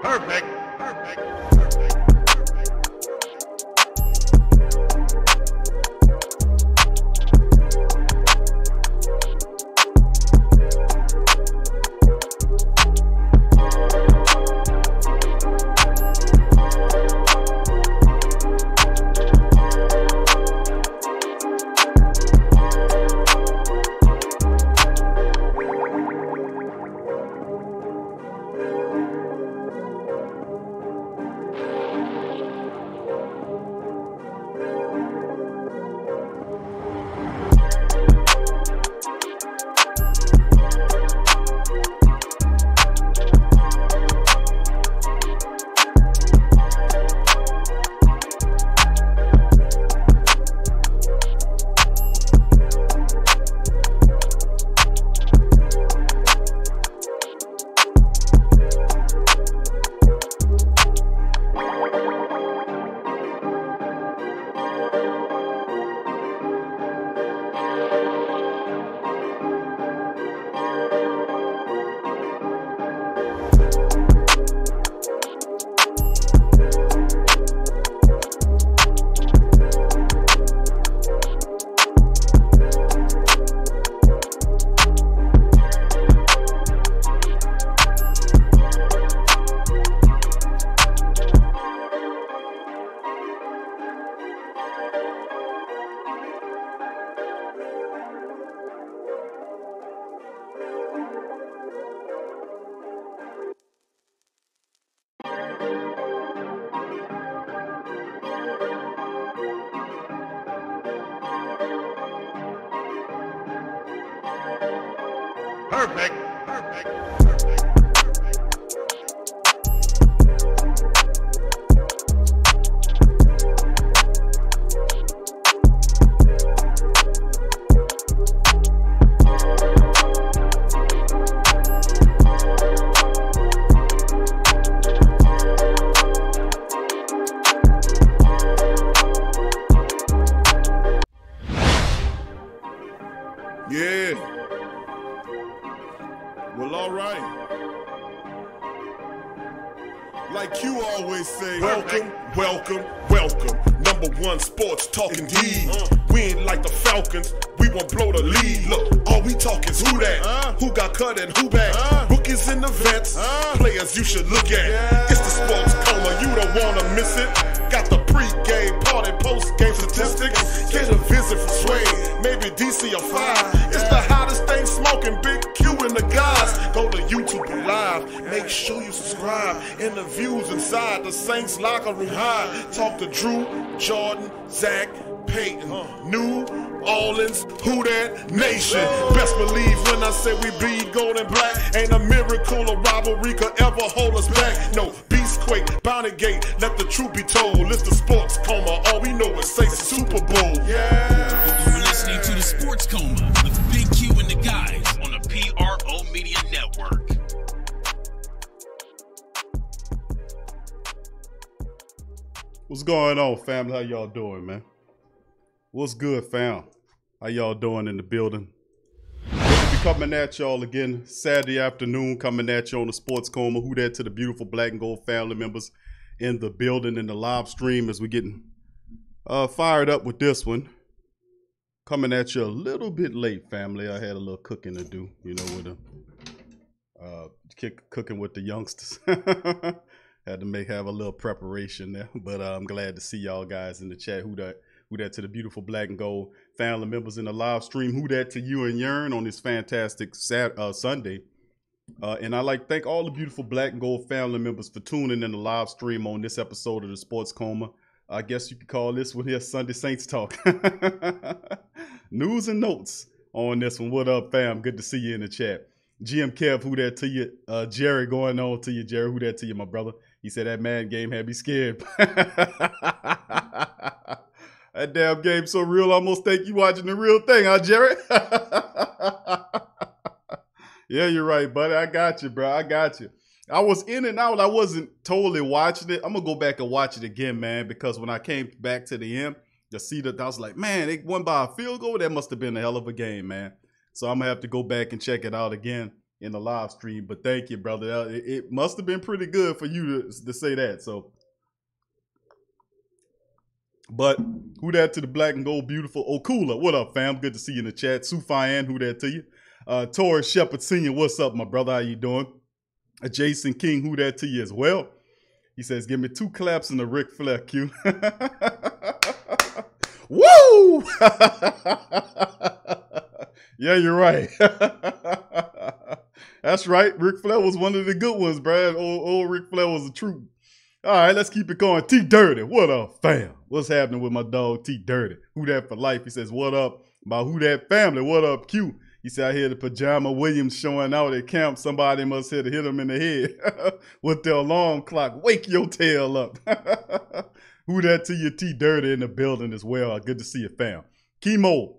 Perfect. Perfect. Perfect. Perfect. Yeah. Well, all right. Like you always say, welcome, welcome, welcome. Number one sports talking D. We ain't like the Falcons, we won't blow the lead. Look, all we talk is who that, who got cut and who back. Rookies in the vets, players you should look at. It's the sports coma, you don't wanna miss it. Got the pre-game, party, post-game statistics. Get a visit from Sway, maybe DC or 5. It's the hottest thing smoking, Big Q and the guys. Go to YouTube Live, make sure you subscribe. Interviews inside the Saints locker room high. Talk to Drew, Jordan, Zach, Peyton, New Orleans, who that nation. Best believe when I say we bleed gold and black. Ain't a miracle or rivalry could ever hold us back. No, Beastquake, Bounty Gate, let the truth be told. It's the sports coma, all we know is say Super Bowl. Yeah. You're listening to the Sports Coma with Big Q and the guys on the PRO Media Network. What's going on, family? How y'all doing, man? What's good, fam? How y'all doing in the building? We'll be coming at y'all again Saturday afternoon, coming at you on the Sports Coma. Who that to the beautiful black and gold family members in the building, in the live stream as we're getting fired up with this one. Coming at you a little bit late, family. I had a little cooking to do, you know, with cooking with the youngsters. Had to have a little preparation there, but I'm glad to see y'all guys in the chat. Who that to the beautiful black and gold family members in the live stream. Who that to you and Yearn on this fantastic Sunday. And I'd like to thank all the beautiful black and gold family members for tuning in the live stream on this episode of the Sports Coma. I guess you could call this one here Sunday Saints Talk. News and notes on this one. What up, fam? Good to see you in the chat. GM Kev, who that to you? Jerry, going on to you, Jerry. Who that to you, my brother? He said that man game had me scared. That damn game so real, I almost think you watching the real thing, huh, Jerry? Yeah, you're right, buddy. I got you, bro. I got you. I was in and out. I wasn't totally watching it. I'm going to go back and watch it again, man, because when I came back to the end, to see that, I was like, man, they won by a field goal. That must have been a hell of a game, man. So I'm going to have to go back and check it out again. in the live stream. But thank you, brother. It must have been pretty good for you to say that. So, but who that to the black and gold beautiful Okula? What up, fam? Good to see you in the chat. Sufayan, who that to you? Torres Shepard Sr., what's up, my brother? How you doing? Jason King, who that to you as well? He says, give me 2 claps and a Ric Flair cue. Woo! Yeah, you're right. That's right. Ric Flair was one of the good ones, Brad. Old Ric Flair was a troop. All right, let's keep it going. T Dirty, what up, fam? What's happening with my dog T Dirty? Who that for life? He says, what up? My Who that family? What up, Q? He said, I hear the Pajama Williams showing out at camp. Somebody must hit him in the head with the alarm clock. Wake your tail up. Who that to you? T Dirty in the building as well. Good to see you, fam. Chemo.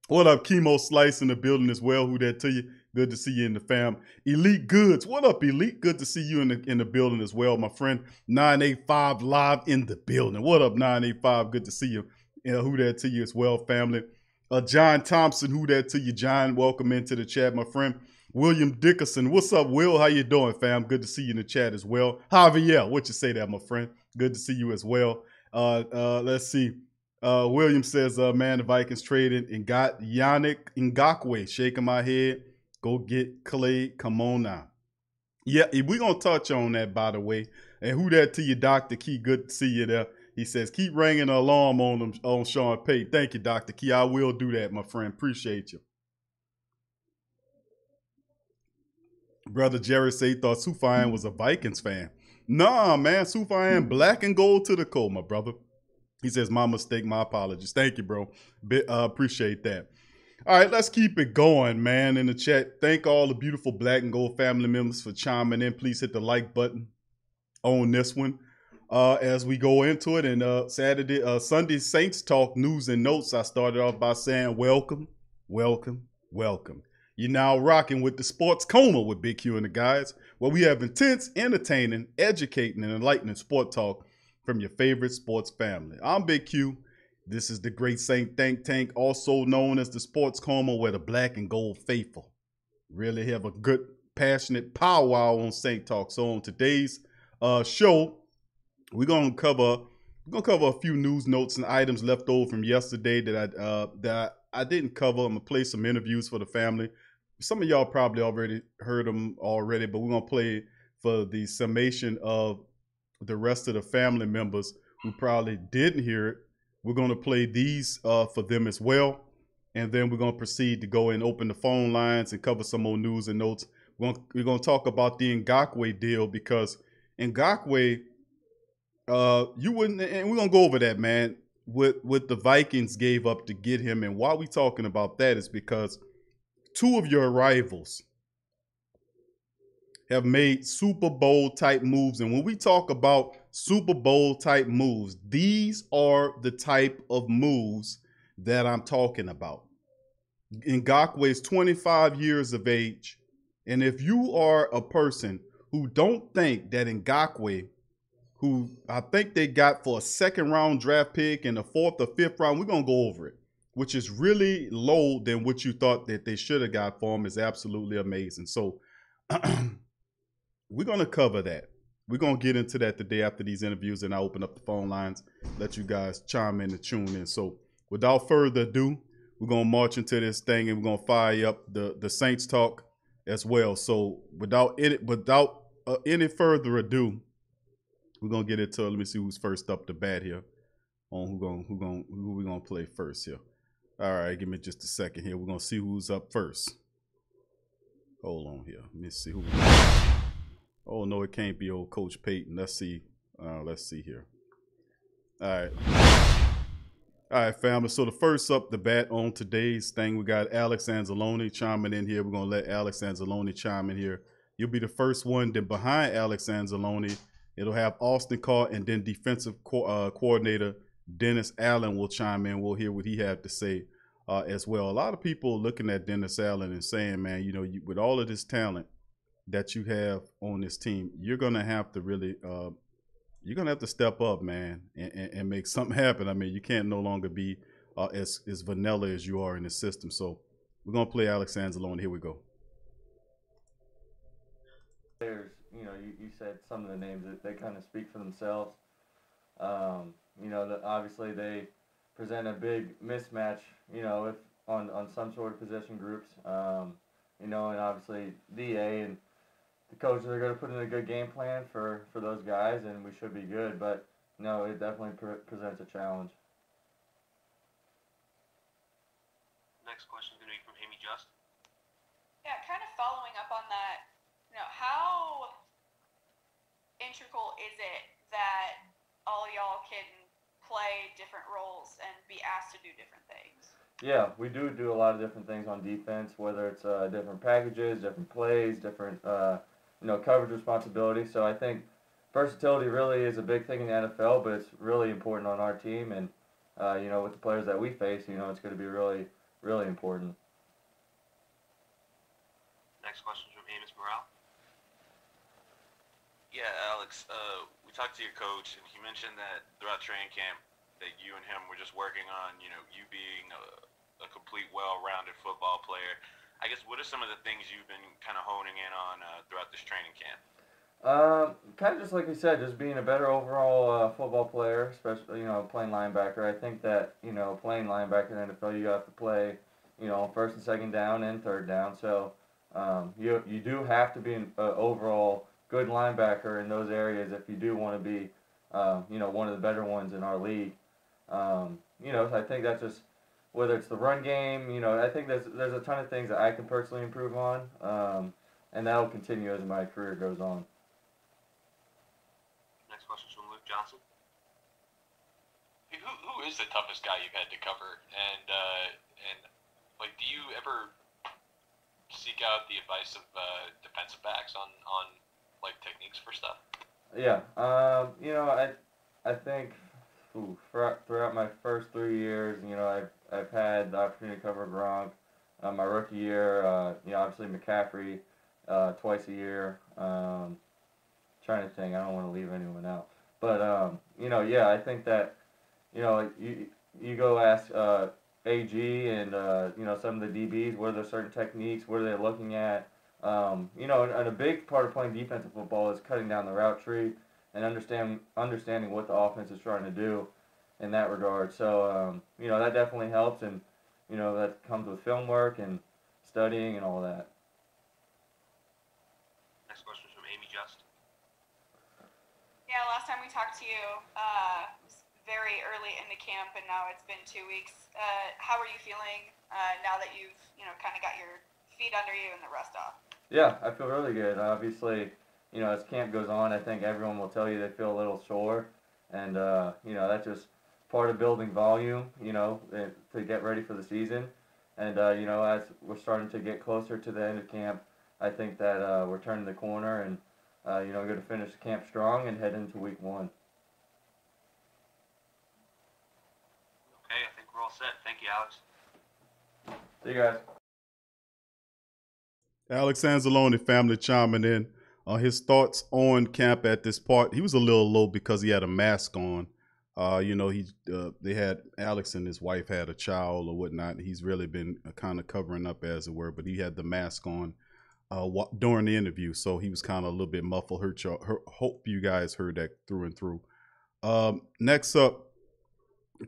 What up, Chemo Slice in the building as well. Who that to you? Good to see you in the fam. Elite Goods. What up, Elite? Good to see you in the building as well, my friend. 985 live in the building. What up, 985? Good to see you. Who that to you as well, family. John Thompson, who that to you, John? Welcome into the chat, my friend. William Dickerson. What's up, Will? How you doing, fam? Good to see you in the chat as well. Javier, what you say there, my friend? Good to see you as well. Let's see. William says, man, the Vikings traded and got Yannick Ngakoue. Shaking my head. Go get Clay. Come on now. Yeah, we're going to touch on that, by the way. And who that to you, Dr. Key? Good to see you there. He says, keep ringing the alarm on Sean Payton. Thank you, Dr. Key. I will do that, my friend. Appreciate you. Brother Jerry say he thought Sufayan was a Vikings fan. Nah, man. Sufayan black and gold to the core, my brother. He says, my mistake, my apologies. Thank you, bro. Appreciate that. All right, let's keep it going, man, in the chat. Thank all the beautiful black and gold family members for chiming in. Please hit the like button on this one as we go into it. And Sunday Saints Talk News and Notes, I started off by saying welcome, welcome, welcome. You're now rocking with the Sports Coma with Big Q and the guys, where we have intense, entertaining, educating, and enlightening sport talk from your favorite sports family. I'm Big Q. This is the Great Saint Think Tank, also known as the Sports Coma, where the black and gold faithful really have a good, passionate powwow on Saint Talk. So on today's show, we're gonna cover a few news notes and items left over from yesterday that I didn't cover. I'm gonna play some interviews for the family. Some of y'all probably already heard them already, but we're gonna play for the summation of the rest of the family members who probably didn't hear it. We're going to play these for them as well. And then we're going to proceed to go and open the phone lines and cover some more news and notes. We're going to talk about the Ngakoue deal because Ngakoue, you wouldn't, and we're going to go over that, man, what the Vikings gave up to get him. And why we talking about that is because 2 of your rivals have made Super Bowl type moves. And when we talk about Super Bowl type moves, these are the type of moves that I'm talking about. Ngakoue is 25 years of age. And if you are a person who don't think that Ngakoue, who I think they got for a 2nd round draft pick in the 4th or 5th round, we're going to go over it, which is really low than what you thought that they should have got for him, is absolutely amazing. So we're going to cover that. We're going to get into that today after these interviews, and I open up the phone lines, let you guys chime in and tune in. So without further ado, we're going to march into this thing, and we're going to fire up the Saints Talk as well. So without any further ado, we're going to get into it. Let me see who's first up the bat here on who we're going to play first here. All right, give me just a second here. We're going to see who's up first. Hold on here. Let me see who. Oh, no, it can't be old Coach Payton. Let's see. Let's see here. All right. All right, family. So the first up the bat on today's thing, we got Alex Anzalone chiming in here. We're going to let Alex Anzalone chime in here. You'll be the first one. Then behind Alex Anzalone, it'll have Austin Carr, and then defensive coordinator Dennis Allen will chime in. We'll hear what he had to say as well. A lot of people looking at Dennis Allen and saying, man, you know, with all of this talent that you have on this team, you're going to have to really you're going to have to step up, man, and make something happen. I mean, you can't no longer be as vanilla as you are in the system. So we're going to play Alex Anzalone. Here we go. said, some of the names that they kind of speak for themselves. Obviously they present a big mismatch, if on some sort of position groups, and obviously DA and the coaches are going to put in a good game plan for those guys, and we should be good. But no, it definitely presents a challenge. Next question is going to be from Amy Just. Yeah, kind of following up on that, how integral is it that all y'all can play different roles and be asked to do different things? Yeah, we do a lot of different things on defense, whether it's different packages, different plays, different coverage responsibilities. So I think versatility really is a big thing in the NFL, but it's really important on our team, and with the players that we face, it's going to be really, really important. Next question is from Amos Morale. Yeah, Alex, we talked to your coach, and he mentioned that throughout training camp that you and him were just working on, you being a complete, well-rounded football player. I guess, what are some of the things you've been kind of honing in on throughout this training camp? Kind of just like you said, just being a better overall football player, especially, playing linebacker. I think that, playing linebacker in the NFL, you have to play, first and second down and third down. So you do have to be an overall good linebacker in those areas if you do want to be, one of the better ones in our league. So I think that's just, whether it's the run game, I think there's a ton of things that I can personally improve on, and that will continue as my career goes on. Next question is from Luke Johnson. Who is the toughest guy you've had to cover, and like, do you ever seek out the advice of defensive backs on like techniques for stuff? Yeah, I think throughout my first 3 years, I've had the opportunity to cover Gronk. My rookie year, obviously McCaffrey twice a year. Trying to think, I don't want to leave anyone out. But, I think that, you go ask AG and, some of the DBs, what are the certain techniques, what are they looking at? And a big part of playing defensive football is cutting down the route tree and understanding what the offense is trying to do in that regard. So, that definitely helps, and, that comes with film work and studying and all that. Next question is from Amy Just. Yeah, last time we talked to you, was very early in the camp, and now it's been 2 weeks. How are you feeling now that you've, kind of got your feet under you and the rust off? Yeah, I feel really good. Obviously, as camp goes on, I think everyone will tell you they feel a little sore, and, that's just part of building volume, to get ready for the season. And, as we're starting to get closer to the end of camp, I think that we're turning the corner and, we're going to finish camp strong and head into week 1. Okay, I think we're all set. Thank you, Alex. See you guys. Alex Anzalone family chiming in on his thoughts on camp at this part. He was a little low because he had a mask on. They had Alex and his wife had a child or whatnot. He's really been kind of covering up, as it were, but he had the mask on during the interview, so he was kind of a little bit muffled. Hope you guys heard that through and through. Next up,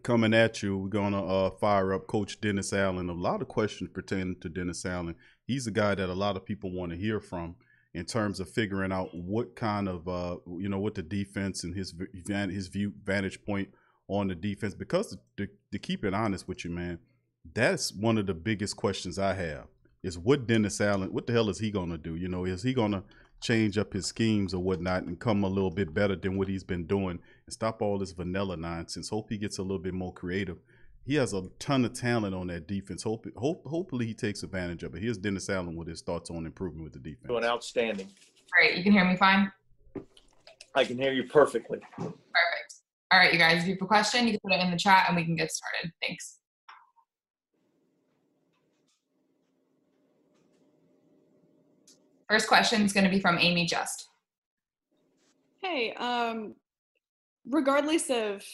coming at you, we're gonna fire up Coach Dennis Allen. A lot of questions pertaining to Dennis Allen. He's a guy that a lot of people want to hear from in terms of figuring out what kind of what the defense and his vantage point on the defense. Because to keep it honest with you, man, that's one of the biggest questions I have. Is what Dennis Allen, what the hell is he gonna do? Is he gonna change up his schemes or whatnot and come a little bit better than what he's been doing and stop all this vanilla nonsense? Hope he gets a little bit more creative. He has a ton of talent on that defense. Hopefully he takes advantage of it. Here's Dennis Allen with his thoughts on improvement with the defense. Doing outstanding. Great. You can hear me fine? I can hear you perfectly. Perfect. All right, you guys, if you have a question, you can put it in the chat and we can get started. Thanks. First question is going to be from Amy Just. Hey, regardless of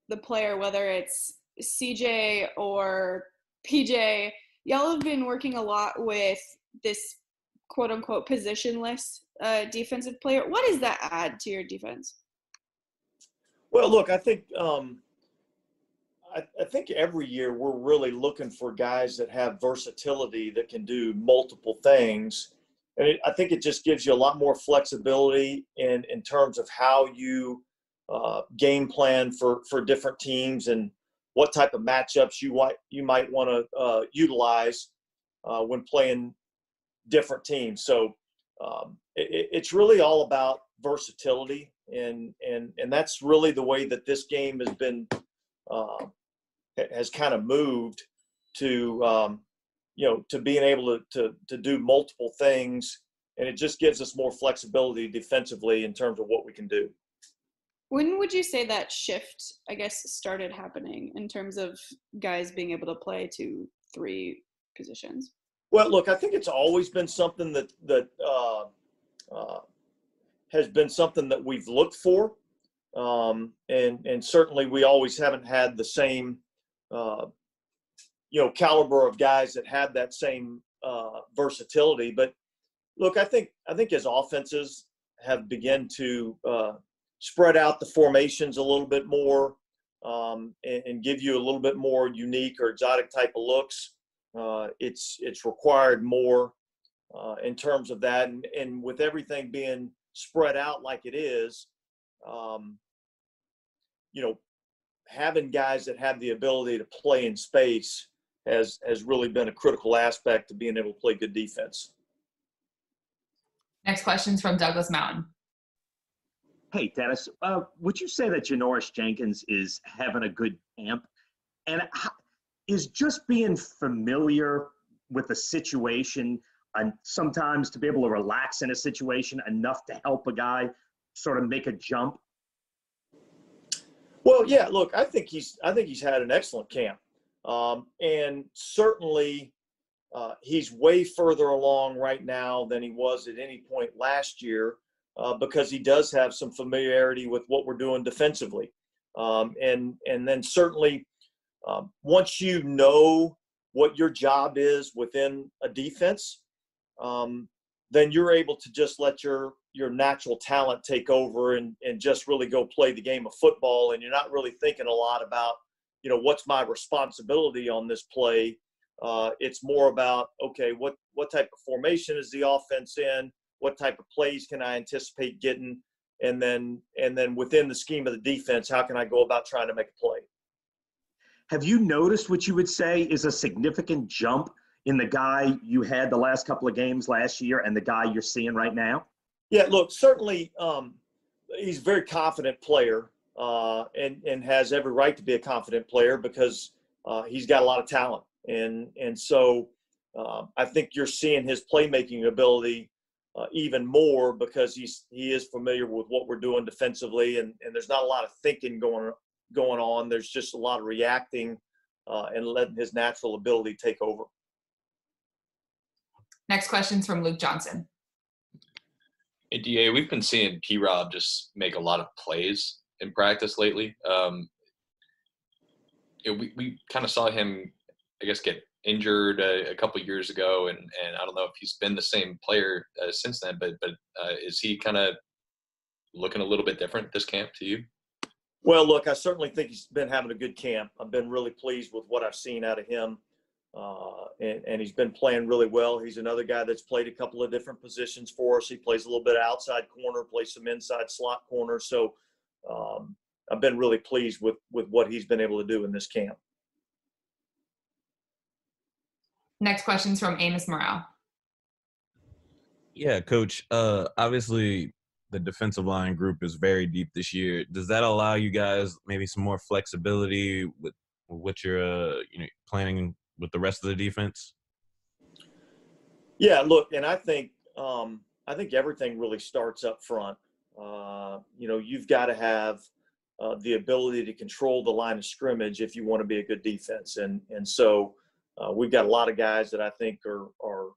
the player, whether it's CJ or PJ, y'all have been working a lot with this quote-unquote positionless defensive player. What does that add to your defense? Well, look, I think I think every year we're really looking for guys that have versatility that can do multiple things. And I think it just gives you a lot more flexibility in terms of how you game plan for different teams and what type of matchups you might want to utilize when playing different teams. So it's really all about versatility, and that's really the way that this game has been has kind of moved to to being able to do multiple things, and it just gives us more flexibility defensively in terms of what we can do. When would you say that shift, I guess, started happening in terms of guys being able to play 2-3 positions? Well, look, I think it's always been something that has been something that we've looked for, and certainly we always haven't had the same caliber of guys that have that same versatility. But look, I think as offenses have begun to spread out the formations a little bit more and give you a little bit more unique or exotic type of looks, it's required more in terms of that. And with everything being spread out like it is, having guys that have the ability to play in space has really been a critical aspect to being able to play good defense. Next question's from Douglas Mountain. Hey, Dennis, would you say that Janoris Jenkins is having a good camp? And is just being familiar with the situation and sometimes to be able to relax in a situation enough to help a guy sort of make a jump? Well, yeah, look, I think he's had an excellent camp. And certainly he's way further along right now than he was at any point last year because he does have some familiarity with what we're doing defensively. And then certainly once you know what your job is within a defense, then you're able to just let your natural talent take over and just really go play the game of football. And you're not really thinking a lot about, what's my responsibility on this play. It's more about, okay, what type of formation is the offense in? What type of plays can I anticipate getting? And then within the scheme of the defense, how can I go about trying to make a play? Have you noticed what you would say is a significant jump in the guy you had the last couple of games last year and the guy you're seeing right now? Yeah, look, certainly he's a very confident player and has every right to be a confident player because he's got a lot of talent. And so I think you're seeing his playmaking ability even more because he is familiar with what we're doing defensively, and there's not a lot of thinking going on. There's just a lot of reacting and letting his natural ability take over. Next question's from Luke Johnson. Hey, DA, we've been seeing P-Rob just make a lot of plays in practice lately. We kind of saw him, I guess, get injured a couple of years ago, and I don't know if he's been the same player since then, but is he kind of looking a little bit different this camp to you? Well, look, I certainly think he's been having a good camp. I've been really pleased with what I've seen out of him, and he's been playing really well. He's another guy that's played a couple of different positions for us. He plays a little bit of outside corner, plays some inside slot corner. So I've been really pleased with what he's been able to do in this camp. Next question's from Amos Morale. Yeah, Coach. Obviously, the defensive line group is very deep this year. Does that allow you guys maybe some more flexibility with what you're planning with the rest of the defense? Yeah, look, and I think everything really starts up front. You've got to have the ability to control the line of scrimmage if you want to be a good defense, and so we've got a lot of guys that I think are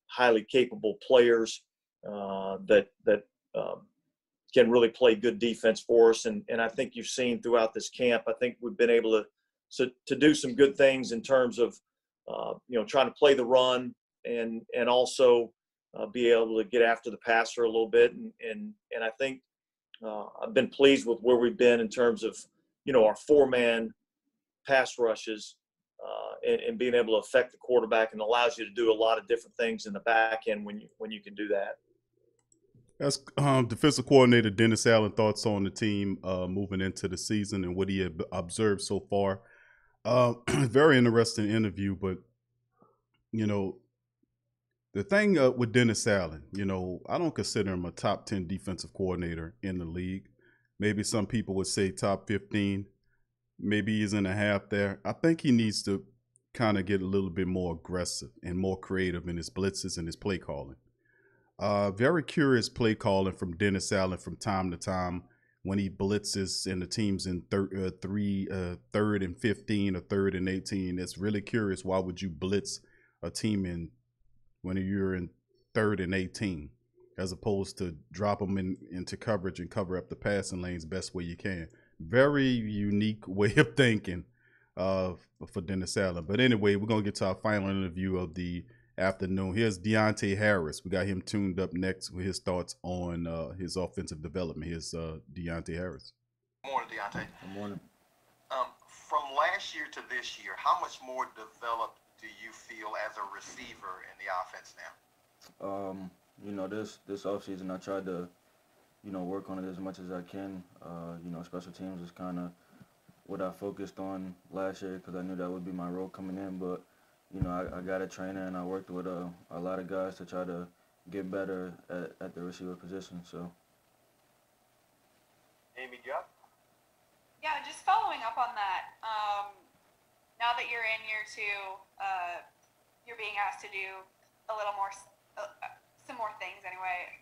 highly capable players that can really play good defense for us, and I think you've seen throughout this camp. I think we've been able to do some good things in terms of trying to play the run and also be able to get after the passer a little bit. And I think I've been pleased with where we've been in terms of, our 4-man pass rushes and being able to affect the quarterback, and allows you to do a lot of different things in the back end when you can do that. That's defensive coordinator Dennis Allen thoughts on the team moving into the season and what he had observed so far. Very interesting interview, but the thing with Dennis Allen, I don't consider him a top 10 defensive coordinator in the league. Maybe some people would say top 15. Maybe he's in a half there. I think he needs to kind of get a little bit more aggressive and more creative in his blitzes and his play calling. Very curious play calling from Dennis Allen from time to time when he blitzes and the team's in third and 15 or third and 18. It's really curious. Why would you blitz a team when you're in third and 18, as opposed to drop them into coverage and cover up the passing lanes best way you can? Very unique way of thinking for Dennis Allen. But anyway, we're going to get to our final interview of the afternoon. Here's Deontay Harris. We got him tuned up next with his thoughts on his offensive development. Here's Deontay Harris. Good morning, Deontay. Good morning. From last year to this year, how much more developed do you feel as a receiver in the offense now? This offseason I tried to, work on it as much as I can. Special teams is kind of what I focused on last year because I knew that would be my role coming in. But, I got a trainer and I worked with a lot of guys to try to get better at the receiver position. So. Amy, you up? Yeah, just following up on that. Now that you're in year 2, you're being asked to do a little more, some more things anyway.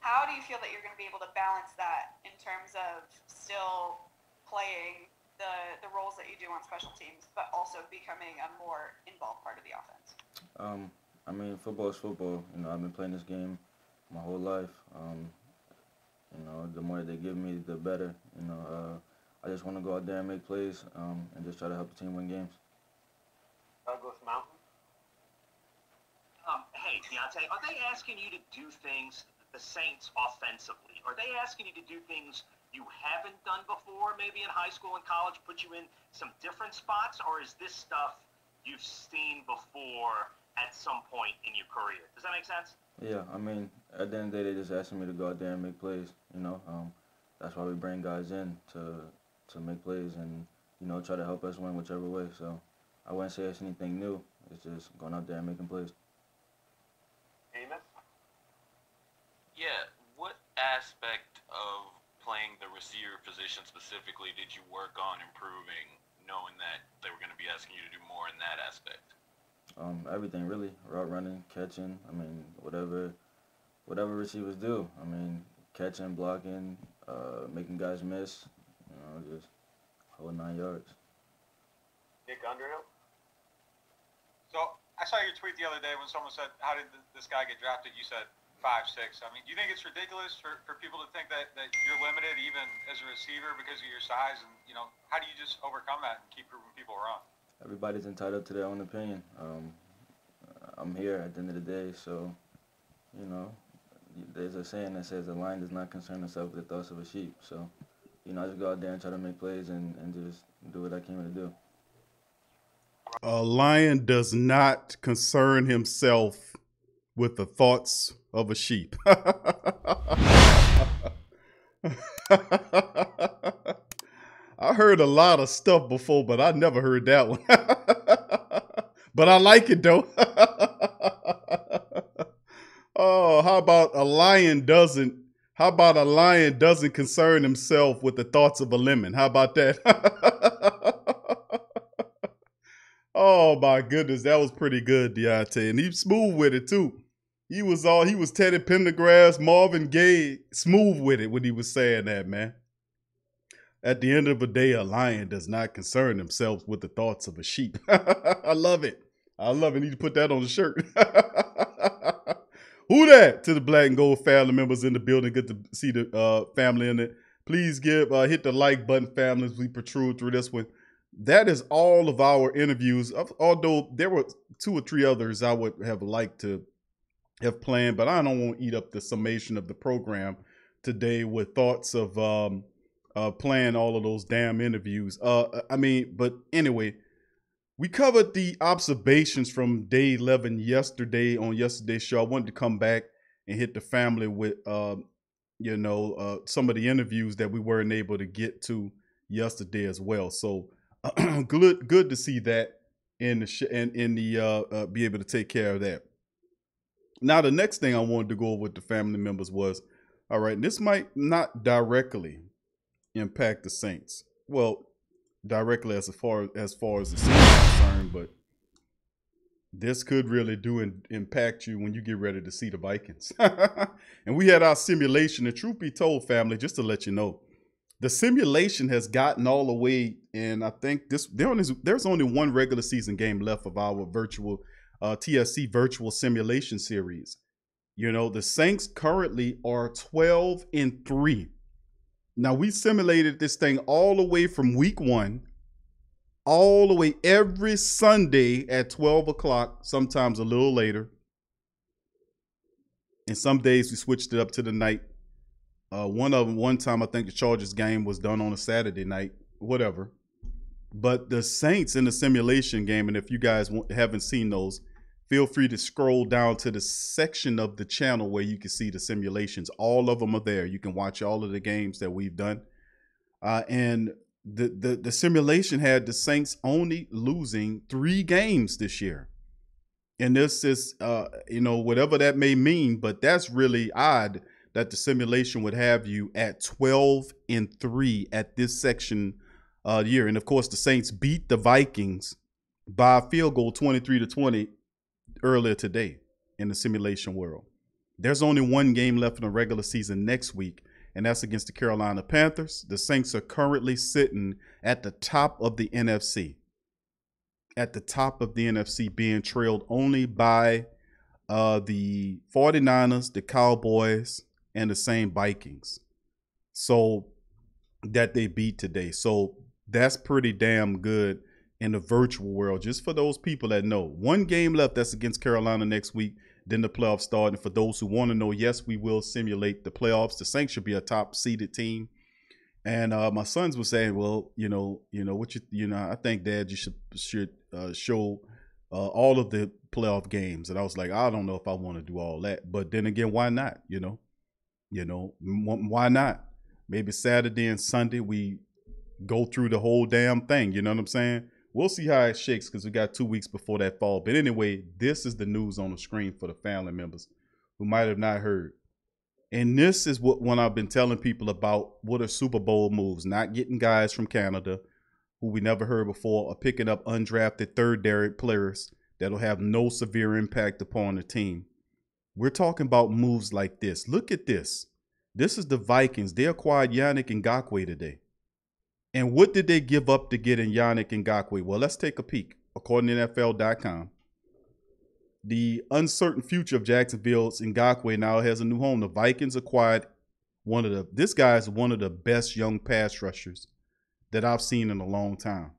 How do you feel that you're going to be able to balance that in terms of still playing the roles that you do on special teams, but also becoming a more involved part of the offense? Football is football. I've been playing this game my whole life. The more they give me, the better. I just want to go out there and make plays and just try to help the team win games. Douglas Mountain. Hey, Deontay, are they asking you to do things, the Saints offensively? Are they asking you to do things you haven't done before, maybe in high school and college, put you in some different spots? Or is this stuff you've seen before at some point in your career? Does that make sense? Yeah, at the end of the day, they're just asking me to go out there and make plays, That's why we bring guys in to make plays and, try to help us win whichever way. So I wouldn't say it's anything new. It's just going out there and making plays. Amos? Yeah, what aspect of playing the receiver position specifically did you work on improving, knowing that they were going to be asking you to do more in that aspect? Everything really. Route running, catching, whatever receivers do. Catching, blocking, making guys miss, just whole 9 yards. Nick Underhill? So I saw your tweet the other day when someone said, how did this guy get drafted? You said 5'6". Do you think it's ridiculous for people to think that you're limited even as a receiver because of your size? And, how do you just overcome that and keep proving people wrong? Everybody's entitled to their own opinion. I'm here at the end of the day, so, there's a saying that says a lion does not concern itself with the thoughts of a sheep. So, I just go out there and try to make plays and just do what I came here to do. A lion does not concern himself with the thoughts of a sheep. I heard a lot of stuff before, but I never heard that one. But I like it though. Oh, how about a lion doesn't concern himself with the thoughts of a lemon? How about that? Oh my goodness, that was pretty good, Deontay. And he's smooth with it too. He was Teddy Pendergrass, Marvin Gaye, smooth with it when he was saying that, man. At the end of the day, a lion does not concern themselves with the thoughts of a sheep. I love it. I love it. Need to put that on the shirt. Who that? To the Black and Gold family members in the building. Good to see the family in it. Please hit the like button, family, as we protrude through this one. That is all of our interviews. Although there were 2 or 3 others I would have liked to have planned, but I don't want to eat up the summation of the program today with thoughts of playing all of those damn interviews. But anyway, we covered the observations from day 11 yesterday on yesterday's show. I wanted to come back and hit the family with, some of the interviews that we weren't able to get to yesterday as well. So good to see that in the be able to take care of that. Now, the next thing I wanted to go over with the family members was, all right, this might not directly impact the Saints. Well, directly as far as the Saints are concerned, but this could really impact you when you get ready to see the Vikings. And we had our simulation. And truth be told, family, just to let you know, the simulation has gotten all the way, and I think there's only one regular season game left of our virtual TSC virtual simulation series. The Saints currently are 12-3. Now, we simulated this thing all the way from week 1, all the way every Sunday at 12 o'clock, sometimes a little later. And some days we switched it up to the night. One time, I think the Chargers game was done on a Saturday night, whatever. But the Saints in the simulation game, and if you guys haven't seen those, feel free to scroll down to the section of the channel where you can see the simulations. All of them are there. You can watch all of the games that we've done. And the simulation had the Saints only losing 3 games this year. And this is, whatever that may mean, but that's really odd that the simulation would have you at 12-3 at this section year. And of course, the Saints beat the Vikings by a field goal 23-20 earlier today in the simulation world. There's only one game left in the regular season next week, and that's against the Carolina Panthers. The Saints are currently sitting at the top of the NFC. At the top of the NFC, being trailed only by the 49ers, the Cowboys, and the same Vikings. So that they beat today. So that's pretty damn good in the virtual world. Just for those people that know. One game left, that's against Carolina next week. Then the playoffs start. And for those who want to know, yes, we will simulate the playoffs. The Saints should be a top seeded team. And my sons were saying, well, I think, Dad, you should show all of the playoff games. And I was like, I don't know if I want to do all that. But then again, why not? Why not? Maybe Saturday and Sunday we go through the whole damn thing. You know what I'm saying? We'll see how it shakes because we got 2 weeks before that fall. But anyway, this is the news on the screen for the family members who might have not heard. And this is when I've been telling people about what are Super Bowl moves, not getting guys from Canada who we never heard before or picking up undrafted third-dairy players that'll have no severe impact upon the team. We're talking about moves like this. Look at this. This is the Vikings. They acquired Yannick Ngakoue today. And what did they give up to get in Yannick Ngakoue? Well, let's take a peek. According to NFL.com, the uncertain future of Jacksonville's Ngakoue now has a new home. The Vikings acquired this guy is one of the best young pass rushers that I've seen in a long time.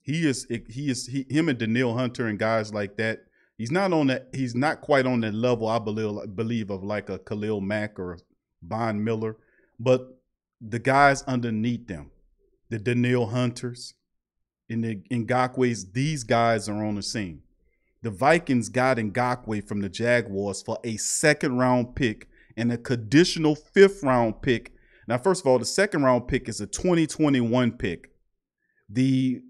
Him and Danielle Hunter and guys like that. He's not quite on that level, I believe, of like a Khalil Mack or Von Miller, but the guys underneath them, the Danielle Hunters and the Ngakoues, these guys are on the scene. The Vikings got Ngakoue from the Jaguars for a 2nd-round pick and a conditional 5th-round pick. Now, first of all, the 2nd-round pick is a 2021 pick. The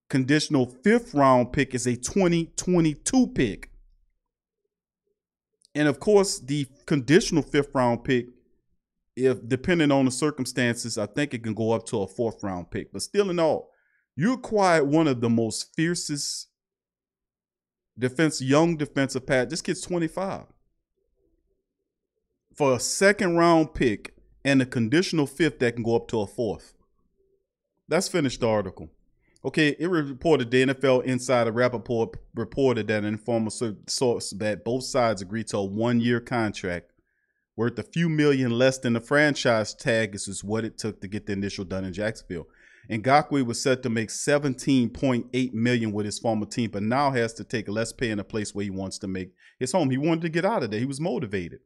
conditional 5th-round pick is a 2022 pick. And, of course, the conditional 5th-round pick, if depending on the circumstances, I think it can go up to a 4th-round pick. But still in all, you acquired one of the most fiercest young defensive pass. This kid's 25. For a 2nd-round pick and a conditional 5th that can go up to a 4th. Let's finish the article. Okay, it reported the NFL insider Rappaport reported that an informal source that both sides agreed to a 1-year contract worth a few million less than the franchise tag is what it took to get the initial done in Jacksonville. Ngakoue was set to make $17.8 million with his former team, but now has to take less pay in a place where he wants to make his home. He wanted to get out of there. He was motivated.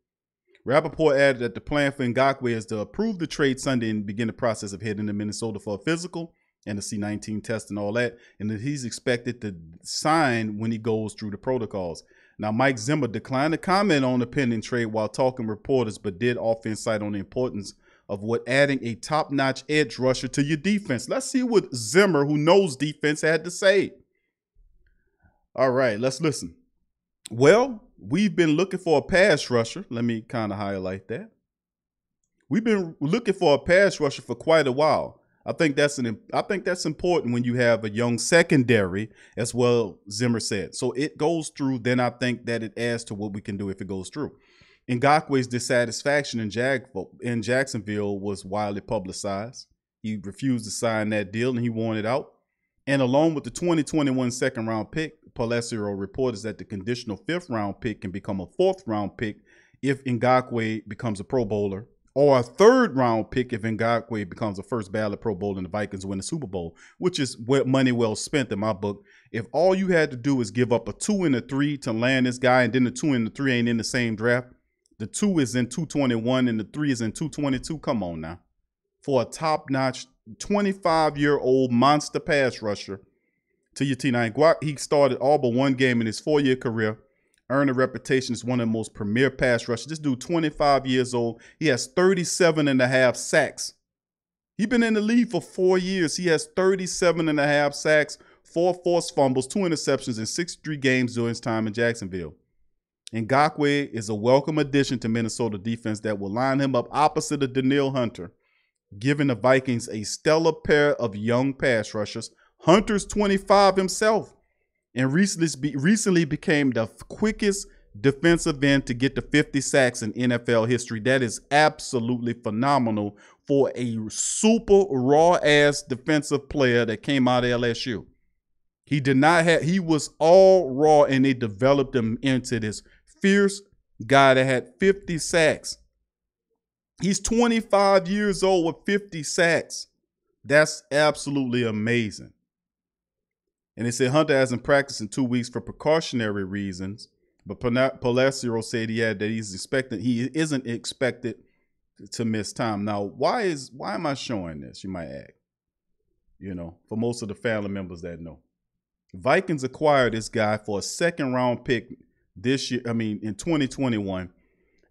Rappaport added that the plan for Ngakoue is to approve the trade Sunday and begin the process of heading to Minnesota for a physical and the C-19 test and all that, and that he's expected to sign when he goes through the protocols. Now, Mike Zimmer declined to comment on the pending trade while talking to reporters, but did offer insight on the importance of what adding a top-notch edge rusher to your defense. Let's see what Zimmer, who knows defense, had to say. All right, let's listen. Well, we've been looking for a pass rusher. Let me kind of highlight that. We've been looking for a pass rusher for quite a while. I think that's important when you have a young secondary, as well, Zimmer said. So it goes through, then I think that it adds to what we can do if it goes through. Ngakoue's dissatisfaction in Jacksonville was widely publicized. He refused to sign that deal and he wanted out. And along with the 2021 second-round pick, Pelissero reported that the conditional fifth-round pick can become a fourth-round pick if Ngakoue becomes a Pro Bowler, or a third-round pick if Ngakoue becomes a first-ballot Pro Bowler and the Vikings win the Super Bowl, which is money well spent in my book. If all you had to do is give up a 2 and a 3 to land this guy, and then the 2 and the 3 ain't in the same draft, the 2 is in 221 and the 3 is in 222, come on now. For a top-notch 25-year-old monster pass rusher to your team. Now, he started all but one game in his 4-year career, earned a reputation as one of the most premier pass rushers. This dude, 25 years old. He has 37.5 sacks. He's been in the league for 4 years. He has 37.5 sacks, 4 forced fumbles, 2 interceptions in 63 games during his time in Jacksonville. Ngakoue is a welcome addition to Minnesota defense that will line him up opposite of Danielle Hunter, giving the Vikings a stellar pair of young pass rushers. Hunter's 25 himself and recently became the quickest defensive end to get to 50 sacks in NFL history. That is absolutely phenomenal for a super raw-ass defensive player that came out of LSU. He was all raw, and they developed him into this fierce guy that had 50 sacks. He's 25 years old with 50 sacks. That's absolutely amazing. And they said Hunter hasn't practiced in 2 weeks for precautionary reasons, but Pelissero said he isn't expected to miss time. Now, why am I showing this? You might ask. For most of the family members that know. Vikings acquired this guy for a second-round pick this year. In 2021.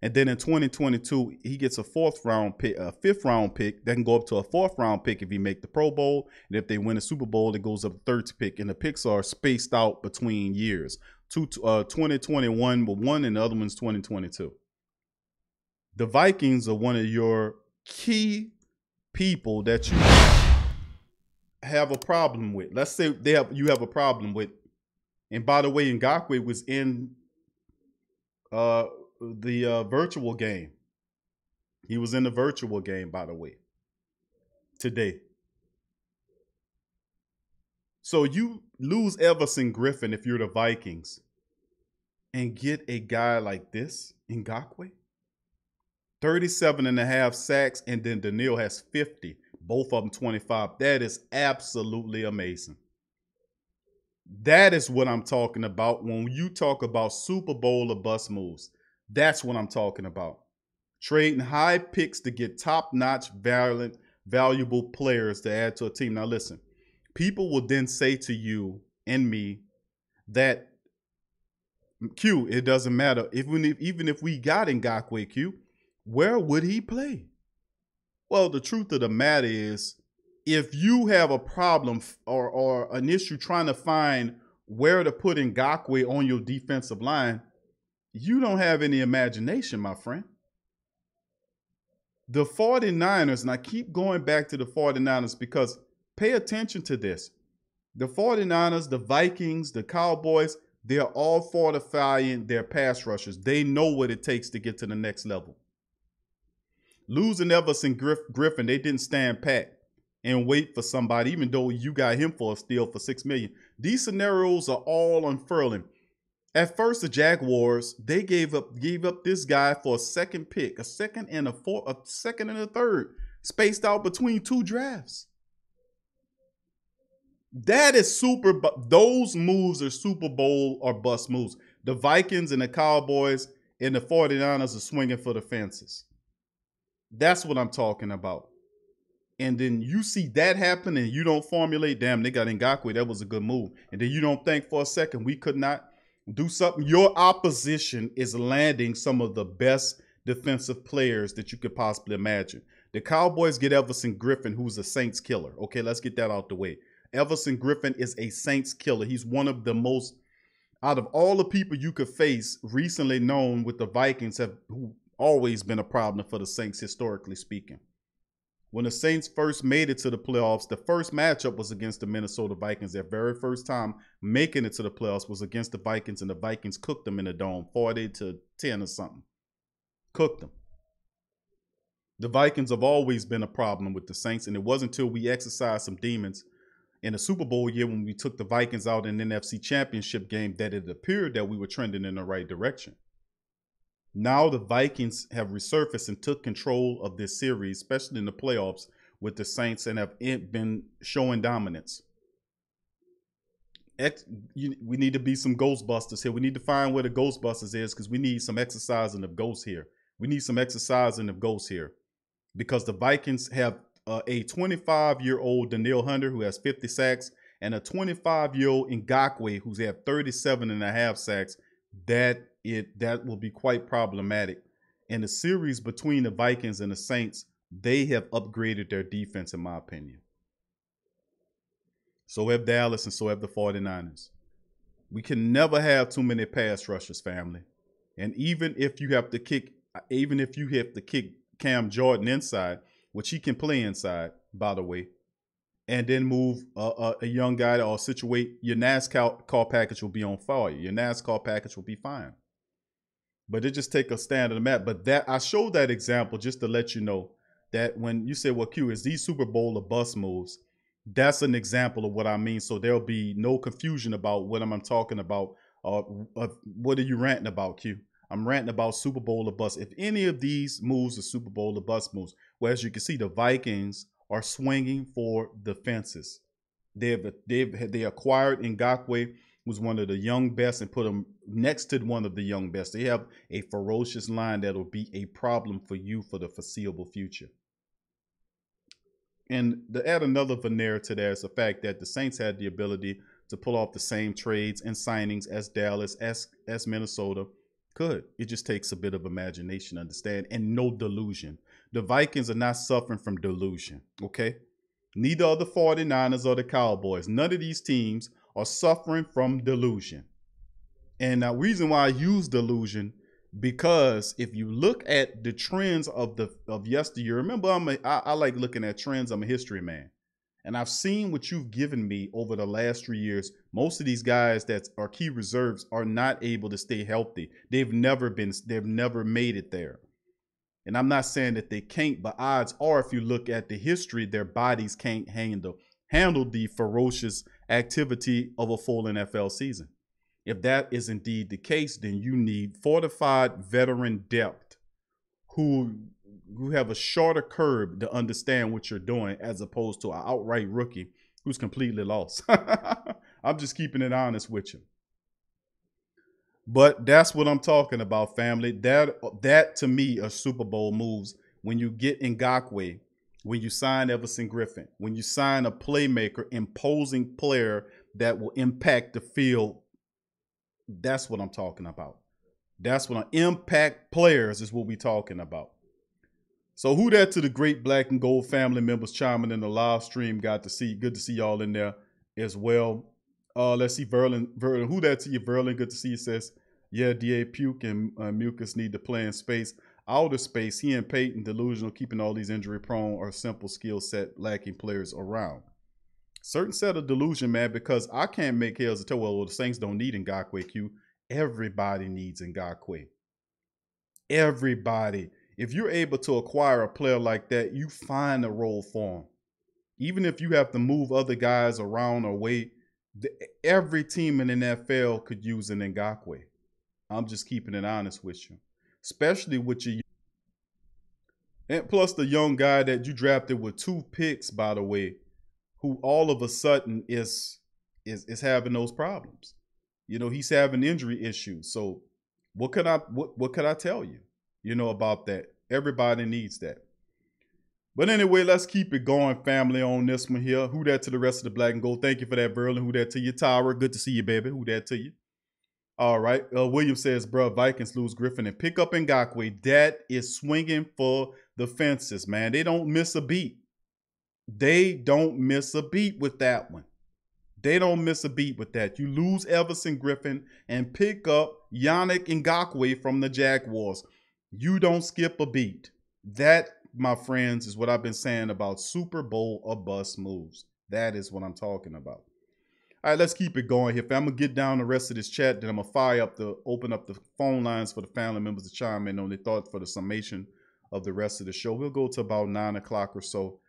And then in 2022, he gets a fifth-round pick that can go up to a fourth-round pick if he make the Pro Bowl. And if they win a Super Bowl, it goes up to third pick. And the picks are spaced out between years. 2021 with one, and the other one's 2022. The Vikings are one of your key people that you have a problem with. Let's say you have a problem with. And by the way, Ngakoue was in the virtual game. He was in the virtual game, by the way, today. So you lose Everson Griffin if you're the Vikings and get a guy like this, Ngakoue. 37.5 sacks, and then Danielle has 50. Both of them 25. That is absolutely amazing. That is what I'm talking about when you talk about Super Bowl or bust moves. That's what I'm talking about. Trading high picks to get top-notch, valuable players to add to a team. Now listen, people will then say to you and me that, Q, it doesn't matter. Even if we got Ngakoue, Q, where would he play? Well, the truth of the matter is, if you have a problem or an issue trying to find where to put Ngakoue on your defensive line, you don't have any imagination, my friend. The 49ers, and I keep going back to the 49ers because pay attention to this. The 49ers, the Vikings, the Cowboys, they're all fortifying their pass rushers. They know what it takes to get to the next level. Losing Everson Griffin, they didn't stand pat and wait for somebody, even though you got him for a steal for $6 million. These scenarios are all unfurling. At first, the Jaguars, they gave up this guy for a second pick, a second and a third, spaced out between 2 drafts. That is those moves are Super Bowl or bust moves. The Vikings and the Cowboys and the 49ers are swinging for the fences. That's what I'm talking about. And then you see that happen and you don't formulate, damn, they got Ngakoue, that was a good move. And then you don't think for a second we could not do something. Your opposition is landing some of the best defensive players that you could possibly imagine. The Cowboys get Everson Griffin, who's a Saints killer. Okay, let's get that out the way. Everson Griffin is a Saints killer. He's one of the most, out of all the people you could face, recently known with the Vikings, who always been a problem for the Saints, historically speaking. When the Saints first made it to the playoffs, the first matchup was against the Minnesota Vikings. Their very first time making it to the playoffs was against the Vikings, and the Vikings cooked them in the dome, 40-10 or something. Cooked them. The Vikings have always been a problem with the Saints, and it wasn't until we exercised some demons in the Super Bowl year when we took the Vikings out in an NFC Championship game that it appeared that we were trending in the right direction. Now the Vikings have resurfaced and took control of this series, especially in the playoffs with the Saints, and have been showing dominance. We need to be some Ghostbusters here. We need to find where the Ghostbusters is because we need some exercising of ghosts here. We need some exercising of ghosts here because the Vikings have a 25-year-old Danielle Hunter who has 50 sacks and a 25-year-old Ngakoue who's had 37.5 sacks. That will be quite problematic. In the series between the Vikings and the Saints, they have upgraded their defense, in my opinion. So have Dallas and so have the 49ers. We can never have too many pass rushers, family. And even if you have to kick Cam Jordan inside, which he can play inside, by the way, and then move a young guy or situate, your NASCAR package will be on fire. Your NASCAR package will be fine. But it just take a stand on the map. But that I showed that example just to let you know that when you say, well, Q, is these Super Bowl or bust moves, that's an example of what I mean. So there'll be no confusion about what I'm talking about. What are you ranting about, Q? I'm ranting about Super Bowl or bust. If any of these moves are Super Bowl or bust moves, well, as you can see, the Vikings are swinging for the fences. They acquired Ngakoue, who's one of the young best, and put him next to one of the young best. They have a ferocious line that'll be a problem for you for the foreseeable future. And to add another veneer to that is the fact that the Saints had the ability to pull off the same trades and signings as Dallas, as Minnesota could. It just takes a bit of imagination, understand, and no delusion. The Vikings are not suffering from delusion, okay? Neither are the 49ers or the Cowboys. None of these teams are suffering from delusion. And the reason why I use delusion, because if you look at the trends of yesteryear, remember I like looking at trends. I'm a history man. And I've seen what you've given me over the last 3 years. Most of these guys that are key reserves are not able to stay healthy. They've never made it there. And I'm not saying that they can't, but odds are, if you look at the history, their bodies can't handle the ferocious activity of a full NFL season. If that is indeed the case, then you need fortified veteran depth who have a shorter curb to understand what you're doing, as opposed to an outright rookie who's completely lost. I'm just keeping it honest with you. But that's what I'm talking about, family. That to me are Super Bowl moves. When you get Ngakoue, when you sign Everson Griffin, when you sign a playmaker, imposing player that will impact the field, that's what I'm talking about. That's what impact players is what we're talking about. So who that to the great black and gold family members chiming in the live stream. Good to see y'all in there as well. Let's see, Verlin. Who that to you, Verlin? Good to see you, says. Yeah, D.A. Puke and Mucus need to play in space. Outer space, he and Peyton delusional, keeping all these injury prone or simple skill set lacking players around. Certain set of delusion, man, because I can't make heads or tails. Well, the Saints don't need Ngakoue, Q. Everybody needs Ngakoue. Everybody. If you're able to acquire a player like that, you find a role for him. Even if you have to move other guys around or wait, every team in the NFL could use an Ngakoue. I'm just keeping it honest with you. Especially with your... And plus the young guy that you drafted with 2 picks, by the way, who all of a sudden is having those problems. You know, he's having injury issues. So what could I tell you, about that? Everybody needs that. But anyway, let's keep it going, family, on this one here. Who that to the rest of the Black and Gold? Thank you for that, Verlin. Who that to you, Tyra? Good to see you, baby. Who that to you? All right. William says, bro, Vikings lose Griffin and pick up Ngakoue. That is swinging for the fences, man. They don't miss a beat. They don't miss a beat with that one. They don't miss a beat with that. You lose Everson Griffin and pick up Yannick Ngakoue from the Jaguars. You don't skip a beat. That, my friends, is what I've been saying about Super Bowl or bust moves. That is what I'm talking about. All right, let's keep it going here. I'm going to get down the rest of this chat. Then I'm going to open up the phone lines for the family members to chime in on their thoughts for the summation of the rest of the show. We'll go to about 9 o'clock or so.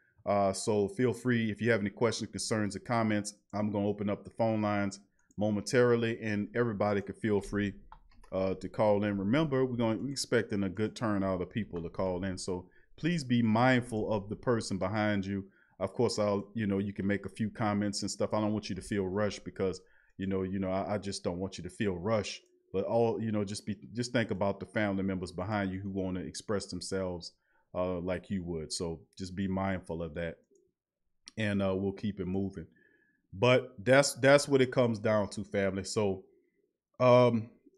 So feel free, if you have any questions, concerns, or comments, I'm going to open up the phone lines momentarily, and everybody can feel free to call in. Remember, we're expecting a good turnout of people to call in, so please be mindful of the person behind you. Of course, you can make a few comments and stuff. I don't want you to feel rushed because, I just don't want you to feel rushed. But just think about the family members behind you who want to express themselves like you would. So just be mindful of that, and we'll keep it moving. But that's what it comes down to, family. So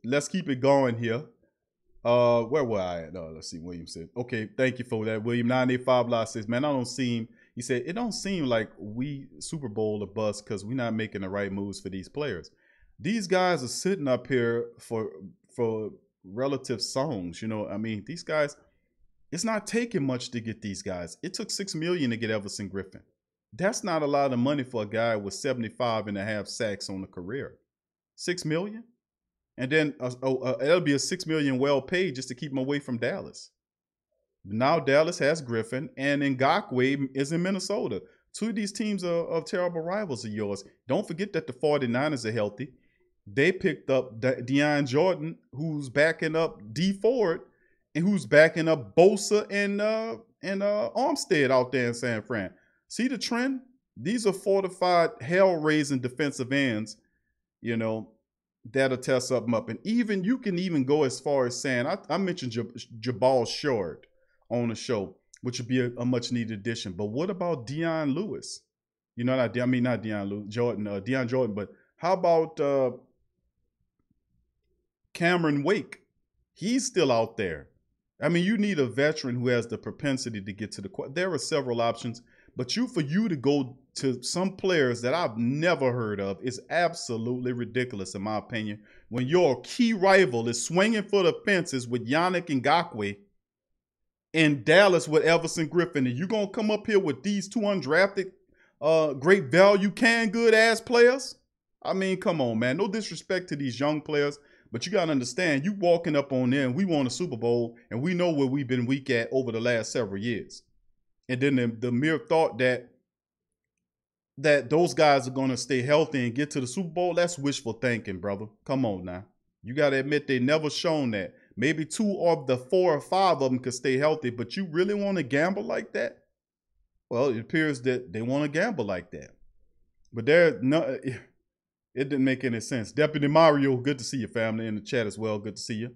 let's keep it going here. Where were I at? Let's see. William said, okay, thank you for that. William 985 Live says, man, he said, it don't seem like we Super Bowl or bust because we're not making the right moves for these players. These guys are sitting up here for relative songs. These guys, it's not taking much to get these guys. It took $6 million to get Everson Griffin. That's not a lot of money for a guy with 75.5 sacks on the career. $6 million? And then it'll be a $6 million well paid just to keep him away from Dallas. Now Dallas has Griffin, and Ngakoue is in Minnesota. Two of these teams are terrible rivals of yours. Don't forget that the 49ers are healthy. They picked up Deion Jordan, who's backing up D Ford, and who's backing up Bosa and Armstead out there in San Fran. See the trend? These are fortified, hell-raising defensive ends, that'll test something up. And you can even go as far as saying, I mentioned Jabal Short on the show, which would be a much-needed addition. But what about Deion Lewis? Not Deion Jordan, but how about Cameron Wake? He's still out there. You need a veteran who has the propensity to get to the court. There are several options, but for you to go to some players that I've never heard of is absolutely ridiculous, in my opinion. When your key rival is swinging for the fences with Yannick Ngakoue in Dallas with Everson Griffin, and you're going to come up here with these two undrafted, great value, good-ass players? Come on, man. No disrespect to these young players, but you got to understand, you walking up on there, and we won a Super Bowl, and we know where we've been weak at over the last several years. And then the mere thought that those guys are going to stay healthy and get to the Super Bowl, that's wishful thinking, brother. Come on now. You got to admit they never shown that. Maybe 2 of the 4 or 5 of them could stay healthy, but you really want to gamble like that? Well, it appears that they want to gamble like that. But it didn't make any sense. Deputy Mario, good to see you, family, in the chat as well. Good to see you.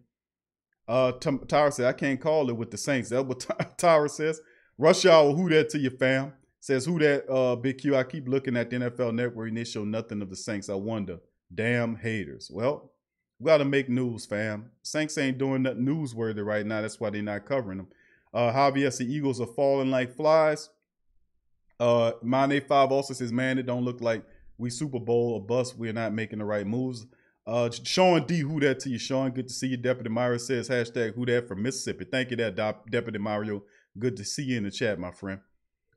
Tyra said, I can't call it with the Saints. That's what Tyra says. Rush hour, who that to you, fam? Says, who that, Big Q? I keep looking at the NFL Network and they show nothing of the Saints. I wonder. Damn haters. Well, we got to make news, fam. Saints ain't doing nothing newsworthy right now. That's why they're not covering them. Javier, the Eagles are falling like flies. Mine 5 also says, man, it don't look like we Super Bowl or bust. We're not making the right moves. Sean D, who that to you? Sean, good to see you. Deputy Mario says, hashtag who that from Mississippi. Thank you, Deputy Mario. Good to see you in the chat, my friend.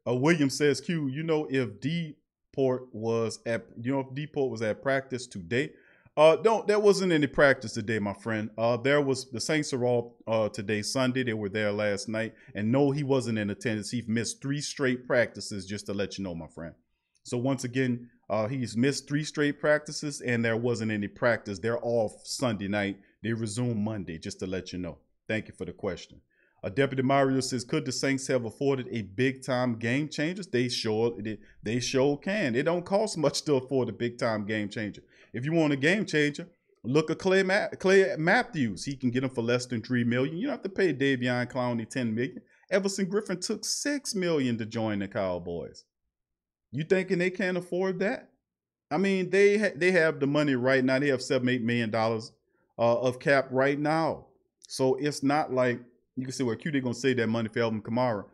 William says, Q, if D-Port was at practice today? No, there wasn't any practice today, my friend. The Saints are all today, Sunday. They were there last night. And no, he wasn't in attendance. He missed 3 straight practices, just to let you know, my friend. So once again, he's missed 3 straight practices, and there wasn't any practice. They're off Sunday night. They resume Monday, just to let you know. Thank you for the question. Deputy Mario says, could the Saints have afforded a big-time game changer? They sure can. It don't cost much to afford a big-time game changer. If you want a game changer, look at Clay Matthews. He can get him for less than $3 million. You don't have to pay Davion Clowney $10 million. Everson Griffin took $6 million to join the Cowboys. You thinking they can't afford that? I mean, they have the money right now. They have $7-8 million of cap right now. So it's not like you can say, well, Q, they're going to save that money for Alvin Kamara.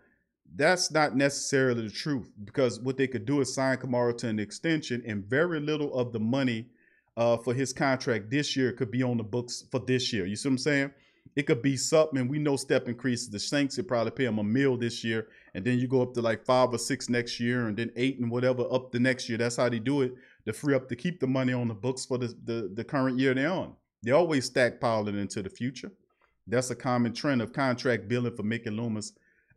That's not necessarily the truth, because what they could do is sign Kamara to an extension, and very little of the money for his contract this year could be on the books for this year. You see what I'm saying? It could be something, and we know step increases. The Saints would probably pay him $1 million this year, and then you go up to like 5 or 6 next year, and then 8 and whatever up the next year. That's how they do it to free up to keep the money on the books for the current year they're on. They always stockpile it into the future. That's a common trend of contract billing for Mickey Loomis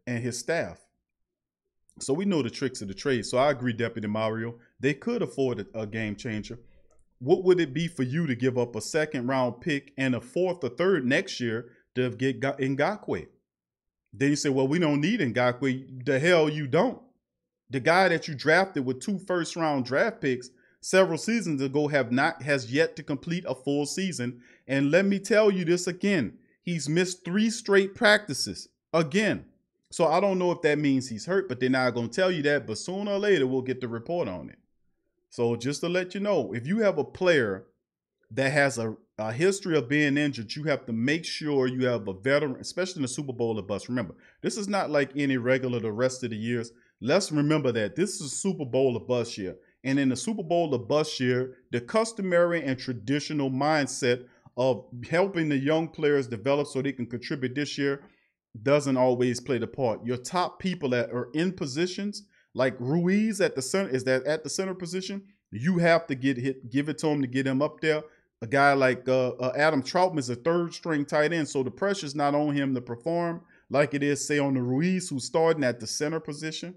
and his staff. So we know the tricks of the trade. So I agree, Deputy Mario. They could afford a game changer. What would it be for you to give up a 2nd-round pick and a 4th or 3rd next year to get Ngakoue? Then you say, well, we don't need Ngakoue. The hell you don't. The guy that you drafted with 2 first-round draft picks several seasons ago has yet to complete a full season. And let me tell you this again. He's missed 3 straight practices again. So I don't know if that means he's hurt, but they're not going to tell you that. But sooner or later, we'll get the report on it. So just to let you know, if you have a player that has a history of being injured, you have to make sure you have a veteran, especially in the Super Bowl or bust. Remember, this is not like any regular the rest of the years. Let's remember that this is a Super Bowl or bust year. And in the Super Bowl or bust year, the customary and traditional mindset of helping the young players develop so they can contribute this year doesn't always play the part. Your top people that are in positions, like Ruiz at the center, is that at the center position, you have to give it to him to get him up there. A guy like Adam Troutman is a 3rd-string tight end, so the pressure's not on him to perform like it is, say, on the Ruiz, who's starting at the center position.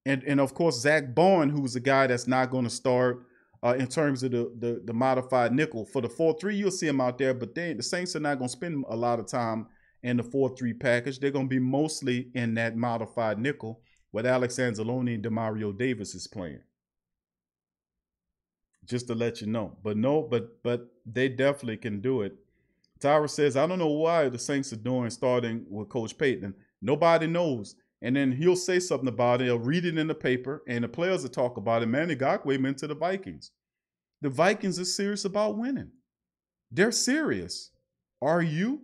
And of course, Zach Bowen, who's a guy that's not going to start in terms of the modified nickel. For the 4-3, you'll see him out there, but the Saints are not going to spend a lot of time in the 4-3 package. They're going to be mostly in that modified nickel with Alex Anzalone and Demario Davis is playing. Just to let you know. But they definitely can do it. Tyra says, I don't know why the Saints are starting with Coach Payton. Nobody knows. And then he'll say something about it. He'll read it in the paper, and the players will talk about it. Man, Ngakoue meant to the Vikings. The Vikings are serious about winning. They're serious. Are you?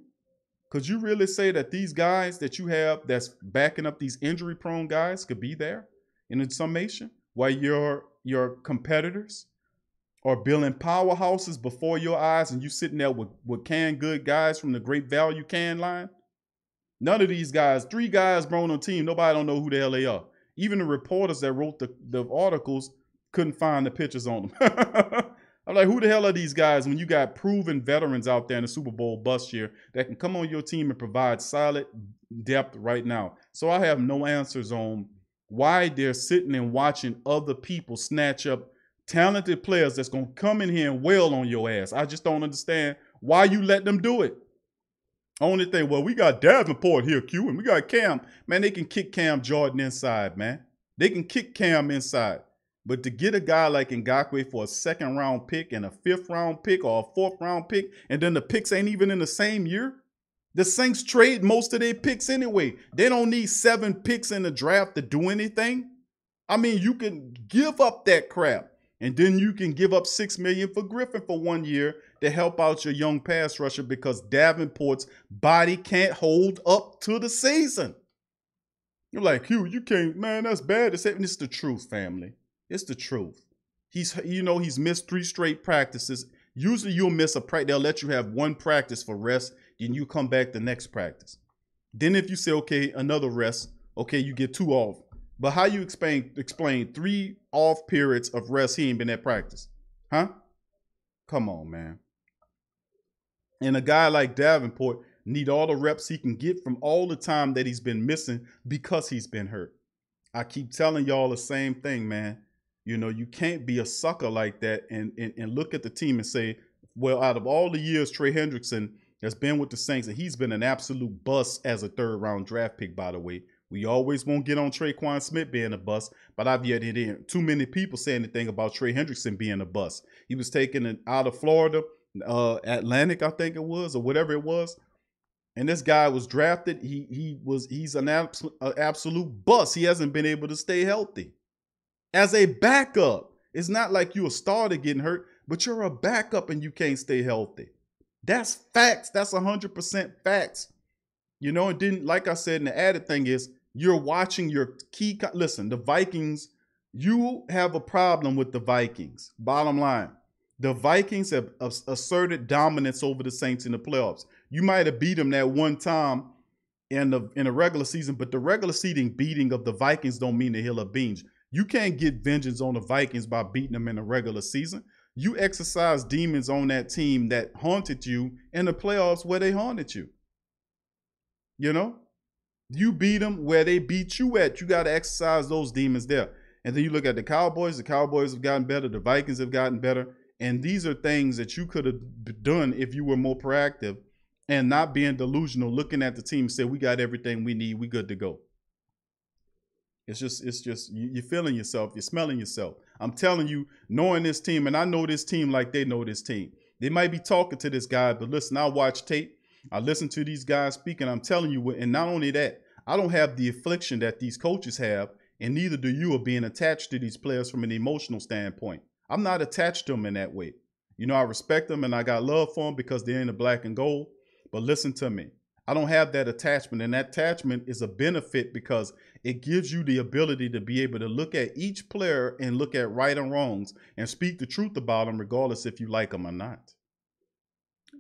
Could you really say that these guys that you have that's backing up these injury-prone guys could be there in summation while your competitors are building powerhouses before your eyes and you sitting there with canned good guys from the Great Value can line? None of these guys, 3 guys brought on the team, nobody don't know who the hell they are. Even the reporters that wrote the articles couldn't find the pictures on them. I'm like, who the hell are these guys when you got proven veterans out there in the Super Bowl bust year that can come on your team and provide solid depth right now? So I have no answers on why they're sitting and watching other people snatch up talented players that's going to come in here and wail on your ass. I just don't understand why you let them do it. Only thing, well, we got Davenport here, Q, and we got Cam. Man, they can kick Cam Jordan inside, man. They can kick Cam inside. But to get a guy like Ngakoue for a 2nd-round pick and a 5th-round pick or a 4th-round pick, and then the picks ain't even in the same year, the Saints trade most of their picks anyway. They don't need 7 picks in the draft to do anything. I mean, you can give up that crap. And then you can give up $6 million for Griffin for 1 year to help out your young pass rusher because Davenport's body can't hold up to the season. You're like, Hugh, you can't, man, that's bad. It's the truth, family. It's the truth. He's missed 3 straight practices. Usually you'll miss a practice. They'll let you have 1 practice for rest. Then you come back the next practice. Then if you say, okay, another rest, okay, you get 2 off. But how you explain 3 off periods of rest he ain't been at practice? Huh? Come on, man. And a guy like Davenport need all the reps he can get from all the time that he's been missing because he's been hurt. I keep telling y'all the same thing, man. You know, you can't be a sucker like that and look at the team and say, well, out of all the years Trey Hendrickson that's been with the Saints, and he's been an absolute bust as a third-round draft pick, by the way. We always won't get on Traquan Smith being a bust, but I've yet to hear too many people say anything about Trey Hendrickson being a bust. He was taken out of Florida, Atlantic, I think it was, or whatever it was. And this guy was drafted. He's an absolute bust. He hasn't been able to stay healthy. As a backup, it's not like you're a starter getting hurt, but you're a backup and you can't stay healthy. That's facts. That's 100% facts. You know, and then, like I said, and the added thing is, you're watching your key. Listen, the Vikings, you have a problem with the Vikings. Bottom line, the Vikings have asserted dominance over the Saints in the playoffs. You might have beat them that one time in the regular season, but the regular season beating of the Vikings don't mean the hill of beans. You can't get vengeance on the Vikings by beating them in the regular season. You exercise demons on that team that haunted you in the playoffs where they haunted you. You know? You beat them where they beat you at. You got to exercise those demons there. And then you look at the Cowboys. The Cowboys have gotten better. The Vikings have gotten better. And these are things that you could have done if you were more proactive and not being delusional, looking at the team and say, we got everything we need. We good to go. It's just you're feeling yourself. You're smelling yourself. I'm telling you, knowing this team, and I know this team like they know this team. They might be talking to this guy, but listen, I watch tape. I listen to these guys speak, and I'm telling you, and not only that, I don't have the affliction that these coaches have, and neither do you, of being attached to these players from an emotional standpoint. I'm not attached to them in that way. You know, I respect them, and I got love for them because they're in the black and gold. But listen to me. I don't have that attachment, and that attachment is a benefit because it gives you the ability to be able to look at each player and look at right and wrongs and speak the truth about them, regardless if you like them or not.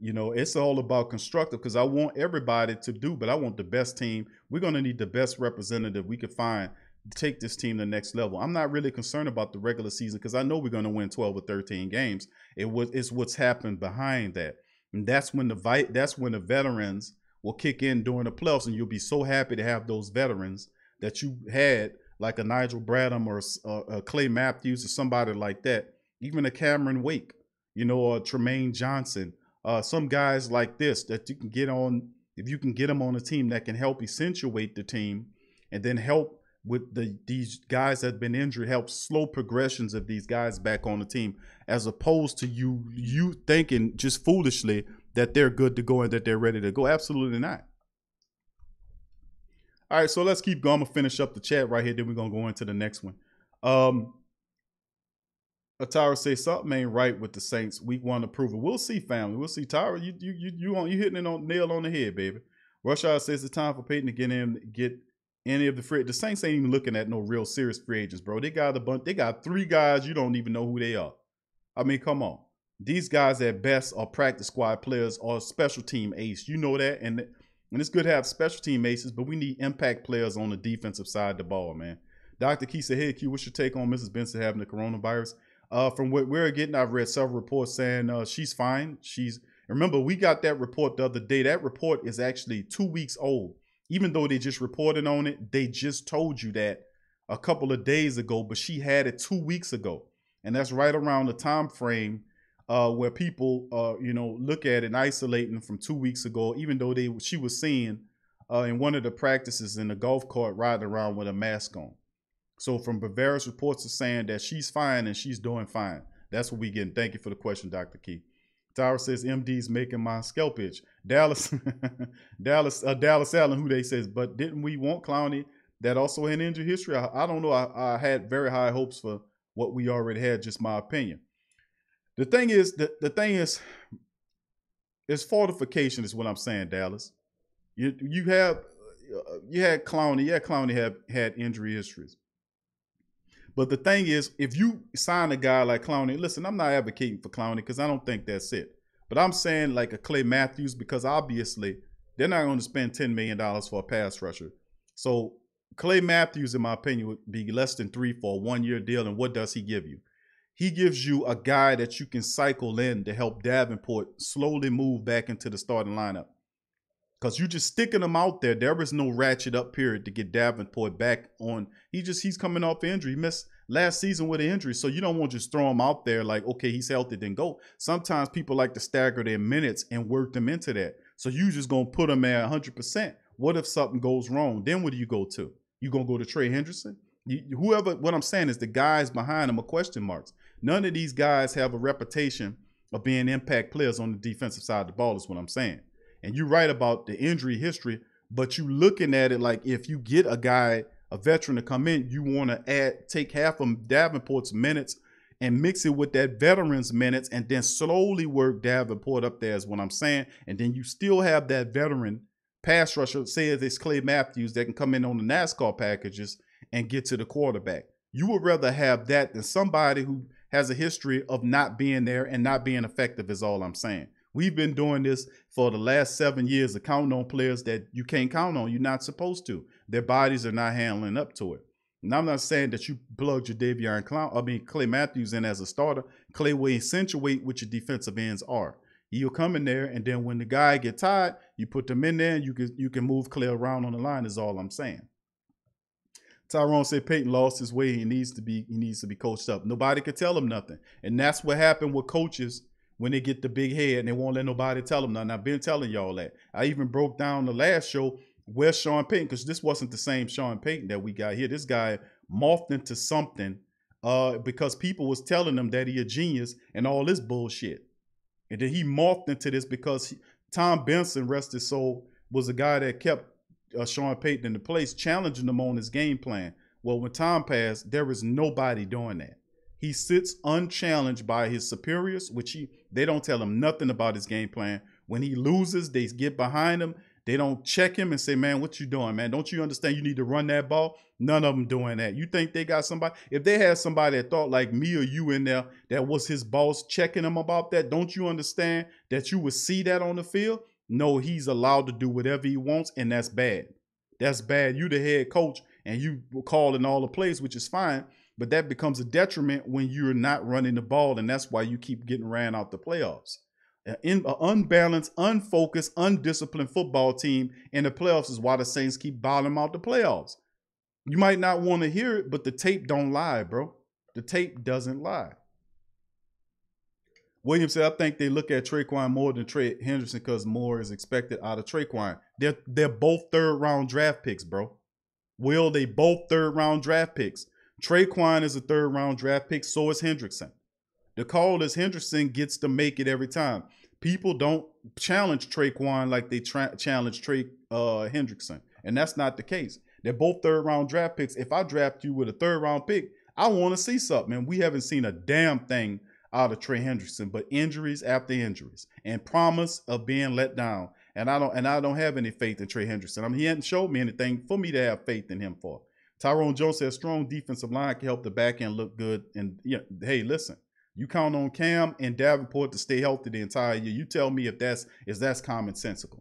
You know, it's all about constructive because I want everybody to do, but I want the best team. We're going to need the best representative we could find to take this team to the next level. I'm not really concerned about the regular season because I know we're going to win 12 or 13 games. It's what's happened behind that. And that's when the veterans will kick in during the playoffs, and you'll be so happy to have those veterans that you had, like a Nigel Bradham or a Clay Matthews or somebody like that, even a Cameron Wake, you know, or Tremaine Johnson. Some guys like this that you can get on, if you can get them on a team that can help accentuate the team and then help with these guys that have been injured, help slow progressions of these guys back on the team, as opposed to you thinking just foolishly that they're good to go and that they're ready to go. Absolutely not. All right, so let's keep going. I'm gonna finish up the chat right here, then we're gonna go into the next one. Tyra says something ain't right with the Saints. Week 1 approval. We'll see, family. We'll see. Tyra, you hitting it on nail on the head, baby. Rush Hour says it's time for Peyton to get any of the free. The Saints ain't even looking at no real serious free agents, bro. They got a bunch. They got 3 guys you don't even know who they are. I mean, come on. These guys at best are practice squad players or special team ace. You know that, and it's good to have special team aces, but we need impact players on the defensive side of the ball, man. Dr. Key said, "Hey, Q, what's your take on Mrs. Benson having the coronavirus?" From what we're getting, I've read several reports saying she's fine. Remember, we got that report the other day. That report is actually 2 weeks old. Even though they just reported on it, they just told you that a couple of days ago, but she had it 2 weeks ago. And that's right around the time frame where people, look at it and isolating from 2 weeks ago, even though she was seen in one of the practices in the golf cart riding around with a mask on. So from various reports are saying that she's fine and she's doing fine. That's what we getting. Thank you for the question, Dr. Key. Tyra says MD's making my scalp itch. Dallas Allen, who they says, but didn't we want Clowney that also had injury history? I don't know. I had very high hopes for what we already had, just my opinion. The thing is, it's fortification is what I'm saying, Dallas. You had Clowney. Yeah, Clowney had injury histories. But the thing is, if you sign a guy like Clowney, listen, I'm not advocating for Clowney because I don't think that's it. But I'm saying like a Clay Matthews, because obviously they're not going to spend $10 million for a pass rusher. So Clay Matthews, in my opinion, would be less than 3 for a 1-year deal. And what does he give you? He gives you a guy that you can cycle in to help Davenport slowly move back into the starting lineup. Because you just sticking him out there. There is no ratchet up period to get Davenport back on. He's coming off injury. He missed last season with an injury. So you don't want to just throw him out there like, okay, he's healthy, then go. Sometimes people like to stagger their minutes and work them into that. So you just gonna put him at 100%. What if something goes wrong? Then what do you go to? You gonna go to Trey Hendrickson? Whoever. What I'm saying is the guys behind him are question marks. None of these guys have a reputation of being impact players on the defensive side of the ball. Is what I'm saying. And you're right about the injury history, but you looking at it like if you get a guy, a veteran to come in, you want to take half of Davenport's minutes and mix it with that veteran's minutes and then slowly work Davenport up there is what I'm saying. And then you still have that veteran pass rusher, say it's Clay Matthews, that can come in on the NASCAR packages and get to the quarterback. You would rather have that than somebody who has a history of not being there and not being effective is all I'm saying. We've been doing this for the last 7 years of counting on players that you can't count on. You're not supposed to. Their bodies are not handling up to it. And I'm not saying that you plugged your Clay Matthews in as a starter. Clay will accentuate what your defensive ends are. He'll come in there, and then when the guy get tired, you put them in there, and you can move Clay around on the line. Is all I'm saying. Tyrone said Peyton lost his way. He needs to be coached up. Nobody could tell him nothing, and that's what happened with coaches when they get the big head and they won't let nobody tell them nothing. I've been telling y'all that. I even broke down the last show. Where's Sean Payton? Because this wasn't the same Sean Payton that we got here. This guy morphed into something because people was telling him that he a genius and all this bullshit. And then he morphed into this because Tom Benson, rest his soul, was a guy that kept Sean Payton in the place, challenging him on his game plan. Well, when Tom passed, there is nobody doing that. He sits unchallenged by his superiors, which they don't tell him nothing about his game plan. When he loses, they get behind him. They don't check him and say, man, what you doing, man? Don't you understand you need to run that ball? None of them doing that. You think they got somebody? If they had somebody that thought like me or you in there that was his boss checking him about that, don't you understand that you would see that on the field? No, he's allowed to do whatever he wants, and that's bad. That's bad. You the head coach, and you calling all the plays, which is fine, but that becomes a detriment when you're not running the ball, and that's why you keep getting ran out the playoffs. An unbalanced, unfocused, undisciplined football team in the playoffs is why the Saints keep bottoming out the playoffs. You might not want to hear it, but the tape don't lie, bro. The tape doesn't lie. William said, I think they look at Traquan more than Trey Hendrickson because more is expected out of Traquan. They're both third-round draft picks, bro. Will, they both third-round draft picks. Traquan is a third-round draft pick, so is Hendrickson. The call is Hendrickson gets to make it every time. People don't challenge Traquan like they challenge Trey Hendrickson, and that's not the case. They're both third-round draft picks. If I draft you with a third-round pick, I want to see something, and we haven't seen a damn thing out of Trey Hendrickson, but injuries after injuries and promise of being let down. And I don't have any faith in Trey Hendrickson. I mean, he hasn't showed me anything for me to have faith in him for. Tyrone Jones says strong defensive line can help the back end look good. And yeah, hey, listen, you count on Cam and Davenport to stay healthy the entire year. You tell me if that's commonsensical.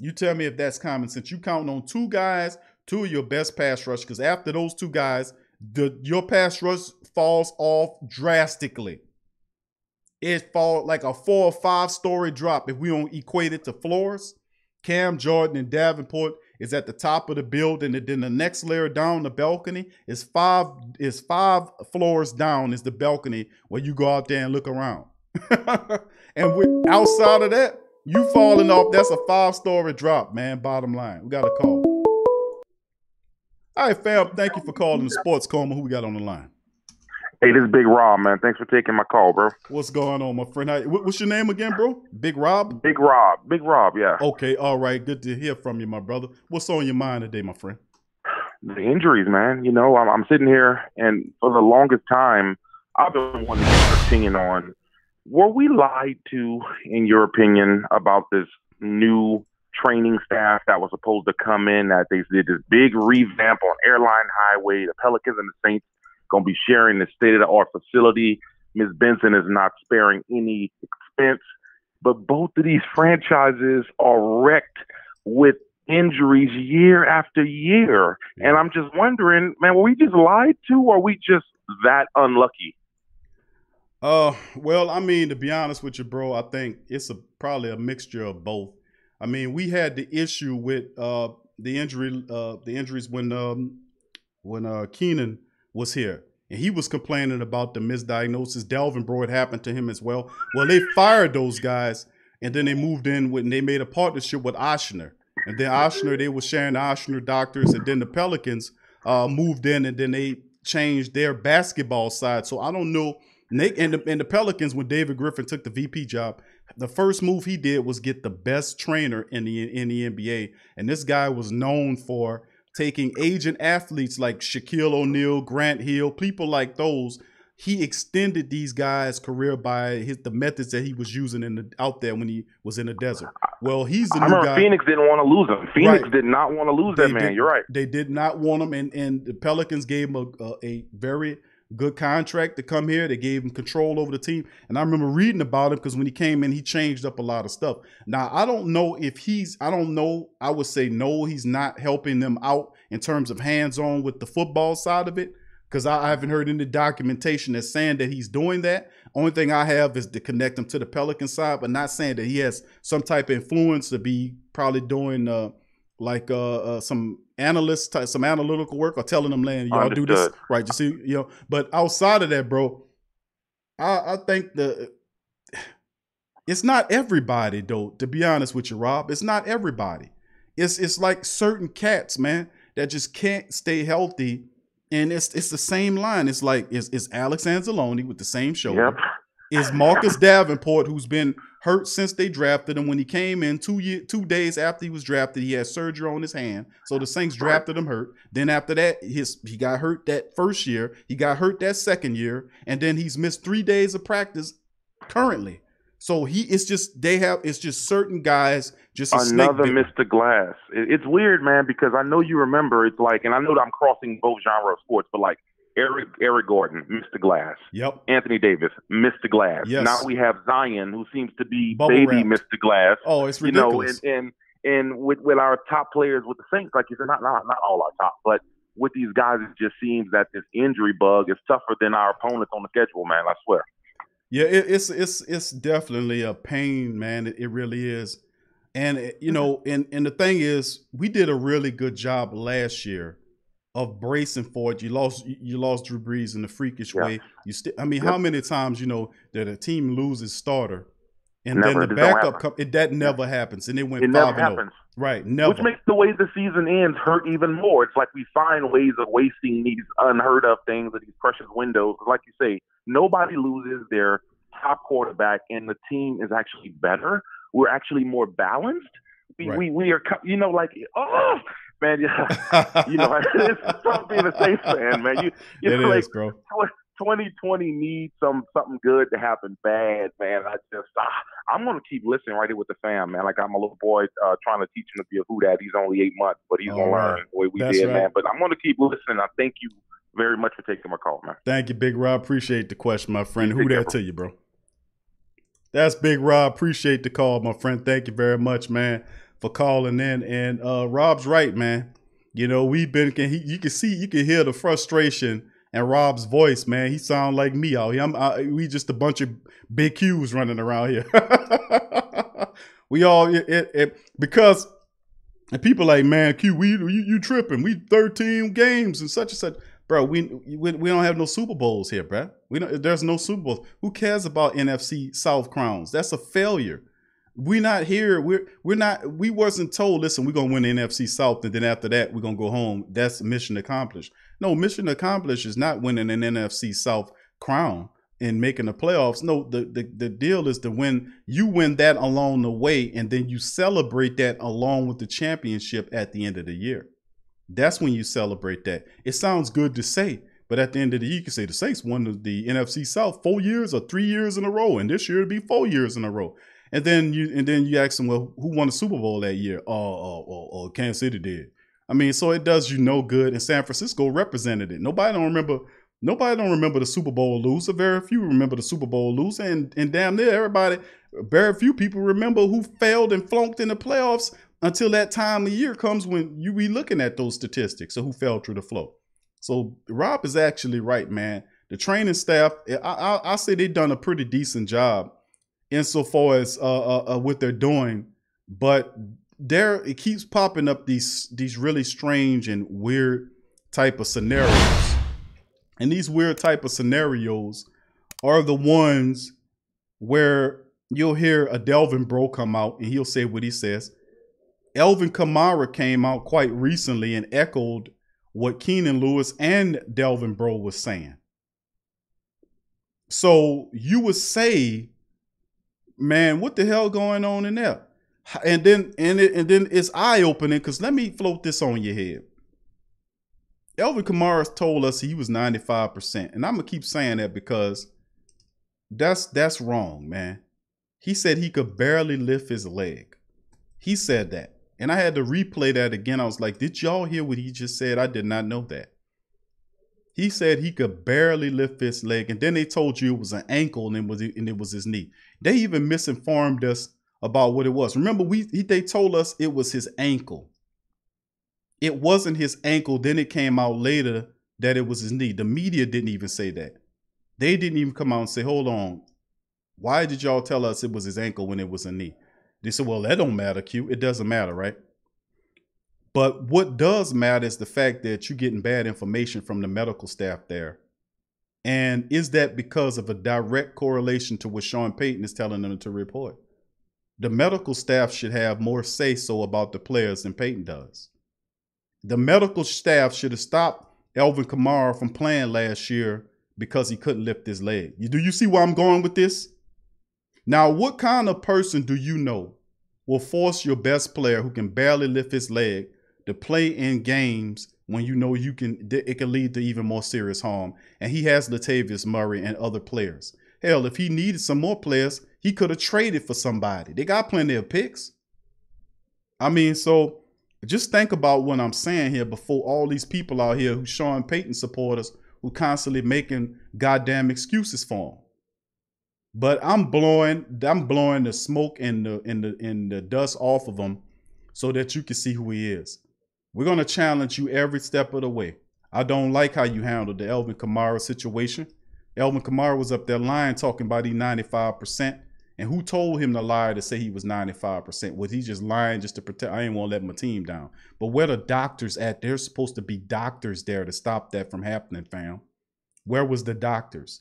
You tell me if that's common sense. You counting on two guys, two of your best pass rush, because after those two guys, your pass rush falls off drastically. It falls like a 4 or 5 story drop if we don't equate it to floors. Cam, Jordan, and Davenport is at the top of the building, and then the next layer down the balcony is five floors down is the balcony where you go out there and look around. And outside of that, you falling off. That's a 5-story drop, man. Bottom line, we got a call. All right, fam. Thank you for calling the Sports Coma. Who we got on the line? Hey, this is Big Rob, man. Thanks for taking my call, bro. What's going on, my friend? What's your name again, bro? Big Rob? Big Rob. Big Rob, yeah. Okay, all right. Good to hear from you, my brother. What's on your mind today, my friend? The injuries, man. You know, I'm sitting here, and for the longest time, I've been wanting to get your opinion on, were we lied to, in your opinion, about this new training staff that was supposed to come in, that they did this big revamp on Airline Highway, the Pelicans and the Saints going to be sharing the state-of-the-art facility. Ms. Benson is not sparing any expense. But both of these franchises are wrecked with injuries year after year. And I'm just wondering, man, were we just lied to, or are we just that unlucky? Well, I mean, to be honest with you, bro, I think it's probably a mixture of both. I mean, we had the issue with the injuries when Keenan was here, and he was complaining about the misdiagnosis. Delvin, bro, it happened to him as well. Well, they fired those guys, and then they moved in when they made a partnership with Oshner. And then Oshner, they were sharing the Oshner doctors, and then the Pelicans moved in, and then they changed their basketball side. So I don't know. Nick and the Pelicans, when David Griffin took the VP job, the first move he did was get the best trainer in the NBA. And this guy was known for taking aging athletes like Shaquille O'Neal, Grant Hill, people like those. He extended these guys' career by the methods that he was using out there when he was in the desert. Well, he's the new guy. I remember Phoenix didn't want to lose him. Phoenix did not want to lose that man. You're right. They did not want him, and the Pelicans gave him a very good contract to come here. They gave him control over the team. And I remember reading about him because when he came in, he changed up a lot of stuff. Now, I don't know if I would say no, he's not helping them out in terms of hands-on with the football side of it, because I haven't heard any documentation that's saying that he's doing that. Only thing I have is to connect him to the Pelican side, but not saying that he has some type of influence to be probably doing some some analytical work, or telling them, "Man, y'all do this right." You see, But outside of that, bro, I think it's not everybody though. To be honest with you, Rob, it's not everybody. It's like certain cats, man, that just can't stay healthy. And it's the same line. It's like it's Alex Anzalone with the same shoulder. Yep. Is Marcus Davenport, who's been hurt since they drafted him. When he came in 2 days after he was drafted, he had surgery on his hand. So the Saints drafted him hurt. Then after that, he got hurt that first year. He got hurt that second year, and then he's missed 3 days of practice currently. So it's just certain guys just another Mr. Glass. It's weird, man, because I know you remember. It's like, and I know that I'm crossing both genres of sports, but like Eric Gordon, Mr. Glass. Yep. Anthony Davis, Mr. Glass. Yes. Now we have Zion, who seems to be Bubble baby wrapped. Mr. Glass. Oh, it's ridiculous. And with our top players with the Saints, like you said, not all our top, but with these guys, it just seems that this injury bug is tougher than our opponents on the schedule, man. I swear. Yeah, it's definitely a pain, man. It really is. And and the thing is, we did a really good job last year of bracing for it. You lost Drew Brees in the freakish way. How many times that a team loses starter and Never. then the backup that never happens, and it went 5-0. Never happens. Right, never. Which makes the way the season ends hurt even more. It's like we find ways of wasting these unheard of things or these precious windows. Like you say, nobody loses their top quarterback, and the team is actually better. We're actually more balanced. We are, oh man, it's tough being a Saints fan, man. It like, is, bro. 2020 needs something good to happen bad, man. I'm gonna keep listening right here with the fam, man. Like I'm a little boy trying to teach him to be a who dad. He's only 8 months, but he's gonna learn the way we did, right, man. But I'm gonna keep listening. I thank you very much for taking my call, man. Thank you, Big Rob. Appreciate the question, my friend. Who that to you, bro? That's Big Rob. Appreciate the call, my friend. Thank you very much, man, for calling in. And Rob's right, man. You can hear the frustration in Rob's voice, man. He sound like me out here. We just a bunch of big Qs running around here. We all because and people like, man, Q, you tripping? We 13 games and such and such. Bro, we don't have no Super Bowls here, bro. There's no Super Bowls. Who cares about NFC South crowns? That's a failure. We're not here. We wasn't told, listen, we're gonna win the NFC South, and then after that, we're gonna go home. That's mission accomplished. No, mission accomplished is not winning an NFC South crown and making the playoffs. No, the deal is to win. You win that along the way, and then you celebrate that along with the championship at the end of the year. That's when you celebrate that. It sounds good to say, but at the end of the year, you can say the Saints won the NFC South 4 years or 3 years in a row, and this year it'll be 4 years in a row. And then you ask them, well, who won the Super Bowl that year? Oh, Kansas City did. So it does you no good. And San Francisco represented it. Nobody don't remember the Super Bowl lose. Very few remember the Super Bowl lose, and damn near very few people remember who failed and flunked in the playoffs until that time of year comes when you be looking at those statistics of who fell through the flow. So Rob is actually right, man. The training staff, I say they've done a pretty decent job insofar as what they're doing, but it keeps popping up these really strange and weird type of scenarios. And these weird type of scenarios are the ones where you'll hear a Delvin Bro come out and he'll say what he says. Elvin Kamara came out quite recently and echoed what Keenan Lewis and Delvin Bro was saying. So you would say, man, what the hell going on in there? And then it's eye-opening, because let me float this on your head. Elvin Kamara told us he was 95%. And I'm going to keep saying that because that's wrong, man. He said he could barely lift his leg. He said that. And I had to replay that again. I was like, did y'all hear what he just said? I did not know that. He said he could barely lift his leg. And then they told you it was an ankle and it was his knee. They even misinformed us about what it was. Remember, they told us it was his ankle. It wasn't his ankle. Then it came out later that it was his knee. The media didn't even say that. They didn't even come out and say, hold on, why did y'all tell us it was his ankle when it was a knee? They said, well, that don't matter, Q. It doesn't matter, right? But what does matter is the fact that you're getting bad information from the medical staff there. And is that because of a direct correlation to what Sean Payton is telling them to report? The medical staff should have more say-so about the players than Payton does. The medical staff should have stopped Elvin Kamara from playing last year because he couldn't lift his leg. Do you see where I'm going with this? Now, what kind of person do you know will force your best player who can barely lift his leg to play in games when you know it can lead to even more serious harm? And he has Latavius Murray and other players. Hell, if he needed some more players, he could have traded for somebody. They got plenty of picks. I mean, so just think about what I'm saying here before all these people out here who Sean Payton supporters who constantly making goddamn excuses for him. But I'm blowing the smoke and the dust off of him so that you can see who he is. We're going to challenge you every step of the way. I don't like how you handled the Elvin Kamara situation. Elvin Kamara was up there lying, talking about he 95%. And who told him to lie to say he was 95%? Was he just lying just to protect? I ain't want to let my team down. But where the doctors at? There's supposed to be doctors there to stop that from happening, fam. Where was the doctors?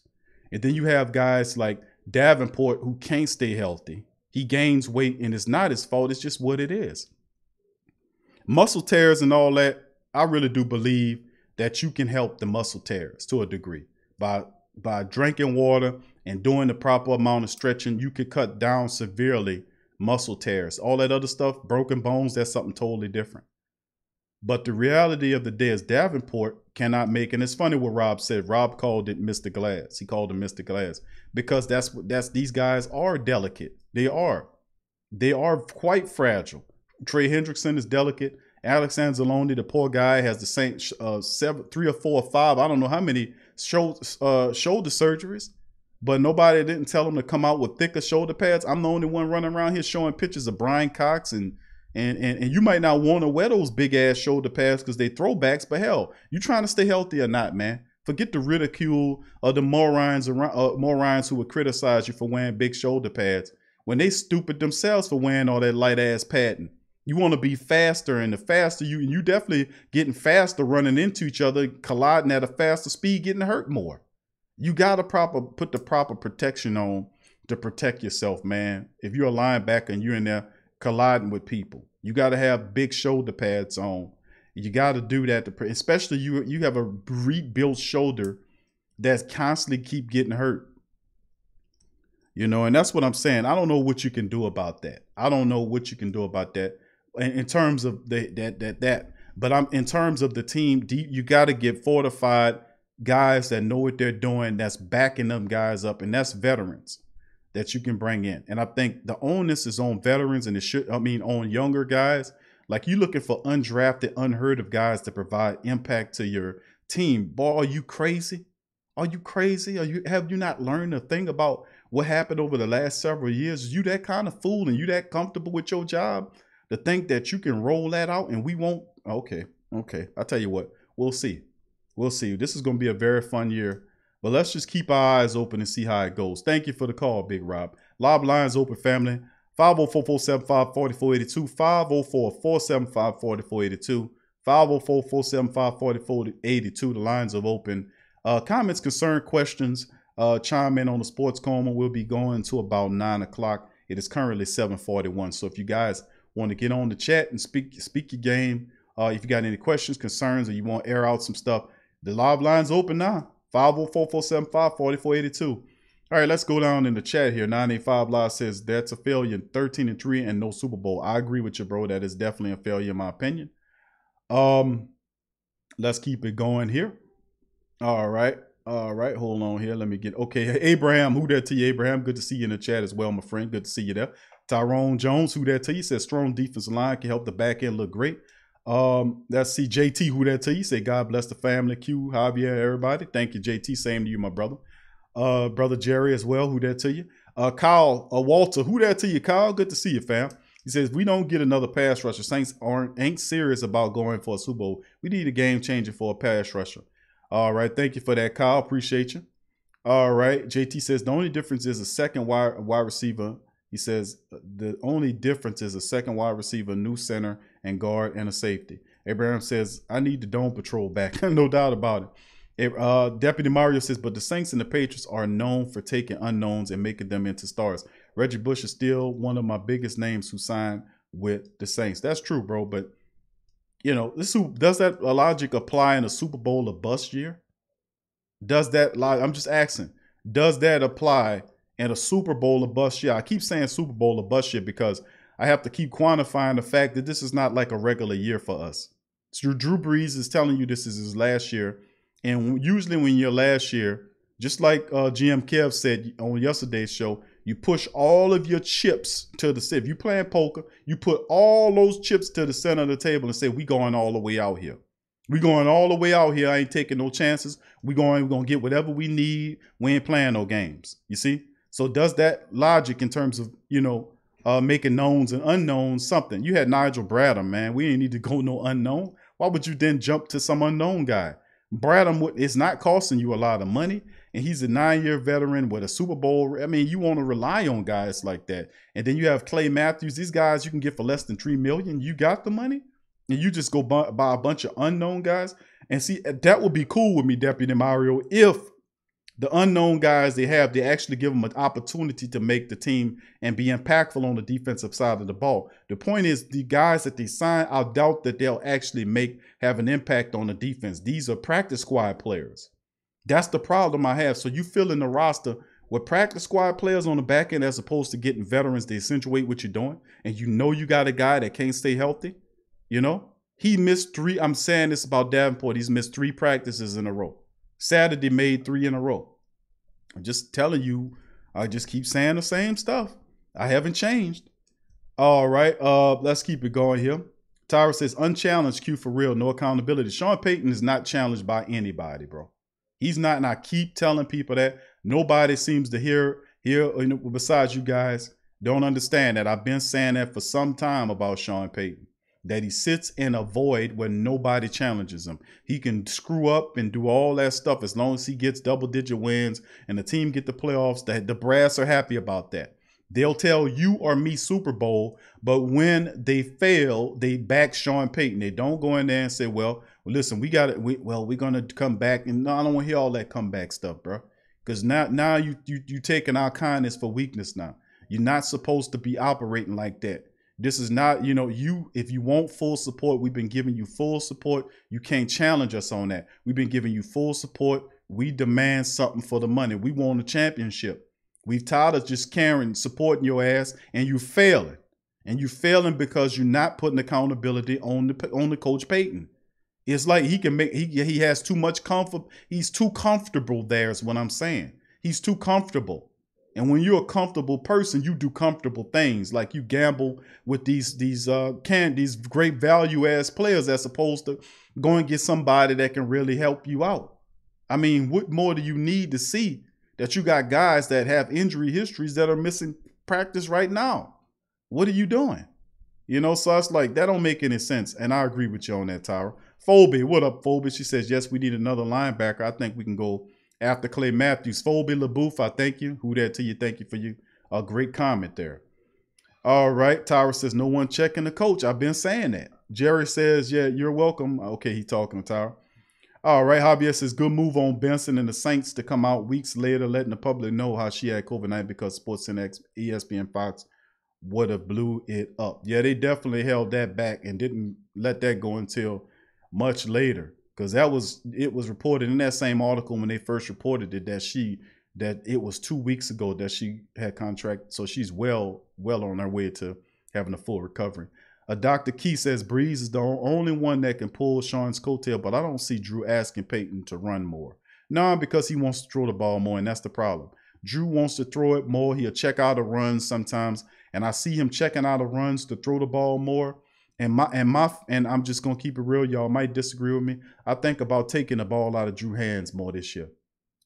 And then you have guys like Davenport who can't stay healthy. He gains weight and it's not his fault. It's just what it is. Muscle tears and all that, I really do believe that you can help the muscle tears to a degree. By drinking water and doing the proper amount of stretching, you could cut down severely muscle tears. All that other stuff, broken bones, that's something totally different. But the reality of the day is Davenport cannot make, and it's funny what Rob said. Rob called it Mr. Glass. He called him Mr. Glass because these guys are delicate. They are quite fragile. Trey Hendrickson is delicate. Alex Anzalone, the poor guy, has the same 3 or 4 or 5. I don't know how many shoulder surgeries, but nobody didn't tell him to come out with thicker shoulder pads. I'm the only one running around here showing pictures of Brian Cox and you might not want to wear those big ass shoulder pads because they throwbacks, but hell, you trying to stay healthy or not, man? Forget the ridicule of the morons who would criticize you for wearing big shoulder pads when they stupid themselves for wearing all that light ass padding. You want to be faster, and the faster you definitely getting faster running into each other, colliding at a faster speed, getting hurt more. You got to put the proper protection on to protect yourself, man. If you're a linebacker and you're in there colliding with people, you got to have big shoulder pads on. You got to do that, especially you have a rebuilt shoulder that's constantly keep getting hurt. You know, and that's what I'm saying. I don't know what you can do about that. I don't know what you can do about that. In terms of but in terms of the team, you got to get fortified guys that know what they're doing, that's backing them guys up, and that's veterans that you can bring in. And I think the onus is on veterans, and on younger guys. Like, you looking for undrafted, unheard of guys to provide impact to your team. Boy, are you crazy? Are you crazy? Have you not learned a thing about what happened over the last several years? You that kind of fool, and you that comfortable with your job to think that you can roll that out and we won't? Okay. I'll tell you what, we'll see. This is going to be a very fun year, but let's just keep our eyes open and see how it goes. Thank you for the call, Big Rob. Live lines open, family. 504-475-4482, 504-475-4482, 504-475-4482. The lines are open. Comments, concern, questions, chime in on the Sports Coma. We'll be going to about 9 o'clock. It is currently 7:41. So if you guys want to get on the chat and speak your game, if you got any questions, concerns, or you want to air out some stuff, the live line's open now. 504-475-4482. All right, let's go down in the chat here. 985 Live says that's a failure. 13-3 and no Super Bowl. I agree with you, bro. That is definitely a failure in my opinion. Let's keep it going here. All right. Hold on here. Let me get okay. Abraham, who that to you, Abraham? Good to see you in the chat as well, my friend. Good to see you there. Tyrone Jones, who that to you? Says strong defensive line can help the back end look great. Let's see JT, who that to you? Say God bless the family. Q, Javier, everybody. Thank you, JT. Same to you, my brother. Brother Jerry as well, who that to you? Kyle, Walter, who that to you, Kyle? Good to see you, fam. He says, we don't get another pass rusher. Saints ain't serious about going for a Super Bowl. We need a game changer for a pass rusher. All right. Thank you for that, Kyle. Appreciate you. All right. JT says, the only difference is a second wide receiver. He says, the only difference is a second wide receiver, new center, and guard, and a safety. Abraham says, I need the Dome Patrol back. No doubt about it. Deputy Mario says, but the Saints and the Patriots are known for taking unknowns and making them into stars. Reggie Bush is still one of my biggest names who signed with the Saints. That's true, bro. But, you know, does that logic apply in a Super Bowl or bust year? Does that, I'm just asking, does that apply in a Super Bowl or bust year? I keep saying Super Bowl or bust year because I have to keep quantifying the fact that this is not like a regular year for us. So Drew Brees is telling you this is his last year. And usually when you're last year, just like GM Kev said on yesterday's show, you push all of your chips to the center. If you're playing poker, you put all those chips to the center of the table and say, we going all the way out here. We going all the way out here. I ain't taking no chances. We're going to get whatever we need. We ain't playing no games. You see? So does that logic in terms of, you know, making knowns and unknowns something? You had Nigel Bradham, man. We ain't need to go no unknown. Why would you then jump to some unknown guy? Bradham, it's not costing you a lot of money, and he's a 9-year veteran with a Super Bowl. I mean, you want to rely on guys like that. And then you have Clay Matthews. These guys you can get for less than $3 million. You got the money, and you just go buy a bunch of unknown guys. And see, that would be cool with me, Deputy Mario, if the unknown guys they actually give them an opportunity to make the team and be impactful on the defensive side of the ball. The point is, the guys that they sign, I doubt that they'll actually have an impact on the defense. These are practice squad players. That's the problem I have. So you fill in the roster with practice squad players on the back end as opposed to getting veterans to accentuate what you're doing. And you know you got a guy that can't stay healthy. You know, he missed 3. I'm saying this about Davenport. He's missed 3 practices in a row. Saturday made 3 in a row. I'm just telling you, I just keep saying the same stuff. I haven't changed. All right, let's keep it going here. Tyra says, unchallenged, Q for real, no accountability. Sean Payton is not challenged by anybody, bro. He's not, and I keep telling people that. Nobody seems to hear besides you guys, don't understand that. I've been saying that for some time about Sean Payton. That he sits in a void where nobody challenges him. He can screw up and do all that stuff as long as he gets double-digit wins and the team get the playoffs. The brass are happy about that. They'll tell you or me Super Bowl, but when they fail, they back Sean Payton. They don't go in there and say, well listen, we got it. We're going to come back. And no, I don't want to hear all that comeback stuff, bro. Because now you taking our kindness for weakness now. You're not supposed to be operating like that. This is not, if you want full support, we've been giving you full support. You can't challenge us on that. We've been giving you full support. We demand something for the money. We want a championship. We've tired of just supporting your ass, and you're failing. And you're failing because you're not putting accountability on the Coach Payton. It's like he has too much comfort. He's too comfortable there is what I'm saying. He's too comfortable. And when you're a comfortable person, you do comfortable things, like you gamble with these great value ass players as opposed to go and get somebody that can really help you out. I mean, what more do you need to see that you got guys that have injury histories that are missing practice right now? What are you doing? So it's like, that don't make any sense. And I agree with you on that, Tyra. Phoebe, what up, Phoebe? She says, yes, we need another linebacker. I think we can go after Clay Matthews. Phoebe LaBouffe, I thank you. Who that to you? Thank you for a great comment there. All right. Tyra says, no one checking the coach. I've been saying that. Jerry says, yeah, you're welcome. Okay, he's talking to Tyra. All right, Javier says, good move on Benson and the Saints to come out weeks later, letting the public know how she had COVID-19 because SportsCenter, ESPN, Fox would have blew it up. Yeah, they definitely held that back and didn't let that go until much later, because it was reported in that same article when they first reported it that it was 2 weeks ago that she had contract. So she's well on her way to having a full recovery. Dr. Key says Breeze is the only one that can pull Sean's coattail, but I don't see Drew asking Peyton to run more. No, because he wants to throw the ball more, and that's the problem. Drew wants to throw it more. He'll check out of runs sometimes, and I see him checking out of runs to throw the ball more. And I'm just gonna keep it real. Y'all might disagree with me. I think about taking the ball out of Drew's hands more this year.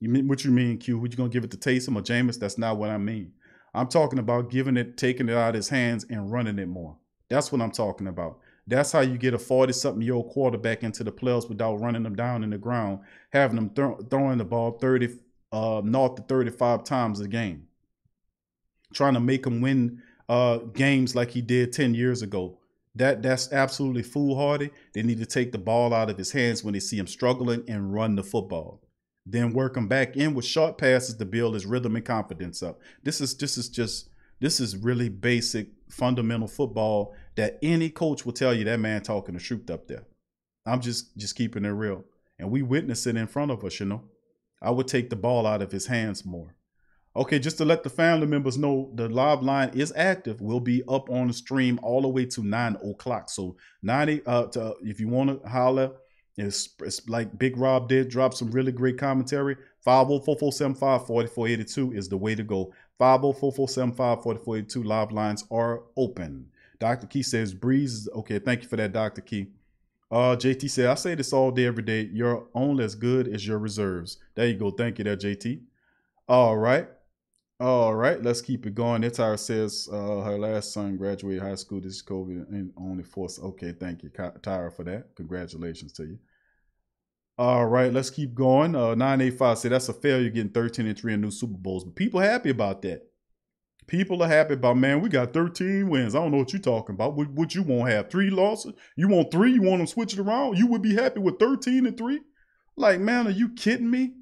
What you mean, Q? Would you gonna give it to Taysom or Jameis? That's not what I mean. I'm talking about taking it out of his hands and running it more. That's what I'm talking about. That's how you get a 40-something-year-old quarterback into the playoffs without running them down in the ground, having them throwing the ball 0 to 35 times a game, trying to make them win games like he did 10 years ago. That's absolutely foolhardy. They need to take the ball out of his hands when they see him struggling and run the football. Then work him back in with short passes to build his rhythm and confidence up. This is really basic, fundamental football that any coach will tell you that man talking the truth up there. I'm just keeping it real. And we witness it in front of us, you know. I would take the ball out of his hands more. Okay, just to let the family members know, the live line is active. We'll be up on the stream all the way to 9 o'clock. So if you want to holler, it's like Big Rob did, drop some really great commentary. 504-475-4482 is the way to go. 504-475-4482. Live lines are open. Dr. Key says, Breeze. Okay, thank you for that, Dr. Key. JT said, I say this all day, every day. You're only as good as your reserves. There you go. Thank you there, JT. All right. Let's keep it going. Itara says her last son graduated high school this COVID and only forced. Okay, thank you, Tyra, for that. Congratulations to you. All right, let's keep going. 985 said that's a failure getting 13-3 in new Super Bowls, but people are happy about that. People are happy about, man, we got 13 wins. I don't know what you're talking about. What you want to have? 3 losses? You want 3? You want them to switch it around? You would be happy with 13-3? Like, man, are you kidding me?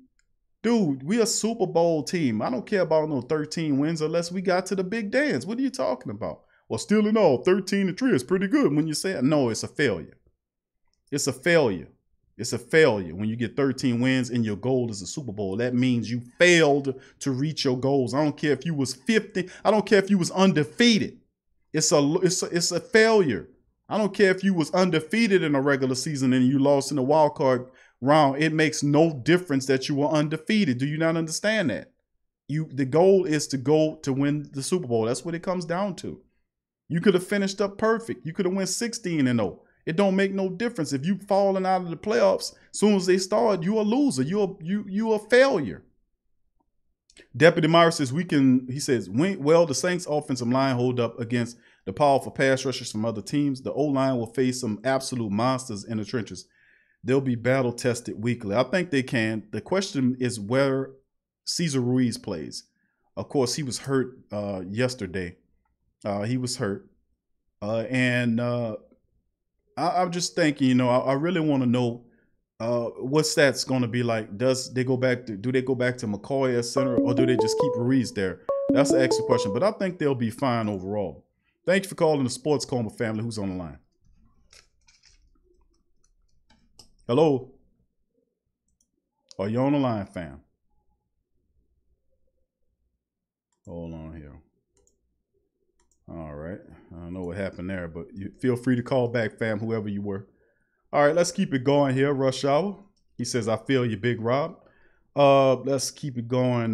Dude, we a Super Bowl team. I don't care about no 13 wins unless we got to the big dance. What are you talking about? Well, still in all, 13-3 is pretty good when you say it. No, it's a failure. It's a failure. It's a failure when you get 13 wins and your goal is a Super Bowl. That means you failed to reach your goals. I don't care if you was 50. I don't care if you was undefeated. It's a failure. I don't care if you was undefeated in a regular season and you lost in the wild card round. It makes no difference that you were undefeated. Do you not understand that? The goal is to go to win the Super Bowl. That's what it comes down to. You could have finished up perfect. You could have went 16-0. It don't make no difference. If you falling out of the playoffs, as soon as they start, you're a loser. You're a failure. Deputy Myers says he says, well, the Saints offensive line hold up against the powerful pass rushers from other teams. The O-line will face some absolute monsters in the trenches. They'll be battle tested weekly. I think they can. The question is where Cesar Ruiz plays. Of course, he was hurt yesterday. He was hurt. I'm just thinking, I really want to know what's that's going to be like. Do they go back to McCoy as center, or do they just keep Ruiz there? That's an extra question, but I think they'll be fine overall. Thanks for calling the Sports Coma family. Who's on the line? Hello? Are you on the line, fam? Hold on here. All right. I don't know what happened there, but you feel free to call back, fam, whoever you were. All right, let's keep it going here. Rush Hour. He says, I feel you, Big Rob. Let's keep it going.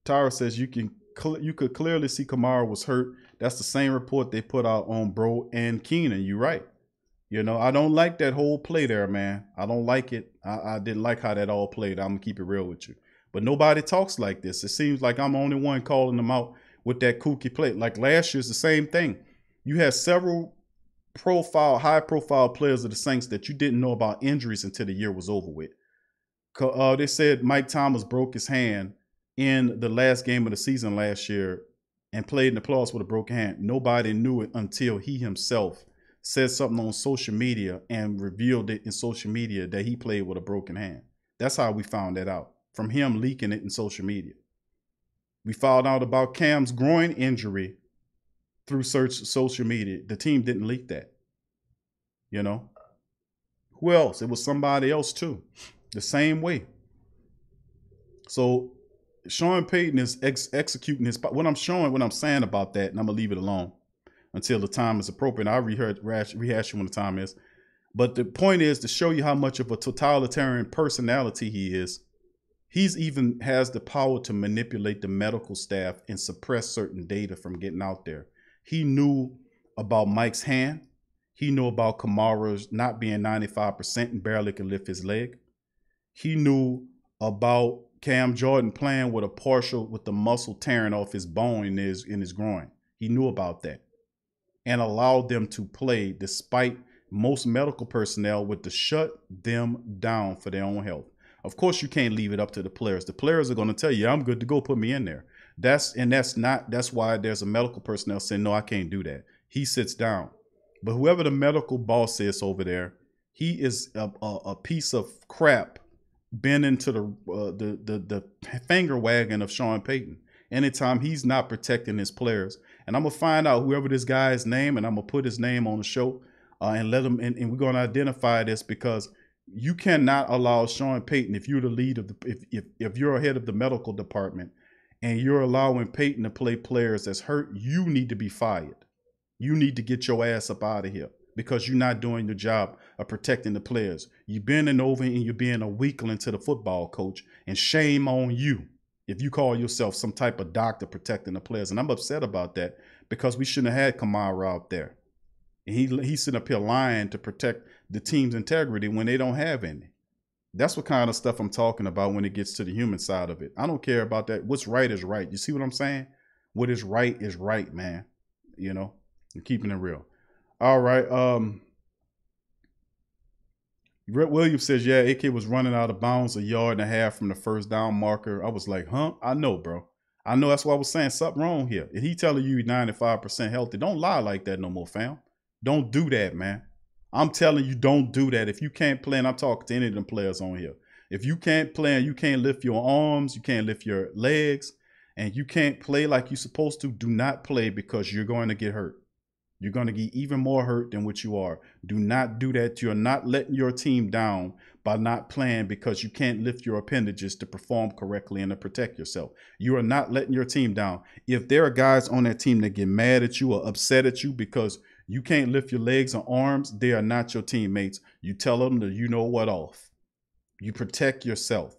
Tyra says you could clearly see Kamara was hurt. That's the same report they put out on Bro and Keenan. You're right. I don't like that whole play there, man. I don't like it. I didn't like how that all played. I'm going to keep it real with you. But nobody talks like this. It seems like I'm the only one calling them out with that kooky play. Like last year's the same thing. You had several high-profile players of the Saints that you didn't know about injuries until the year was over with. They said Mike Thomas broke his hand in the last game of the season last year and played in the playoffs with a broken hand. Nobody knew it until he himself said something on social media and revealed it in social media that he played with a broken hand. That's how we found that out, from him leaking it in social media. We found out about Cam's groin injury through social media. The team didn't leak that. You know? Who else? It was somebody else too. The same way. So Sean Payton is executing his, what I'm saying about that, and I'm going to leave it alone until the time is appropriate. I'll rehash it when the time is. But the point is to show you how much of a totalitarian personality he is. He's even has the power to manipulate the medical staff and suppress certain data from getting out there. He knew about Mike's hand. He knew about Kamara's not being 95% and barely could lift his leg. He knew about Cam Jordan playing with the muscle tearing off his bone in his groin. He knew about that and allowed them to play despite most medical personnel with to shut them down for their own health. Of course, you can't leave it up to the players. The players are going to tell you, I'm good to go, put me in there. That's why there's a medical personnel saying, no, I can't do that. He sits down. But whoever the medical boss is over there, he is a piece of crap bent into the finger wagon of Sean Payton. Anytime he's not protecting his players. And I'm going to find out whoever this guy's name, and I'm going to put his name on the show and let him, and we're going to identify this, because you cannot allow Sean Payton, if you're the lead of if you're head of the medical department and you're allowing Payton to play players that's hurt, you need to be fired. You need to get your ass up out of here because you're not doing your job of protecting the players. You're bending over and you're being a weakling to the football coach, and shame on you if you call yourself some type of doctor protecting the players. And I'm upset about that because we shouldn't have had Kamara out there. And he's sitting up here lying to protect the team's integrity when they don't have any. That's what kind of stuff I'm talking about when it gets to the human side of it. I don't care about that. What's right is right. You see what I'm saying? What is right, man. You know, I'm keeping it real. All right. Rhett Williams says, yeah, AK was running out of bounds a yard and a half from the first down marker. I was like, huh? I know, bro. I know. That's why I was saying something wrong here. If he telling you 95% healthy, don't lie like that no more, fam. Don't do that, man. I'm telling you, don't do that. If you can't play, and I'm talking to any of them players on here, if you can't play and you can't lift your arms, you can't lift your legs, and you can't play like you're supposed to, do not play, because you're going to get hurt. You're going to get even more hurt than what you are. Do not do that. You're not letting your team down by not playing because you can't lift your appendages to perform correctly and to protect yourself. You are not letting your team down. If there are guys on that team that get mad at you or upset at you because you can't lift your legs or arms, they are not your teammates. You tell them to, you know what, off. You protect yourself,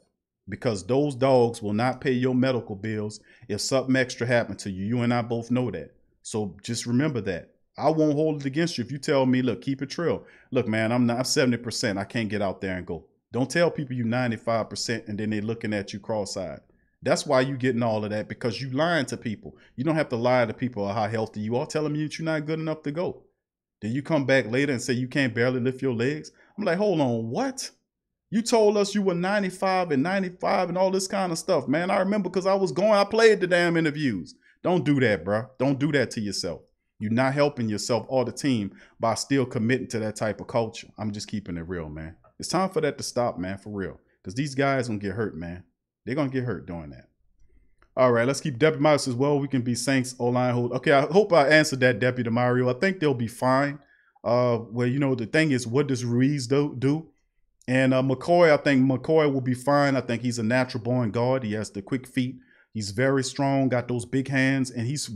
because those dogs will not pay your medical bills if something extra happened to you. You and I both know that. So just remember that. I won't hold it against you if you tell me, look, keep it real. Look, man, I'm 70%. I can't get out there and go. Don't tell people you 95% and then they're looking at you cross-eyed. That's why you getting all of that, because you lying to people. You don't have to lie to people how healthy you are. Tell them that you're not good enough to go. Then you come back later and say you can't barely lift your legs. I'm like, hold on, what? You told us you were 95 and all this kind of stuff, man. I remember because I played the damn interviews. Don't do that, bro. Don't do that to yourself. You're not helping yourself or the team by still committing to that type of culture. I'm just keeping it real, man. It's time for that to stop, man, for real. Because these guys going to get hurt, man. They're going to get hurt doing that. All right, let's keep Deputy Mario says, well, we can be Saints O-line hold. Okay, I hope I answered that, Deputy Mario. I think they'll be fine. Well, you know, the thing is, what does Ruiz do? And McCoy, I think McCoy will be fine. I think he's a natural born guard. He has the quick feet. He's very strong, got those big hands, and he's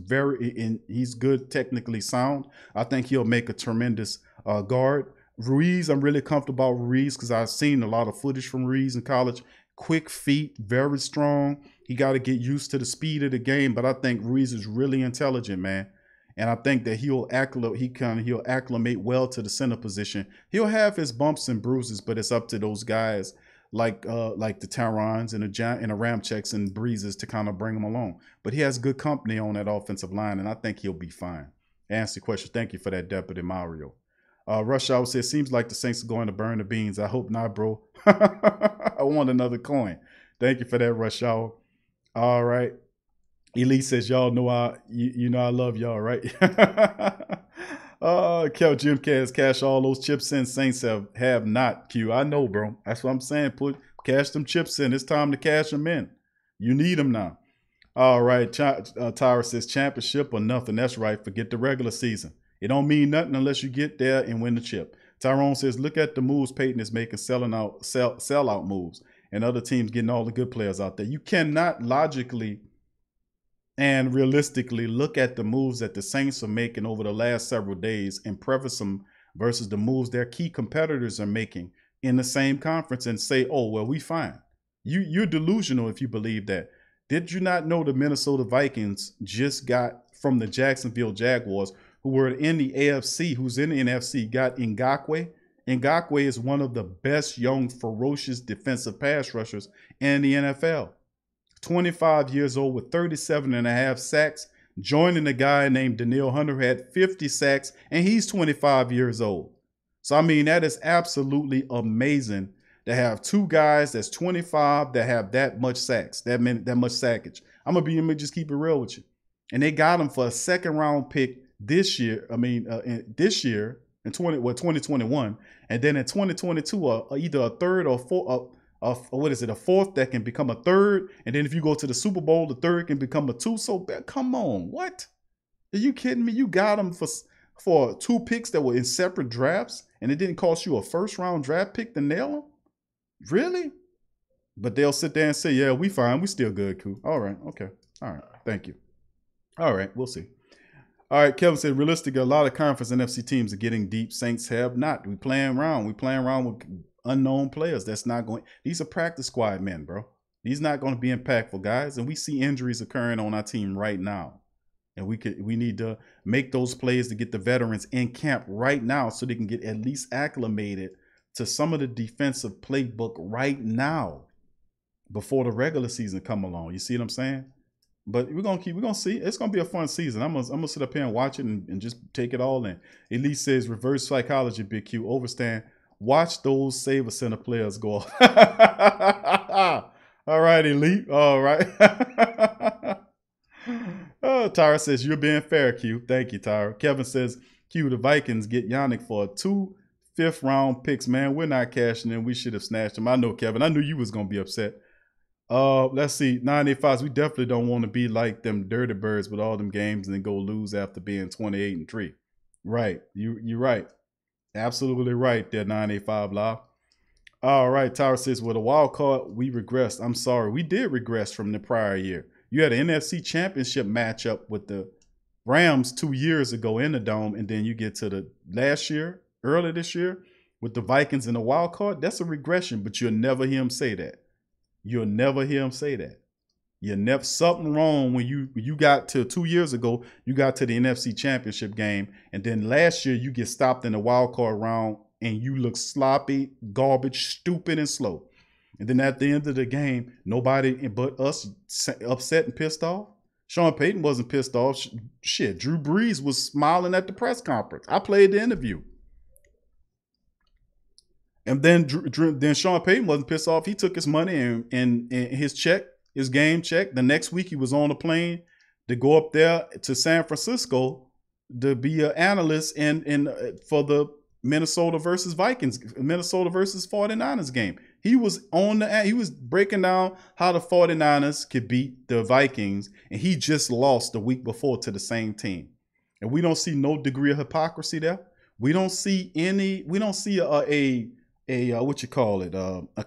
good, technically sound. I think he'll make a tremendous guard. Ruiz, I'm really comfortable about Ruiz because I've seen a lot of footage from Ruiz in college. Quick feet, very strong. He got to get used to the speed of the game, but I think Ruiz is really intelligent, man. And I think that he'll acclimate well to the center position. He'll have his bumps and bruises, but it's up to those guys like the Tyrons and the Ramcheks and Breezes to kind of bring him along. But he has good company on that offensive line, and I think he'll be fine. Answer your question. Thank you for that, Deputy Mario. Rush Hour says, seems like the Saints are going to burn the beans. I hope not, bro. I want another coin. Thank you for that, Rush Hour. All right. Elise says, y'all know you know I love y'all, right? Jim Cash, cash all those chips in. Saints have not, Q. I know, bro. That's what I'm saying. Cash them chips in. It's time to cash them in. You need them now. All right. Tyra says championship or nothing. That's right. Forget the regular season. It don't mean nothing unless you get there and win the chip. Tyrone says, look at the moves Peyton is making, sellout moves, and other teams getting all the good players out there. You cannot logically and realistically look at the moves that the Saints are making over the last several days and preface them versus the moves their key competitors are making in the same conference and say, oh, well, we fine. You're delusional if you believe that. Did you not know the Minnesota Vikings just got from the Jacksonville Jaguars, who were in the AFC, who's in the NFC, got Ngakoue? Ngakoue is one of the best young, ferocious defensive pass rushers in the NFL. 25 years old with 37.5 sacks, joining a guy named Danielle Hunter who had 50 sacks, and he's 25 years old. So, I mean, that is absolutely amazing to have two guys that's 25 that have that much sacks, that much sackage. I'm going to just keep it real with you. And they got him for a second-round pick this year, this year in 2021, and then in 2022, either a third or a fourth that can become a third, and then if you go to the Super Bowl, the third can become a two. So come on, what? Are you kidding me? You got them for two picks that were in separate drafts, and it didn't cost you a first-round draft pick to nail them? Really? But they'll sit there and say, yeah, we fine. We still good, cool. All right, okay. All right, thank you. All right, we'll see. All right, Kevin said, realistically, a lot of conference NFC teams are getting deep. Saints have not. We playing around. We playing around with unknown players. That's not going. These are practice squad men, bro. These not going to be impactful guys. And we see injuries occurring on our team right now. And we need to make those plays to get the veterans in camp right now so they can get at least acclimated to some of the defensive playbook right now before the regular season come along. You see what I'm saying? But we're gonna see. It's gonna be a fun season. I'm gonna sit up here and watch it and just take it all in. Elite says reverse psychology, Big Q. Overstand. Watch those Saver Center players go off. All right, Elite. All right. Tyra says you're being fair, Q. Thank you, Tyra. Kevin says, Q, the Vikings get Yannick for 2 fifth-round picks. Man, we're not cashing in. We should have snatched him. I know, Kevin. I knew you was gonna be upset. Let's see, 985s. We definitely don't want to be like them dirty birds with all them games and then go lose after being 28-3. Right, you're right, absolutely right there, 985 Live. All right, Tyra says, with a wild card, we regressed. I'm sorry, we did regress from the prior year. You had an NFC Championship matchup with the Rams 2 years ago in the Dome, and then you get to the last year, early this year, with the Vikings in the wild card. That's a regression, but you'll never hear him say that. You'll never hear him say that. You never, something wrong when you got to 2 years ago, you got to the NFC Championship game, and then last year you get stopped in the wild card round and you look sloppy, garbage, stupid, and slow. And then at the end of the game, nobody but us upset and pissed off. Sean Payton wasn't pissed off. Shit, Drew Brees was smiling at the press conference. I played the interview. And then Sean Payton wasn't pissed off. He took his money and his check, his game check. The next week he was on a plane to go up there to San Francisco to be an analyst for the Minnesota versus 49ers game. He was he was breaking down how the 49ers could beat the Vikings, and he just lost the week before to the same team. And we don't see no degree of hypocrisy there. We don't see a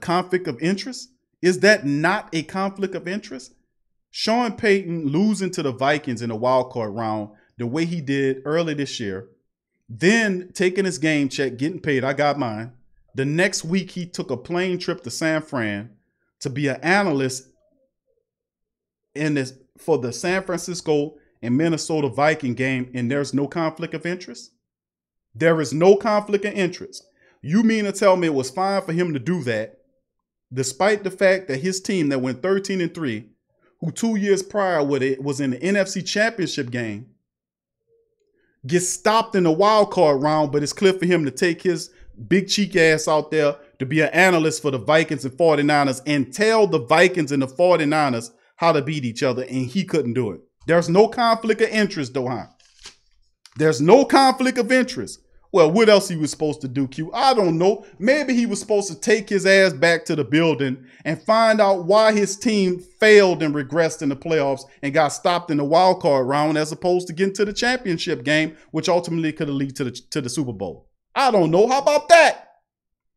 conflict of interest. Is that not a conflict of interest? Sean Payton losing to the Vikings in the wild card round the way he did early this year, then taking his game check, getting paid. I got mine. The next week he took a plane trip to San Fran to be an analyst for the San Francisco and Minnesota Viking game, and there's no conflict of interest? There is no conflict of interest. You mean to tell me it was fine for him to do that, despite the fact that his team that went 13-3, who 2 years prior was in the NFC Championship game, gets stopped in the wild card round, but it's clear for him to take his big cheek ass out there to be an analyst for the Vikings and 49ers and tell the Vikings and the 49ers how to beat each other, and he couldn't do it. There's no conflict of interest, Dohan. There's no conflict of interest. Well, what else he was supposed to do, Q? I don't know. Maybe he was supposed to take his ass back to the building and find out why his team failed and regressed in the playoffs and got stopped in the wild card round as opposed to getting to the championship game, which ultimately could have led to the Super Bowl. I don't know. How about that?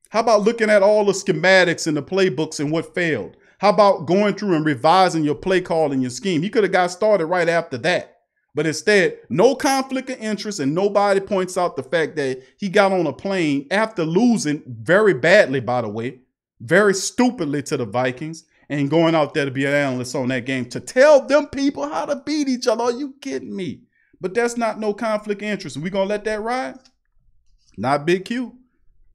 How about looking at all the schematics and the playbooks and what failed? How about going through and revising your play call and your scheme? He could have got started right after that. But instead, no conflict of interest, and nobody points out the fact that he got on a plane after losing very badly, by the way, very stupidly to the Vikings, and going out there to be an analyst on that game to tell them people how to beat each other. Are you kidding me? But that's not no conflict of interest. And we going to let that ride? Not Big Q.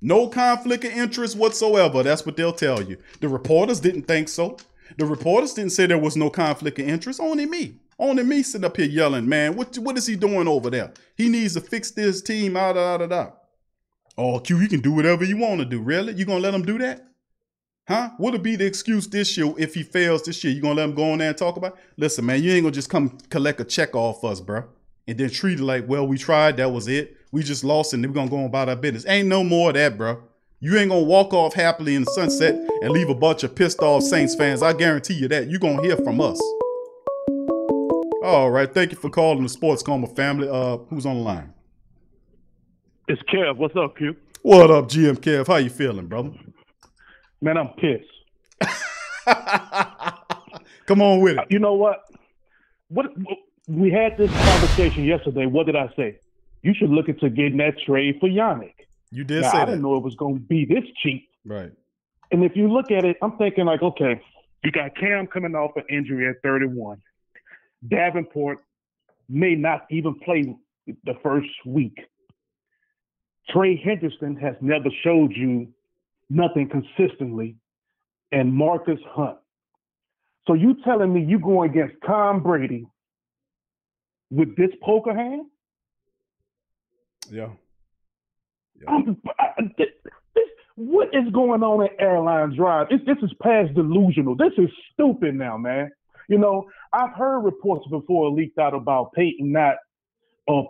No conflict of interest whatsoever. That's what they'll tell you. The reporters didn't think so. The reporters didn't say there was no conflict of interest. Only me. Only me sitting up here yelling, man, what is he doing over there? He needs to fix this team, Oh, Q, you can do whatever you want to do. Really? You going to let him do that? Huh? What'll be the excuse this year if he fails this year? You going to let him go in there and talk about it? Listen, man, you ain't going to just come collect a check off us, bro. And then treat it like, well, we tried, that was it. We just lost and then we're going to go about our business. Ain't no more of that, bro. You ain't going to walk off happily in the sunset and leave a bunch of pissed off Saints fans. I guarantee you that. You're going to hear from us. All right. Thank you for calling the Sports Coma family. Who's on the line? It's Kev. What's up, Q? What up, GM Kev? How you feeling, brother? Man, I'm pissed. Come on with it. You know what? We had this conversation yesterday. What did I say? You should look into getting that trade for Yannick. You did now, say I that. didn't know it was going to be this cheap. Right. And if you look at it, I'm thinking like, okay, you got Cam coming off an injury at 31. Davenport may not even play the first week. Trey Henderson has never showed you nothing consistently, and Marcus Hunt. So you telling me you going against Tom Brady with this poker hand? Yeah. What is going on at Airline Drive? This is past delusional. This is stupid now, man. You know, I've heard reports before leaked out about Peyton not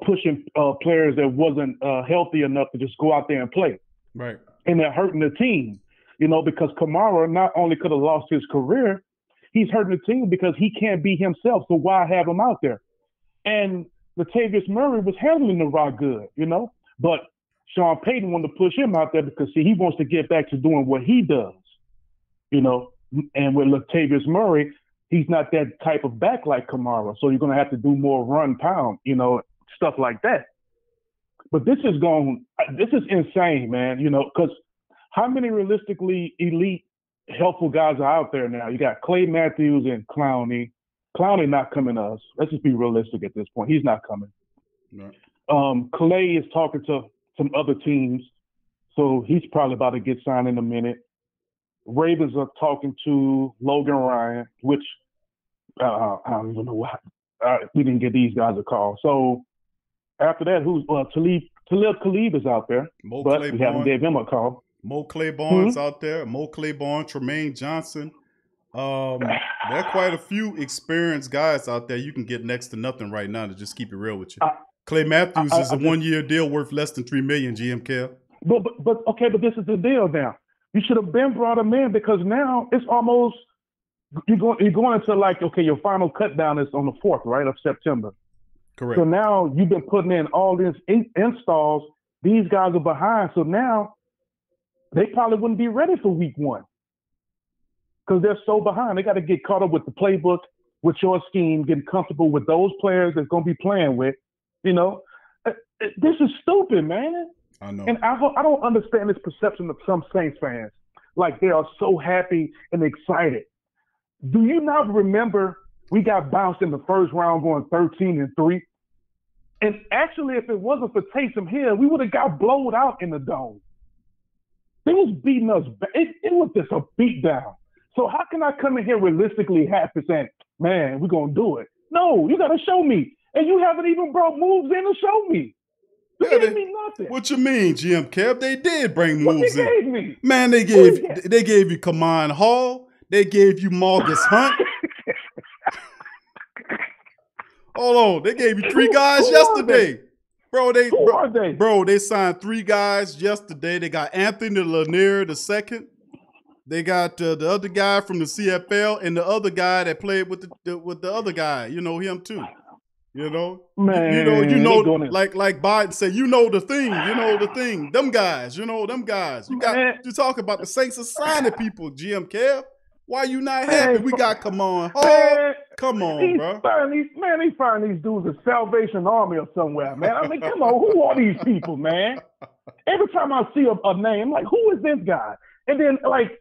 pushing players that wasn't healthy enough to just go out there and play. Right. And they're hurting the team, you know, because Kamara not only could have lost his career, he's hurting the team because he can't be himself. So why have him out there? And Latavius Murray was handling the rock good, you know, but Sean Payton wanted to push him out there because, see, he wants to get back to doing what he does, you know, and with Latavius Murray, he's not that type of back like Kamara. So you're going to have to do more run pound, you know, stuff like that. But this is insane, man, you know, because how many realistically elite, helpful guys are out there now? You got Clay Matthews and Clowney. Clowney not coming to us. Let's just be realistic at this point. He's not coming. Right. Clay is talking to some other teams, so he's probably about to get signed in a minute. Ravens are talking to Logan Ryan, which I don't even know why. We didn't get these guys a call. So after that, Talib Khalib is out there, but we haven't gave him a call. Mo Claiborne's out there. Mo Claiborne, Tremaine Johnson. There are quite a few experienced guys out there you can get next to nothing right now, to just keep it real with you. Clay Matthews is a one-year deal worth less than $3 million, GM Kev. But okay, but this is the deal now. You should have been brought him in because now it's almost you're going into like, okay, your final cut down is on the 4th, right, of September. Correct. So now you've been putting in all these installs. These guys are behind. So now they probably wouldn't be ready for week 1 because they're so behind. They got to get caught up with the playbook, with your scheme, getting comfortable with those players that's going to be playing with. You know, this is stupid, man. I know. And I don't understand this perception of some Saints fans. Like they are so happy and excited. Do you not remember we got bounced in the first round going 13-3? And actually, if it wasn't for Taysom Hill, we would have got blown out in the dome. They was beating us. It was just a beatdown. So how can I come in here realistically happy saying, man, we're going to do it? No, you got to show me. And you haven't even brought moves in to show me. You gave me nothing. What you mean, GM Kev? They did bring moves in. What they gave me? Man, they gave you Kamon Hall. They gave you Marcus Hunt. Hold on. They gave you 3 guys yesterday. Who are they? Bro, they signed 3 guys yesterday. They got Anthony Lanier II. They got the other guy from the CFL and the other guy that played with the other guy. You know him too. You know, Man, you know, like Biden said, you know the thing, them guys, you You talk about the Saints are signing people, GM Kev. Why you not happy? We got come on, bro. They find these dudes a Salvation Army or somewhere, man. I mean, come on, who are these people, man? Every time I see a name, like, who is this guy? And then, like,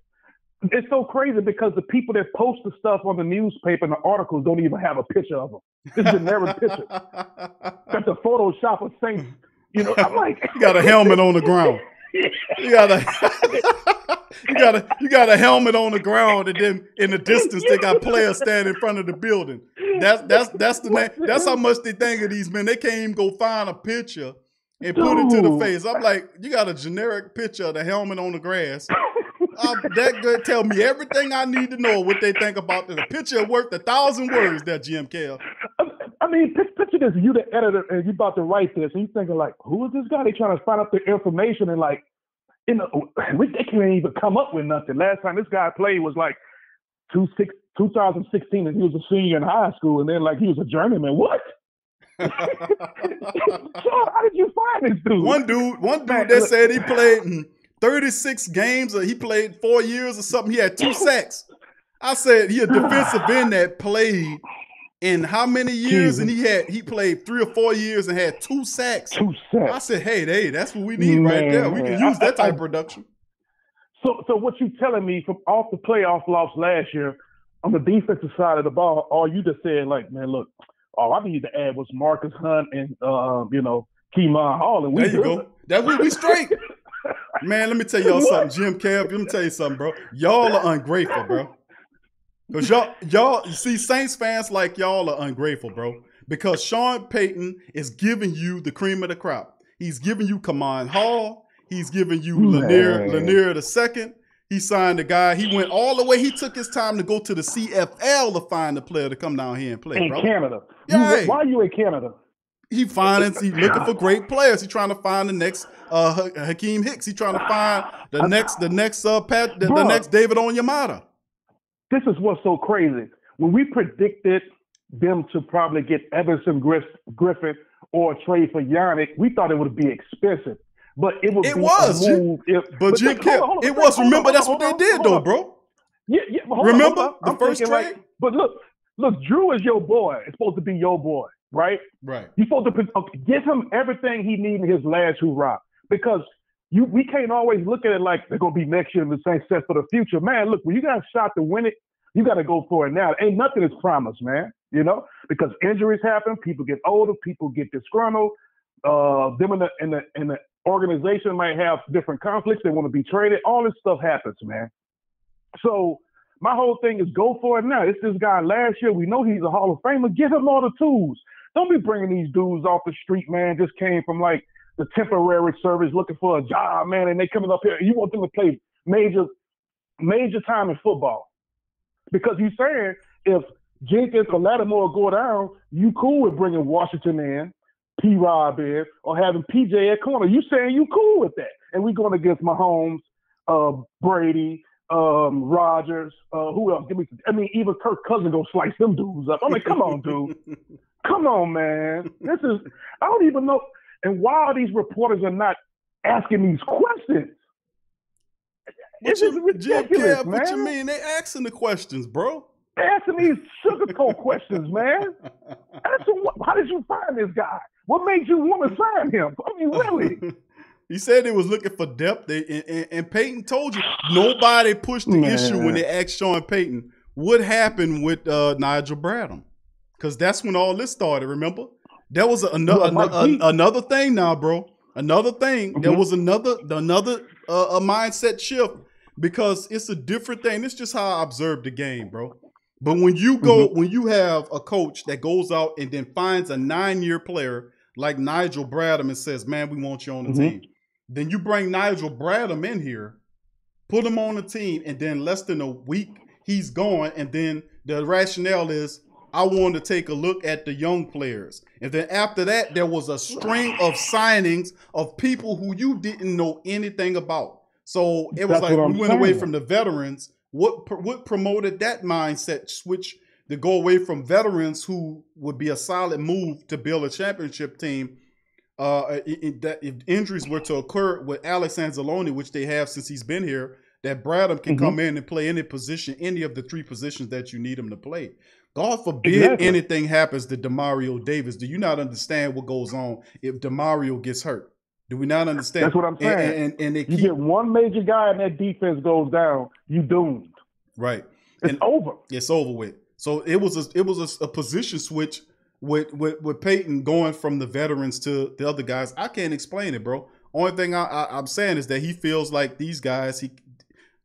it's so crazy because the people that post the stuff on the newspaper and the articles don't even have a picture of them. It's generic picture. Got the Photoshop of Saints. You know, I'm like, you got a helmet on the ground. You got a helmet on the ground, and then in the distance they got players standing in front of the building. That's the name. That's how much they think of these men. They can't even go find a picture and put it to the face. I'm like, you got a generic picture of the helmet on the grass. That could tell me everything I need to know what they think about the picture worth 1,000 words. That Jim Kev. I mean, picture this: you the editor, and you about to write this, and you thinking like, who is this guy? They trying to find out the information, and like, they can't even come up with nothing. Last time this guy played was like 2016, and he was a senior in high school, and then like he was a journeyman. What? So how did you find this dude? One dude that said he played 36 games, or he played 4 years or something. He had 2 sacks. I said he a defensive end that played in how many years? And he played 3 or 4 years and had 2 sacks. 2 sacks. I said, hey, that's what we need right there. We can use that type of production. So what you telling me from off the playoff loss last year on the defensive side of the ball? All you just said, like, man, look, all I need to add was Marcus Hunt and Coma Hall, and there you go. That's what we straight. Man, let me tell y'all something, Jim Kev. Let me tell you something, bro. Y'all are ungrateful, bro. Because y'all, you see, Saints fans like y'all are ungrateful, bro. Because Sean Payton is giving you the cream of the crop. He's giving you Kamon Hall. He's giving you Lanier II. He signed a guy. He went all the way. He took his time to go to the CFL to find a player to come down here and play, bro. In Canada. Yeah, why are you in Canada? He's looking for great players. He's trying to find the next Hakeem Hicks. He's trying to find the next David Onyemata. This is what's so crazy. When we predicted them to probably get Everson Griffin or trade for Yannick, we thought it would be expensive. But it would But Jim Kev, it was. Remember, that's what they did, though, bro. Yeah. Remember the first trade? Like, but look, Drew is your boy. It's supposed to be your boy. Right? Right. You're supposed to give him everything he needs in his last hurrah. Because we can't always look at it like they're going to be next year and the same set for the future. Man, look, when you got a shot to win it, you got to go for it now. Ain't nothing is promised, man. You know? Because injuries happen, people get older, people get disgruntled. Them in the organization might have different conflicts. They want to be traded. All this stuff happens, man. So my whole thing is go for it now. It's this guy last year. We know he's a Hall of Famer. Give him all the tools. Don't be bringing these dudes off the street, man. Just came from like the temporary service looking for a job, man, and they coming up here. You want them to play major time in football. Because you're saying if Jenkins or Lattimore go down, you cool with bringing Washington in, P-Rob in, or having PJ at corner. You saying you cool with that. And we going against Mahomes, Brady, Rodgers, who else? Even Kirk Cousins gonna slice them dudes up. I'm like, come on, dude. Come on, man. I don't even know. And why are these reporters are not asking these questions? It's ridiculous, man. What you mean? They asking the questions, bro. They asking these sugarcoat questions, man. How did you find this guy? What made you want to sign him? I mean, really? He said they was looking for depth, and Peyton told you nobody pushed the issue when they asked Sean Payton what happened with Nigel Bradham, because that's when all this started. Remember, there was another thing now, bro. Another thing. There was another mindset shift, because it's a different thing. It's just how I observe the game, bro. But when you go, when you have a coach that goes out and then finds a 9-year player like Nigel Bradham and says, "Man, we want you on the team." Then you bring Nigel Bradham in here, put him on the team, and then less than a week, he's gone. And then the rationale is, I wanted to take a look at the young players. And then after that, there was a string of signings of people who you didn't know anything about. So it was That's like what we I'm went away saying. from the veterans. What promoted that mindset switch to go away from veterans who would be a solid move to build a championship team? If injuries were to occur with Alex Anzalone, which they have since he's been here, that Bradham can come in and play any position, any of the 3 positions that you need him to play. God forbid anything happens to Demario Davis. Do you not understand what goes on if Demario gets hurt? Do we not understand? That's what I'm saying. And they you get one major guy and that defense goes down, you doomed. Right. It's over. It's over with. So it was a position switch with Peyton going from the veterans to the other guys. I can't explain it, bro. Only thing I'm saying is that he feels like these guys,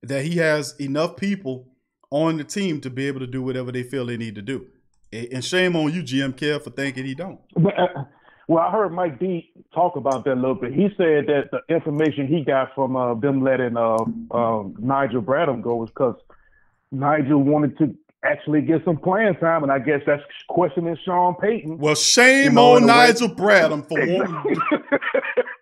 that he has enough people on the team to be able to do whatever they feel they need to do. And shame on you, GM Kev, for thinking he don't. Well, I heard Mike D talk about that a little bit. He said that the information he got from them letting Nigel Bradham go was because Nigel wanted to actually get some playing time, and I guess that's questioning Sean Payton. Well, shame on Nigel Bradham for wanting.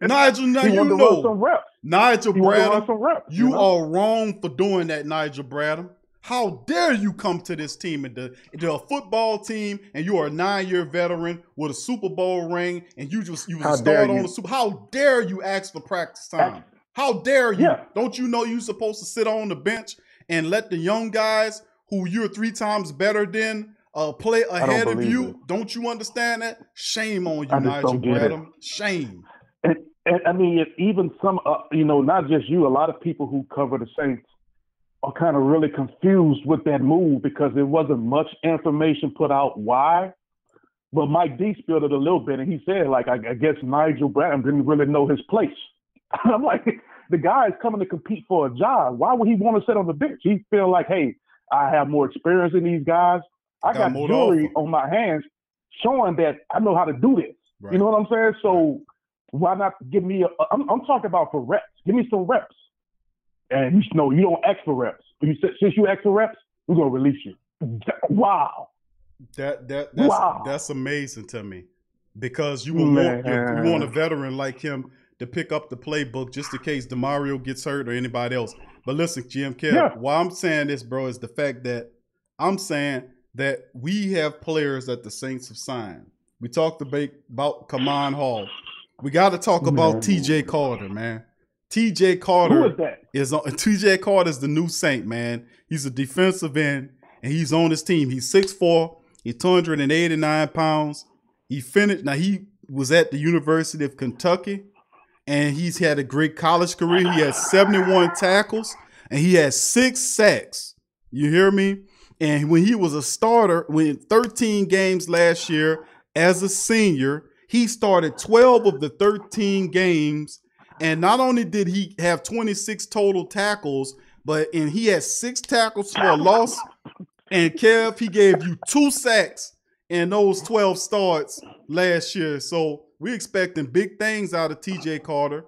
Nigel, now you know. Some reps. Nigel Bradham, some reps, you are wrong for doing that, Nigel Bradham. How dare you come to this team and a football team, and you are a 9-year veteran with a Super Bowl ring, and you was a start on the Super. How dare you ask for practice time? How dare you? Yeah. Don't you know you're supposed to sit on the bench and let the young guys who you're 3 times better than play ahead of you? It. Don't you understand that? Shame on you, I just Nigel don't get Bradham. it. Shame. And I mean, if even some, not just you, a lot of people who cover the Saints are kind of really confused with that move because there wasn't much information put out why. But Mike D spilled it a little bit, and he said, like, I guess Nigel Bradham didn't really know his place. I'm like, the guy is coming to compete for a job. Why would he want to sit on the bench? He feel like, hey, I have more experience than these guys. I got jewelry on my hands showing that I know how to do this. Right. You know what I'm saying? So why not give me I'm talking about for reps. Give me some reps. And you don't ask for reps. Since you ask for reps, we're going to release you. Wow. That's amazing to me. Because you want a veteran like him to pick up the playbook just in case DeMario gets hurt or anybody else. But listen, GM Kev, why I'm saying this, bro, is the fact that I'm saying that we have players that the Saints have signed. We talked about Kaman Hall. We got to talk about T.J. Carter, man. T.J. Carter. Who is that? T.J. Carter is the new Saint, man. He's a defensive end, and he's on his team. He's 6'4". He's 289 pounds. He was at the University of Kentucky, and he's had a great college career. He has 71 tackles, and he has 6 sacks. You hear me? And when he was a starter, in 13 games last year as a senior, he started 12 of the 13 games. And not only did he have 26 total tackles, but he had 6 tackles for a loss. And Kev, he gave you 2 sacks in those 12 starts last year. So we're expecting big things out of T.J. Carter.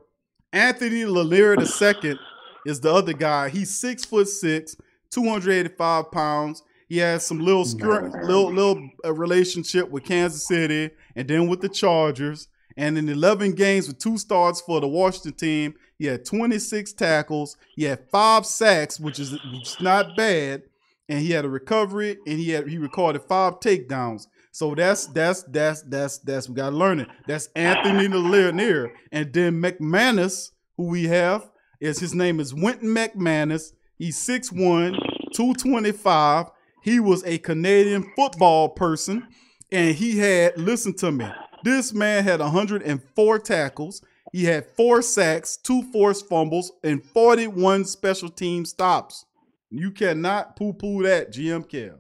Anthony Lanier II is the other guy. He's 6'6", 285 pounds. He has some little relationship with Kansas City and then with the Chargers. And in 11 games with 2 starts for the Washington team, he had 26 tackles. He had 5 sacks, which is not bad. And he had a recovery, and he recorded 5 takedowns. So that's we gotta learn it. That's Anthony Lanier. And then McManus, who we have, his name is Wynton McManus. He's 6'1", 225. He was a Canadian football person, and he had, listen to me, this man had 104 tackles. He had 4 sacks, 2 forced fumbles, and 41 special team stops. You cannot poo-poo that, GM Kev.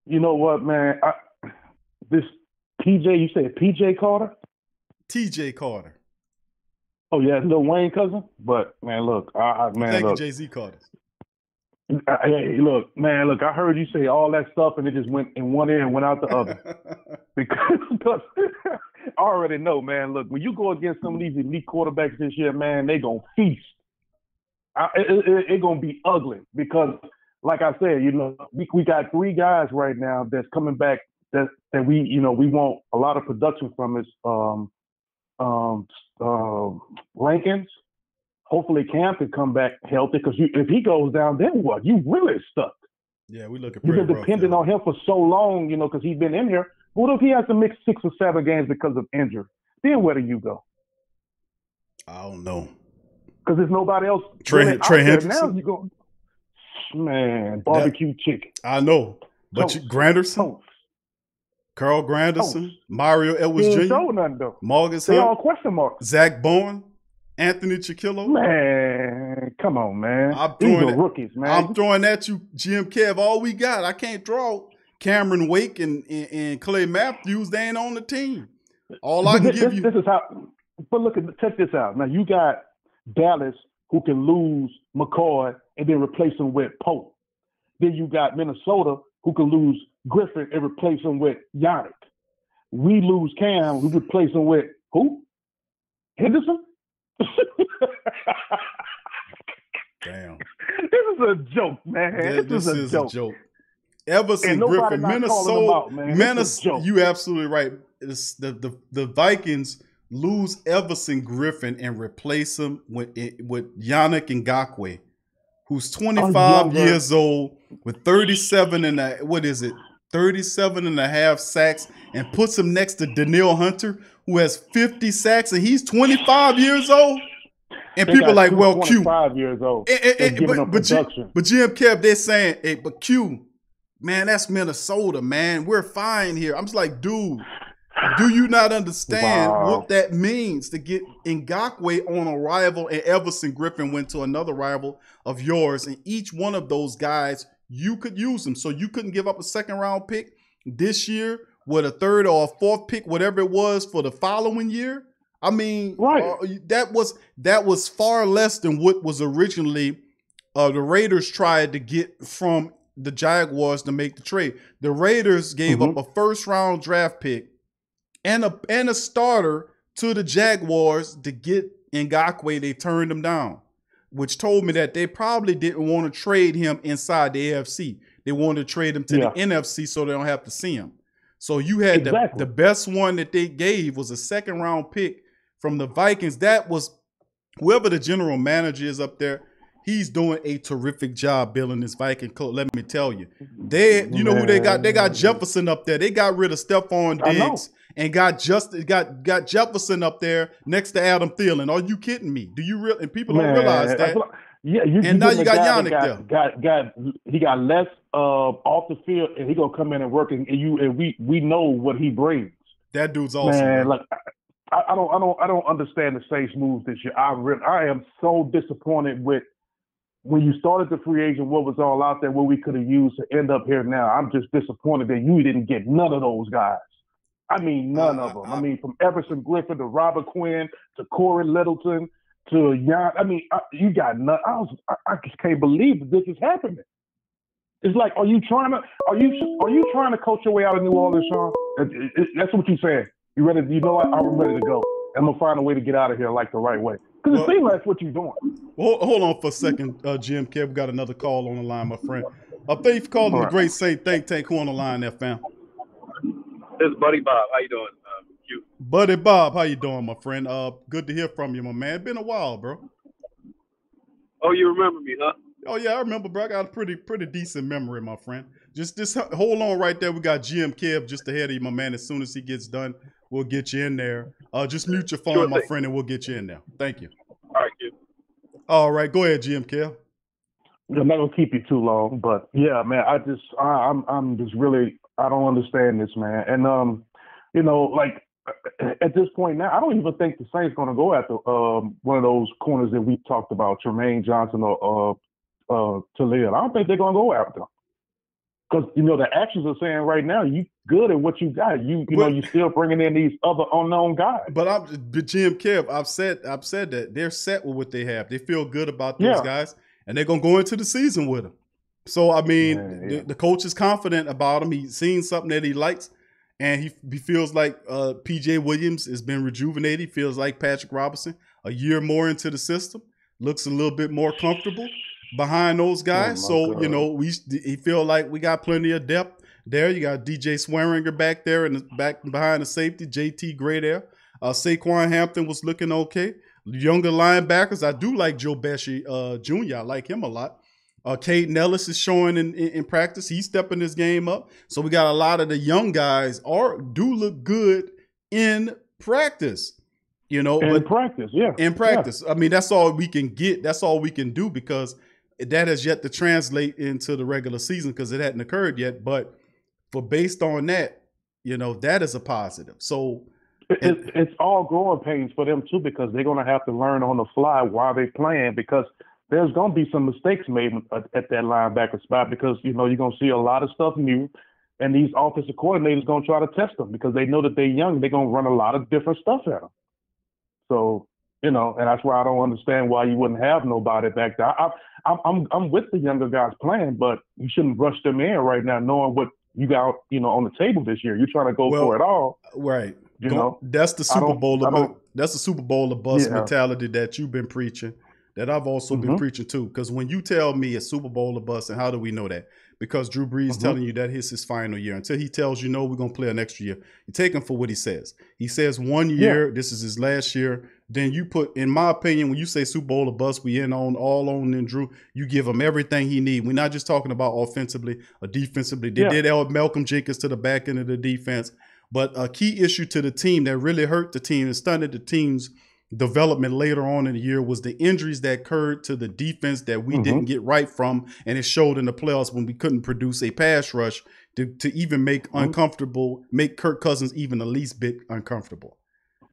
You know what, man? This PJ, you said PJ Carter? TJ Carter. Oh, yeah, Lil Wayne cousin? But, man, look. Thank you, Jay-Z Carter. Hey, look, I heard you say all that stuff and it just went in one ear and went out the other. because I already know, man, look, when you go against some of these elite quarterbacks this year, man, they going to feast. It's going to be ugly because like I said, we got 3 guys right now that's coming back that we want a lot of production from is Rankins. Hopefully Cam can come back healthy because if he goes down, then what? You really stuck. Yeah, we looking You've pretty been rough. dependent on him for so long, because he's been in here. What if he has to miss 6 or 7 games because of injury? Then where do you go? I don't know. Because there's nobody else. Trey really out there. Hendrickson? Now you go, man, barbecue chicken. I know. But Granderson? Carl Granderson? Mario Edwards He Jr.? ain't show nothing, though. Marcus They Hunt? all question marks. Zach Bowen? Anthony Chiquillo? Man, come on, man. I'm These throwing are rookies, man. I'm throwing at you, Jim Kev. All we got. I can't draw Cameron Wake and Clay Matthews. They ain't on the team. All I can give you. This is how. But check this out. Now you got Dallas who can lose McCoy and then replace him with Pope. Then you got Minnesota who can lose Griffin and replace him with Yannick. We lose Cam, we replace him with who? Henderson? Damn. This is a joke, man. This is a joke. And Everson nobody Griffin, not calling him out, man. This is a joke. You absolutely right. The Vikings lose Everson Griffin and replace him with Yannick Ngakoue, who's 25 years old with 37 and 37 and a half sacks, and puts him next to Danielle Hunter, who has 50 sacks, and he's 25 years old. And They people got like, two well, Q. 25 years old. But Jim Kev, they're saying, hey, but Q, man, that's Minnesota, man. We're fine here. I'm just like, dude, do you not understand what that means to get Ngakoue on a rival, and Everson Griffin went to another rival of yours, and each one of those guys, you could use them. So you couldn't give up a 2nd round pick this year with a 3rd or a 4th pick, whatever it was, for the following year. I mean, that was far less than what was originally the Raiders tried to get from the Jaguars to make the trade. The Raiders gave up a 1st round draft pick and a starter to the Jaguars to get Ngakoue. They turned him down, which told me that they probably didn't want to trade him inside the AFC. They wanted to trade him to the NFC so they don't have to see him. So you had the best one that they gave was a 2nd round pick from the Vikings. That was whoever the general manager is up there. He's doing a terrific job building this Viking coach. Let me tell you, you know who they got? They got Jefferson up there. They got rid of Stephon Diggs and got Jefferson up there next to Adam Thielen. Are you kidding me? Do you really? And people don't realize that. Yeah, now you got Yannick there. He got less off the field, and he gonna come in and work, and we know what he brings. That dude's awesome. Man, like I don't understand the Saints moves this year. I am so disappointed with when you started the free agent, what was all out there, what we could have used to end up here now. I'm just disappointed that you didn't get none of those guys. I mean, none of them. I mean, from Everson Griffin to Robert Quinn to Corey Littleton to Jan. I mean, you got none. I just can't believe that this is happening. It's like, are you trying to coach your way out of New Orleans, Sean? That's what you're saying. You ready? You know what? I'm ready to go. I'm gonna find a way to get out of here like the right way. Because it seems like that's what you're doing. Well, hold on for a second, Jim Kev. We got another call on the line, my friend. Thank you for calling the Great Saint Think Tank. Who on the line there, fam? This is Buddy Bob. How you doing? Buddy Bob, how you doing, my friend? Good to hear from you, my man. Been a while, bro. Oh, you remember me, huh? Oh yeah, I remember, bro. I got a pretty decent memory, my friend. Just hold on right there. We got Jim Kev just ahead of you, my man. As soon as he gets done, we'll get you in there. Just mute your phone, my friend, and we'll get you in there. Thank you. All right, Q. All right, go ahead, Jim Kev. I'm not gonna keep you too long, but yeah, man, I'm just really, I don't understand this, man. And like at this point now, I don't even think the Saints gonna go after one of those corners that we talked about, Tremaine Johnson or Talib. I don't think they're gonna go after them. Because, the actions are saying right now, you good at what you got. You're still bringing in these other unknown guys. But Jim Kev, I've said that they're set with what they have. They feel good about those guys, and they're going to go into the season with them. So, I mean, the coach is confident about him. He's seen something that he likes, and he feels like P.J. Williams has been rejuvenated. He feels like Patrick Robinson a year more into the system, looks a little bit more comfortable. behind those guys. So, God. you know, he feel like we got plenty of depth there. You got DJ Swearinger back there in the back behind the safety, JT Gray there. Saquon Hampton was looking okay. Younger linebackers, I do like Joe Pesci Jr. I like him a lot. Caden Ellis is showing in practice. He's stepping his game up. So we got a lot of the young guys do look good in practice. You know, in practice, yeah. In practice. Yeah. I mean, that's all we can get. That's all we can do because that has yet to translate into the regular season because it hadn't occurred yet. But based on that, you know, that is a positive. So it's all growing pains for them too because they're going to have to learn on the fly while they're playing because there's going to be some mistakes made at that linebacker spot because, you know, you're going to see a lot of stuff new. And these offensive coordinators going to try to test them because they know that they're young. They're going to run a lot of different stuff at them. So, you know, and that's why I don't understand why you wouldn't have nobody back there. I'm with the younger guys playing, but you shouldn't rush them in right now, knowing what you got, you know, on the table this year. You're trying to go for it all, right? You know, that's the Super Bowl. That's the Super Bowl of bust mentality that you've been preaching. That I've also been preaching too. Because when you tell me a Super Bowl of bust, and how do we know that? Because Drew Brees telling you that it's his final year. Until he tells you, no, we're going to play an extra year. You take him for what he says. He says 1 year, this is his last year. Then you put, in my opinion, when you say Super Bowl of bust, we all on in Drew. You give him everything he needs. We're not just talking about offensively or defensively. They did Malcolm Jenkins to the back end of the defense. But a key issue to the team that really hurt the team and stunted the team's development later on in the year was the injuries that occurred to the defense that we didn't get right from, and it showed in the playoffs when we couldn't produce a pass rush to even make Kirk Cousins even the least bit uncomfortable.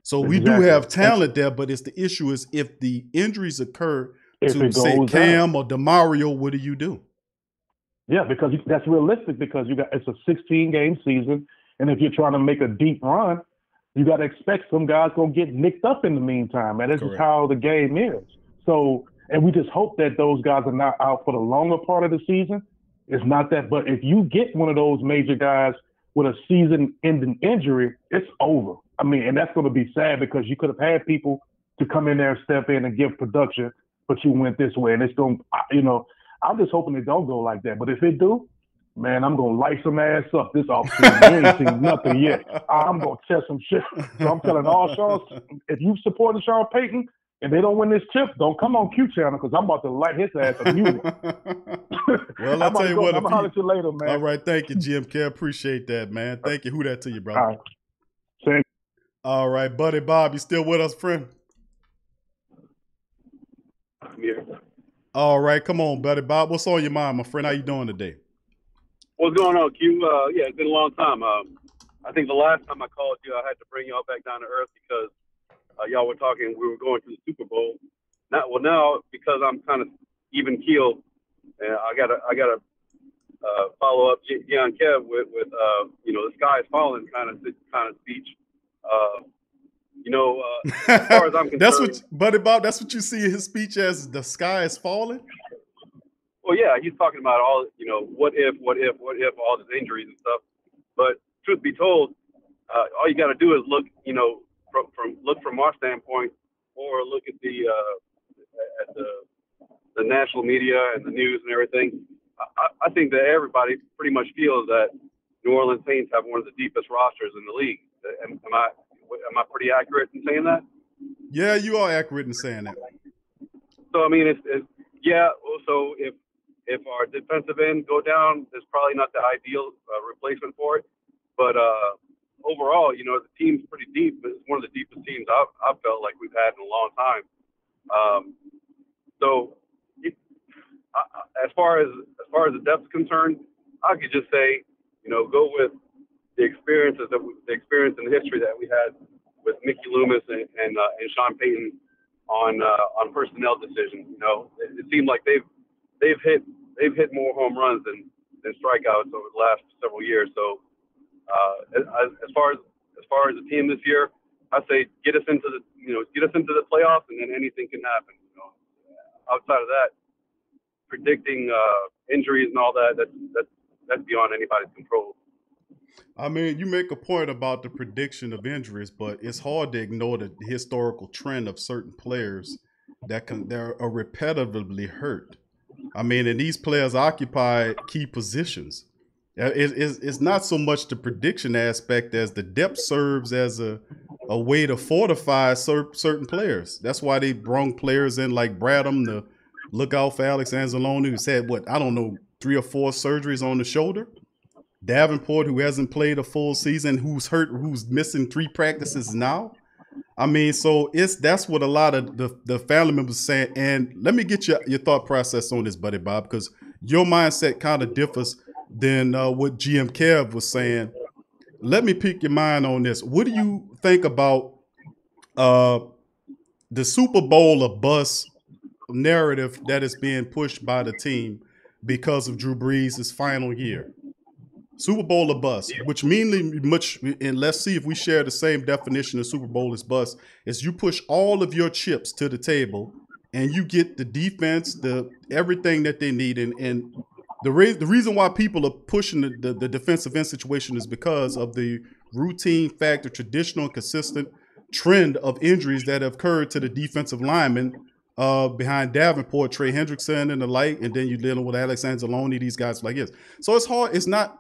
So we do have talent there, but the issue is if the injuries occur to say Cam or DeMario, what do you do? Yeah, because that's realistic because it's a 16-game season, and if you're trying to make a deep run, you got to expect some guys going to get nicked up in the meantime. And this is how the game is. So, and we just hope that those guys are not out for the longer part of the season. It's not that, but if you get one of those major guys with a season-ending injury, it's over. I mean, and that's going to be sad because you could have had people to come in there and step in and give production, but you went this way. And it's going to, you know, I'm just hoping it don't go like that. But if it do, man, I'm going to light some ass up this offseason. You ain't seen nothing yet. I'm going to test some shit. So I'm telling all Sean, if you supported Sean Payton and they don't win this chip, don't come on Q Channel because I'm about to light his ass up music. Well, I'll tell you what. I'm going to holler at you later, man. All right. Thank you, GMK. Appreciate that, man. Thank you. Who that to you, brother? All right. Same. All right, buddy Bob. You still with us, friend? Yeah. All right. Come on, buddy Bob. What's on your mind, my friend? How you doing today? What's going on, Q? Yeah, it's been a long time. I think the last time I called you, I had to bring y'all back down to earth because y'all were talking. We were going to the Super Bowl. Now because I'm kind of even keeled, and I gotta follow up Deion Kev with you know, the sky is falling kind of speech. As far as I'm concerned, buddy Bob. That's what you see in his speech as the sky is falling. Well, yeah, he's talking about all, you know, what if, all his injuries and stuff. But truth be told, all you got to do is look, you know, from our standpoint, or look at the national media and the news and everything. I think that everybody pretty much feels that New Orleans Saints have one of the deepest rosters in the league. Am I pretty accurate in saying that? Yeah, you are accurate in saying that. So I mean, so if our defensive end go down, it's probably not the ideal replacement for it. But overall, you know, the team's pretty deep. It's one of the deepest teams I've felt like we've had in a long time. As far as the depth's concerned, I could just say, you know, go with the experience and the history that we had with Mickey Loomis and Sean Payton on personnel decisions. You know, it seemed like they've hit more home runs than strikeouts over the last several years. So as far as the team this year, I say get us into the playoffs, and then anything can happen. You know, outside of that, predicting injuries and all that's beyond anybody's control. I mean, you make a point about the prediction of injuries, but it's hard to ignore the historical trend of certain players that are repetitively hurt. I mean, and these players occupy key positions. It's not so much the prediction aspect as the depth serves as a way to fortify certain players. That's why they brought players in like Bradham to look out for Alex Anzalone, who's had, 3 or 4 surgeries on the shoulder. Davenport, who hasn't played a full season, who's hurt, who's missing 3 practices now. I mean, so that's what a lot of the family members are saying. And let me get your thought process on this, Buddy Bob, because your mindset kind of differs than what GM Kev was saying. Let me pick your mind on this. What do you think about the Super Bowl or bust narrative that is being pushed by the team because of Drew Brees' final year? Super Bowl or bust, which means much, and let's see if we share the same definition of Super Bowl as bust, is you push all of your chips to the table and you get the defense, everything that they need. And the reason why people are pushing the defensive end situation is because of the routine factor, traditional and consistent trend of injuries that have occurred to the defensive linemen behind Davenport, Trey Hendrickson and the like, and then you're dealing with Alex Anzalone, these guys like this. So it's hard. It's not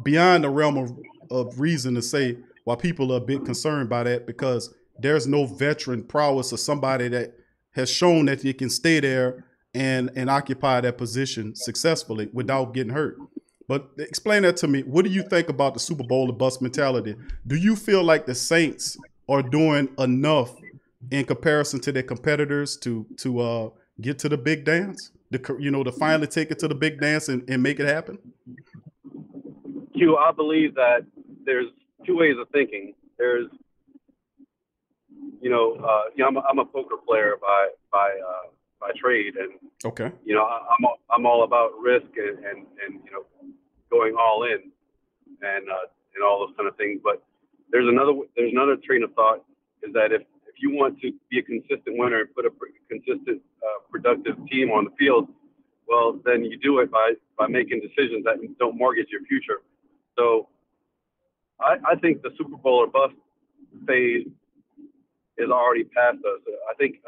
beyond the realm of reason to say why people are a bit concerned by that, because there's no veteran prowess or somebody that has shown that they can stay there and occupy that position successfully without getting hurt. But explain that to me. What do you think about the Super Bowl or bust mentality? Do you feel like the Saints are doing enough in comparison to their competitors to get to the big dance? To finally take it to the big dance and make it happen? Q, I believe that there's 2 ways of thinking. There's, I'm a poker player by trade, and okay, I'm all about risk and going all in and all those kind of things. But there's another train of thought, is that if you want to be a consistent winner and put a consistent productive team on the field, well, then you do it by making decisions that don't mortgage your future. So I think the Super Bowl or bust phase is already past us. I think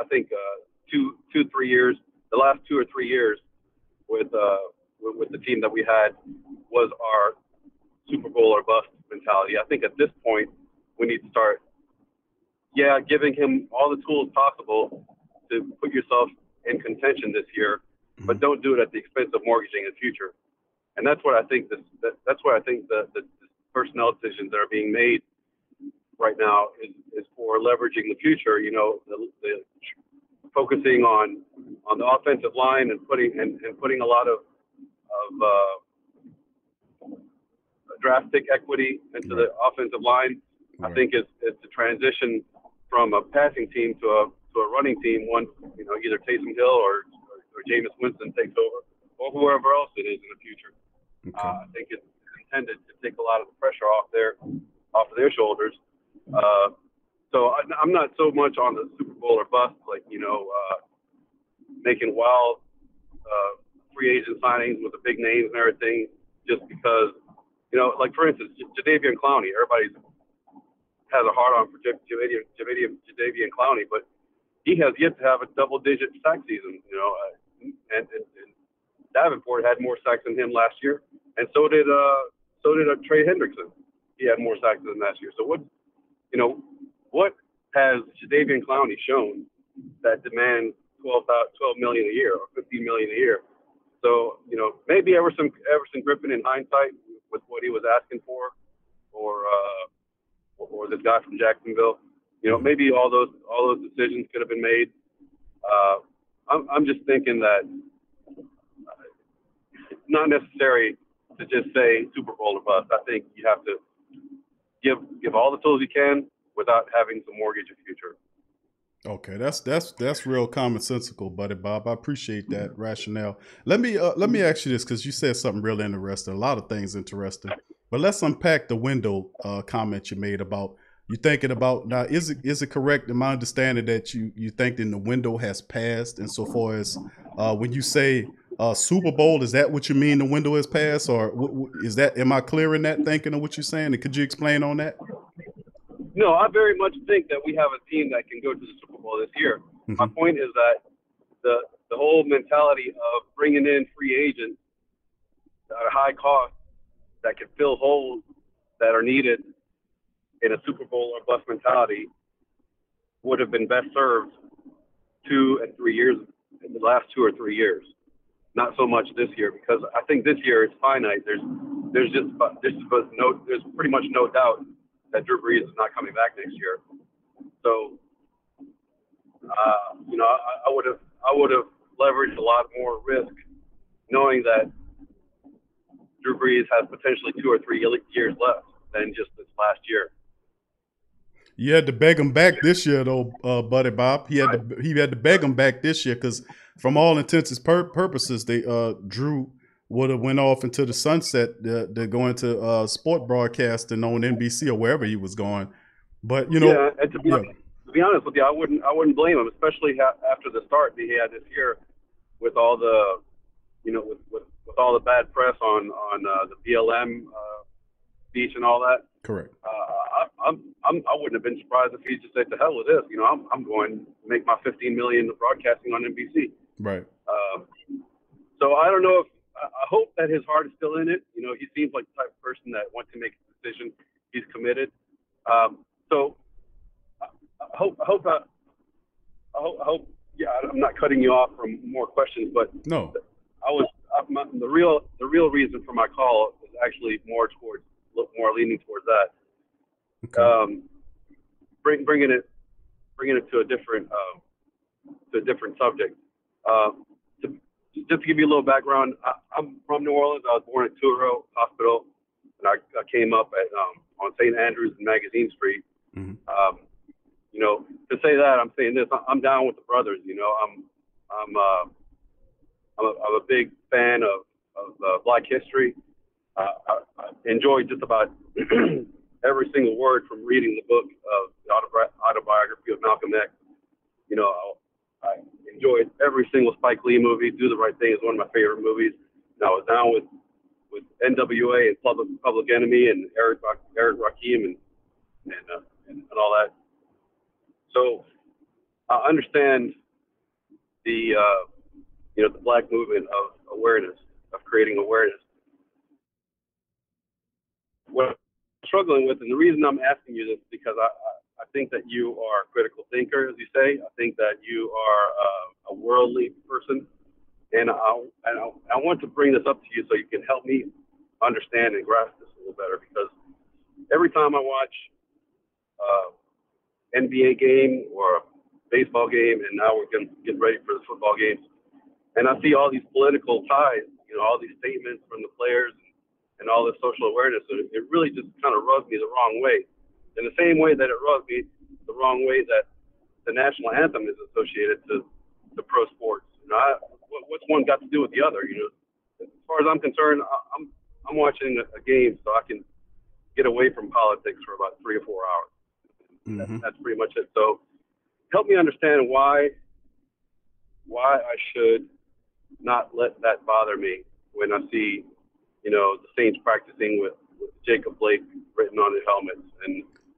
3 years, the last 2 or 3 years with the team that we had was our Super Bowl or bust mentality. I think at this point we need to start, giving him all the tools possible to put yourself in contention this year, but don't do it at the expense of mortgaging the future. And that's what I think that's what I think the personnel decisions that are being made right now is for leveraging the future. The focusing on the offensive line and putting a lot of draft pick equity into the offensive line. I think it's the transition from a passing team to a running team. One, either Taysom Hill or Jameis Winston takes over, or whoever else it is in the future. Okay. I think it's intended to take a lot of the pressure off of their shoulders. So I'm not so much on the Super Bowl or bust, making wild free agent signings with the big names and everything, just because, like for instance, Jadeveon Clowney. Everybody has a hard on for Jadeveon Clowney, but he has yet to have a double-digit sack season. And Davenport had more sacks than him last year, and so did Trey Hendrickson. He had more sacks than last year. So what has Jadeveon Clowney shown that demands $12 million a year or $15 million a year? So maybe Everson Griffin in hindsight with what he was asking for, or this guy from Jacksonville, maybe all those decisions could have been made. I'm just thinking that it's not necessary to just say Super Bowl or bust. I think you have to give all the tools you can without having to mortgage a future. Okay, that's real commonsensical, Buddy Bob. I appreciate that rationale. Let me ask you this, because you said something real interesting. A lot of things interesting, but let's unpack the window comment you made about you thinking about now. Is it correct in my understanding that you think that the window has passed, and so far as when you say Super Bowl, is that what you mean? The window has passed, or is that? Am I clear in that thinking of what you're saying? And could you explain on that? No, I very much think that we have a team that can go to the Super Bowl this year. Mm-hmm. My point is that the whole mentality of bringing in free agents at a high cost that can fill holes that are needed in a Super Bowl or bust mentality would have been best served 2 and 3 years, in the last 2 or 3 years. Not so much this year, because I think this year it's finite. There's pretty much no doubt that Drew Brees is not coming back next year. So, you know, I would have leveraged a lot more risk, knowing that Drew Brees has potentially 2 or 3 years left than just this last year. You had to beg him back this year, though, Buddy Bob. He had to beg him back this year because, from all intents and purposes, Drew would have went off into the sunset to go into sport broadcasting on NBC or wherever he was going. But you know, yeah, and to be honest with you, I wouldn't blame him, especially after the start that he had this year, with all the, you know, with all the bad press on the BLM speech and all that. Correct. I wouldn't have been surprised if he just said, "To hell with this." You know, I'm going to make my $15 million broadcasting on NBC. Right. So I don't know if I hope that his heart is still in it. You know, he seems like the type of person that once he makes a decision, he's committed. So I hope. Yeah, I'm not cutting you off from more questions, but no, the real reason for my call is actually more leaning towards that. Okay. Bringing it to a different subject. Just to give you a little background, I'm from New Orleans. I was born at Touro Hospital, and I came up at on St. Andrews and Magazine Street. Mm-hmm. You know, to say that, I'm saying this. I'm down with the brothers. You know, I'm a big fan of Black history. I enjoy just about every single word from reading the book of the autobiography of Malcolm X. You know, I enjoyed every single Spike Lee movie. Do the Right Thing is one of my favorite movies. And I was down with NWA and Public Enemy and Eric Rakim and all that. So I understand the the Black movement of awareness, of creating awareness. What I'm struggling with, and the reason I'm asking you this, because I think that you are a critical thinker, as you say. I think that you are a worldly person, and I want to bring this up to you so you can help me understand and grasp this a little better. Because every time I watch NBA game or a baseball game, and now we're going to get ready for the football games, and I see all these political ties, you know, all these statements from the players and all this social awareness, and it really just kind of rubs me the wrong way. In the same way that it rubs me the wrong way that the national anthem is associated to pro sports. You know, what's one got to do with the other? You know, as far as I'm concerned, I'm watching a game so I can get away from politics for about 3 or 4 hours. Mm-hmm. That's pretty much it. So help me understand why I should not let that bother me when I see, you know, the Saints practicing with Jacob Blake written on their helmets,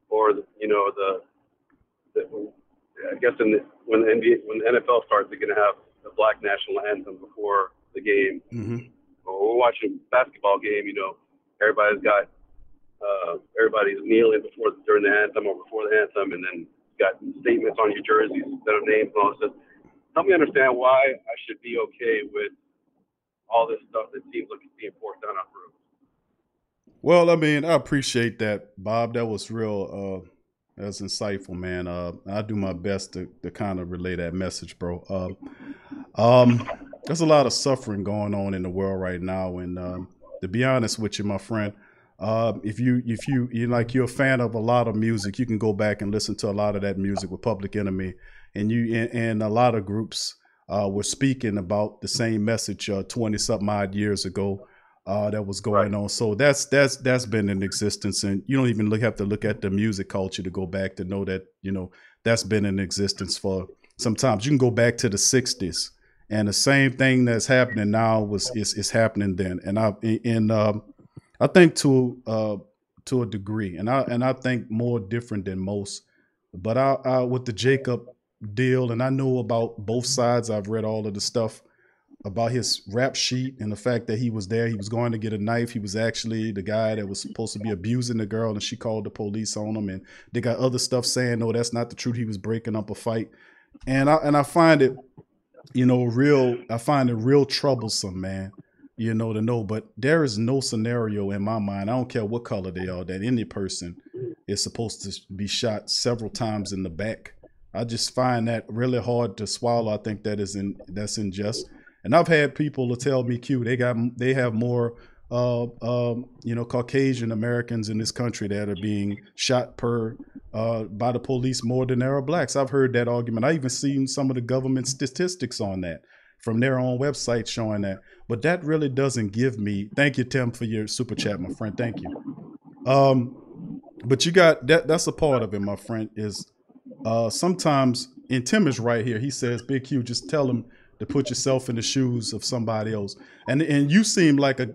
or you know, I guess when the NFL starts, they're going to have the Black national anthem before the game. Mm-hmm. Or we're watching a basketball game, you know, everybody's kneeling during the anthem or before the anthem, and then got statements on your jerseys instead of names and all this. Help me understand why I should be okay with all this stuff that seems like it's being forced down our throats. Well, I mean, I appreciate that, Bob. That was real. That's insightful, man. I do my best to kind of relay that message, bro. There's a lot of suffering going on in the world right now, and to be honest with you, my friend, if you're a fan of a lot of music, you can go back and listen to a lot of that music with Public Enemy, and a lot of groups were speaking about the same message 20-something odd years ago. That was going on. So that's been in existence, and you don't even have to look at the music culture to go back to know that, you know, that's been in existence for sometimes. You can go back to the 60s, and the same thing that's happening now is happening then. And I think to a degree, and I think more different than most. But I with the Jacob deal, and I know about both sides. I've read all of the stuff about his rap sheet and the fact that he was there. He was going to get a knife. He was actually the guy that was supposed to be abusing the girl, and she called the police on him. And they got other stuff saying, no, that's not the truth. He was breaking up a fight. And I find it, I find it real troublesome, man, to know. But there is no scenario in my mind, I don't care what color they are, that any person is supposed to be shot several times in the back. I just find that really hard to swallow. I think that's unjust. And I've had people to tell me, Q, they have more, Caucasian Americans in this country that are being shot by the police more than there are blacks. I've heard that argument. I even seen some of the government statistics on that from their own website showing that. But that really doesn't give me. Thank you, Tim, for your super chat, my friend. Thank you. But you got that. That's a part of it, my friend. Is sometimes, and Tim is right here. He says, "Big Q, just tell him to put yourself in the shoes of somebody else." And you seem like a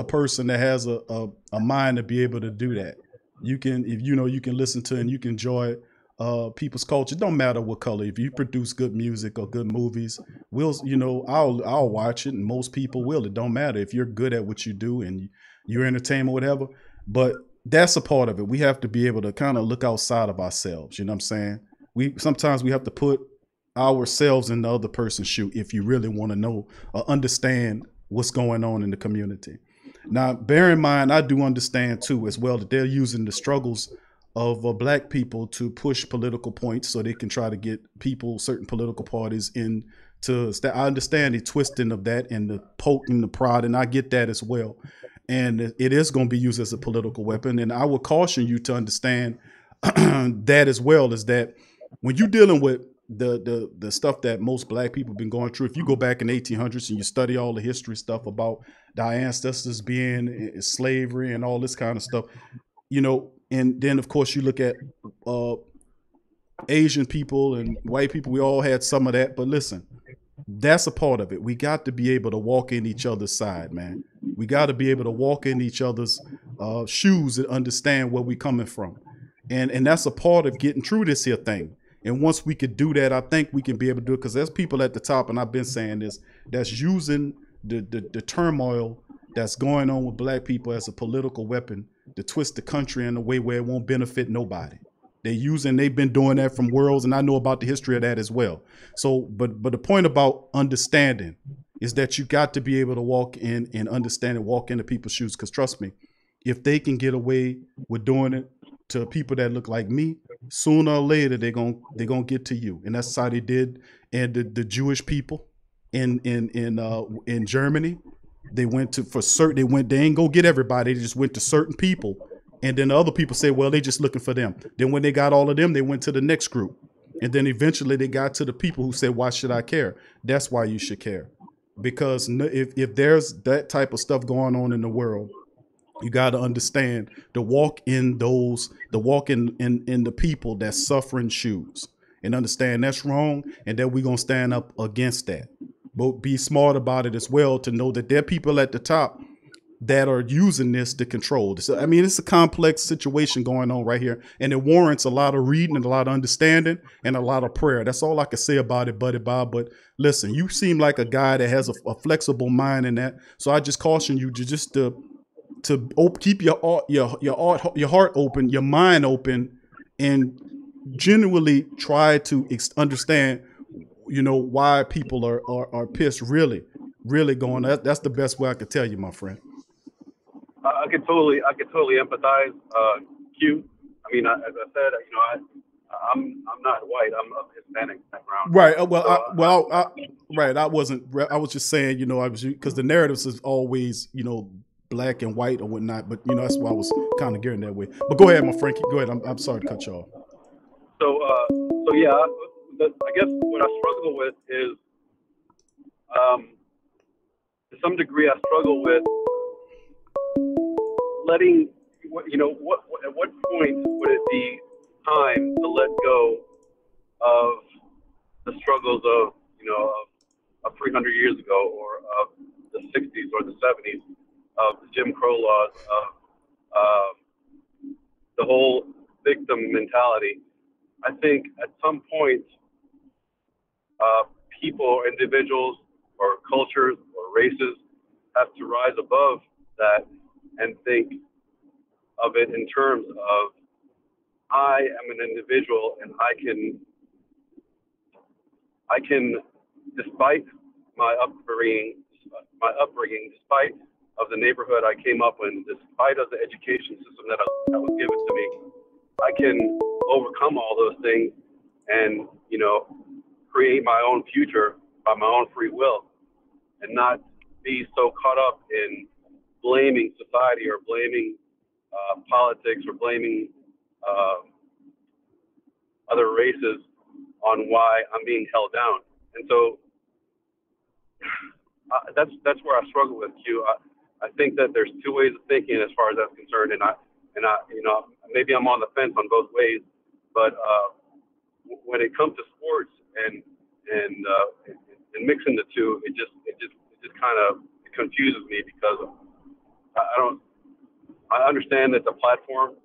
person that has a mind to be able to do that. You can, if you can listen to and you can enjoy people's culture. It don't matter what color. If you produce good music or good movies, I'll watch it, and most people will. It don't matter if you're good at what you do and you're entertainment, whatever. But that's a part of it. We have to be able to kind of look outside of ourselves. You know what I'm saying? Sometimes we have to put ourselves in the other person's shoe if you really want to know or understand what's going on in the community. Now, bear in mind, I do understand too as well that they're using the struggles of black people to push political points so they can try to get certain political parties in to. I understand the twisting of that and the poking the prod, and I get that as well. And it is going to be used as a political weapon. And I would caution you to understand that as well, is that when you're dealing with the stuff that most black people have been going through, if you go back in the 1800s and you study all the history stuff about our ancestors being in slavery and all this kind of stuff, and then of course you look at Asian people and white people, we all had some of that. But listen, that's a part of it. We got to be able to walk in each other's side, man. We got to be able to walk in each other's shoes and understand where we're coming from. And that's a part of getting through this here thing. And once we could do that, I think we can be able to do it, because there's people at the top, and I've been saying this, that's using the turmoil that's going on with black people as a political weapon to twist the country in a way where it won't benefit nobody. They've been doing that from worlds, and I know about the history of that as well. So, but the point about understanding is that you got to be able to walk in and understand and walk into people's shoes. Because trust me, if they can get away with doing it to people that look like me, sooner or later they're gonna get to you. And that's how they did. And the Jewish people in Germany, they went to they ain't go get everybody. They just went to certain people. And then the other people say, well, they just looking for them. Then when they got all of them, they went to the next group. And then eventually they got to the people who said, why should I care? That's why you should care. Because if there's that type of stuff going on in the world, you got to understand to walk in the people that's suffering shoes and understand that's wrong, and that we're going to stand up against that. But be smart about it as well, to know that there are people at the top that are using this to control. So, I mean, it's a complex situation going on right here, and it warrants a lot of reading and a lot of understanding and a lot of prayer. That's all I can say about it, Buddy Bob. But listen, you seem like a guy that has a flexible mind in that. So I just caution you to keep your heart open, your mind open, and genuinely try to understand, why people are pissed. Really going. That's the best way I could tell you, my friend. I could totally empathize. Q. I mean, as I said, I'm not white. I'm of Hispanic background. Right. Right. I was just saying, because the narratives is always, black and white or whatnot. But that's why I was kind of gearing that way. But go ahead, my friend. Go ahead. I'm sorry to cut you off. So yeah, I guess what I struggle with is, to some degree, I struggle with letting, at what point would it be time to let go of the struggles of 300 years ago, or of the 60s or the 70s, of the Jim Crow laws, of the whole victim mentality. I think at some point people, individuals, or cultures or races have to rise above that and think of it in terms of I am an individual and I can, despite my upbringing, despite of the neighborhood I came up in, despite of the education system that was given to me, I can overcome all those things and, you know, create my own future by my own free will and not be so caught up in blaming society or blaming politics or blaming other races on why I'm being held down. And so that's where I struggle with, Q. I think that there's two ways of thinking as far as that's concerned, and I you know, maybe I'm on the fence on both ways, but when it comes to sports and mixing the two, it just kind of confuses me because I understand that the platform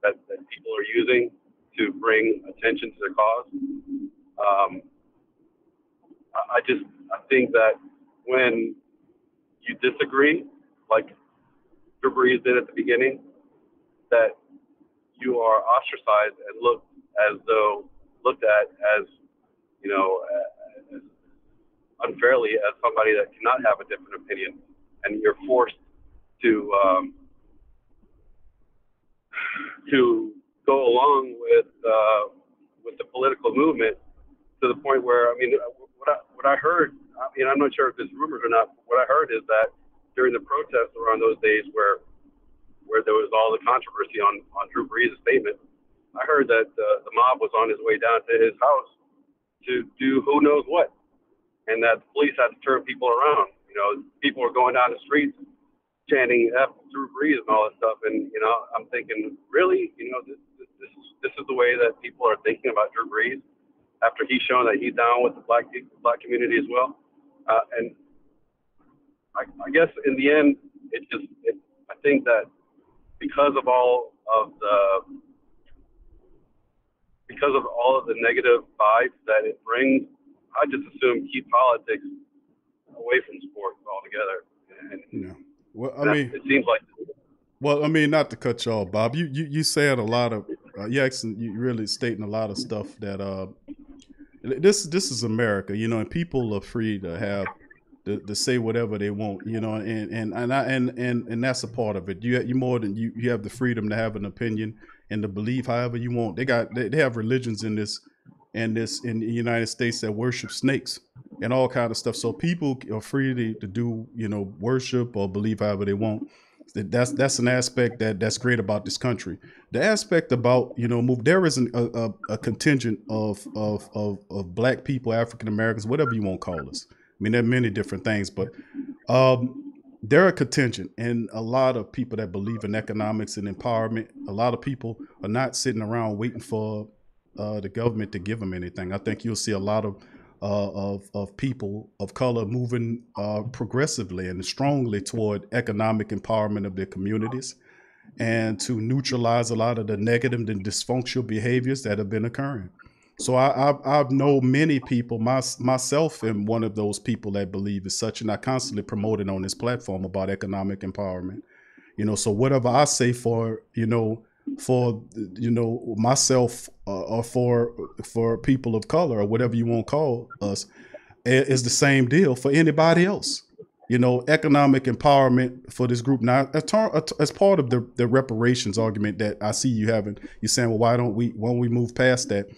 that people are using to bring attention to their cause. I think that when you disagree, like Drew Brees did at the beginning, that you are ostracized and looked at as, you know, as unfairly as somebody that cannot have a different opinion, and you're forced to go along with the political movement to the point where, I mean, what I heard, I mean, I'm not sure if it's rumors or not, but what I heard is that during the protests around those days where there was all the controversy on Drew Brees' statement, I heard that the mob was on his way down to his house to do who knows what, and that the police had to turn people around. You know, people were going down the streets chanting F Drew Brees and all that stuff, and you know, I'm thinking, really, you know, this is the way that people are thinking about Drew Brees after he's shown that he's down with the black community as well. And I guess in the end, I think that because of all of the negative vibes that it brings, I just assume keep politics away from sports altogether. And yeah. Well, I mean, it seems like. Well, I mean, not to cut you off, Bob. You said a lot of you really stating a lot of stuff that this is America, you know, and people are free to have to say whatever they want, you know, and that's a part of it. You more than you have the freedom to have an opinion and to believe however you want. They have religions in the United States that worship snakes and all kind of stuff. So people are free to do, you know, worship or believe however they want. That's an aspect that's great about this country. The aspect about, you know, there is a contingent of black people, African Americans, whatever you want to call us. I mean, there are many different things, but there are a contingent and a lot of people that believe in economics and empowerment. A lot of people are not sitting around waiting for the government to give them anything. I think you'll see a lot of people of color moving progressively and strongly toward economic empowerment of their communities and to neutralize a lot of the negative and dysfunctional behaviors that have been occurring. So I know many people, myself am one of those people that believe as such, and I constantly promote it on this platform about economic empowerment. You know, so whatever I say for myself or for people of color or whatever you want to call us is the same deal for anybody else. You know, economic empowerment for this group. Now, as part of the reparations argument that I see you having, you're saying, well, why don't we move past that?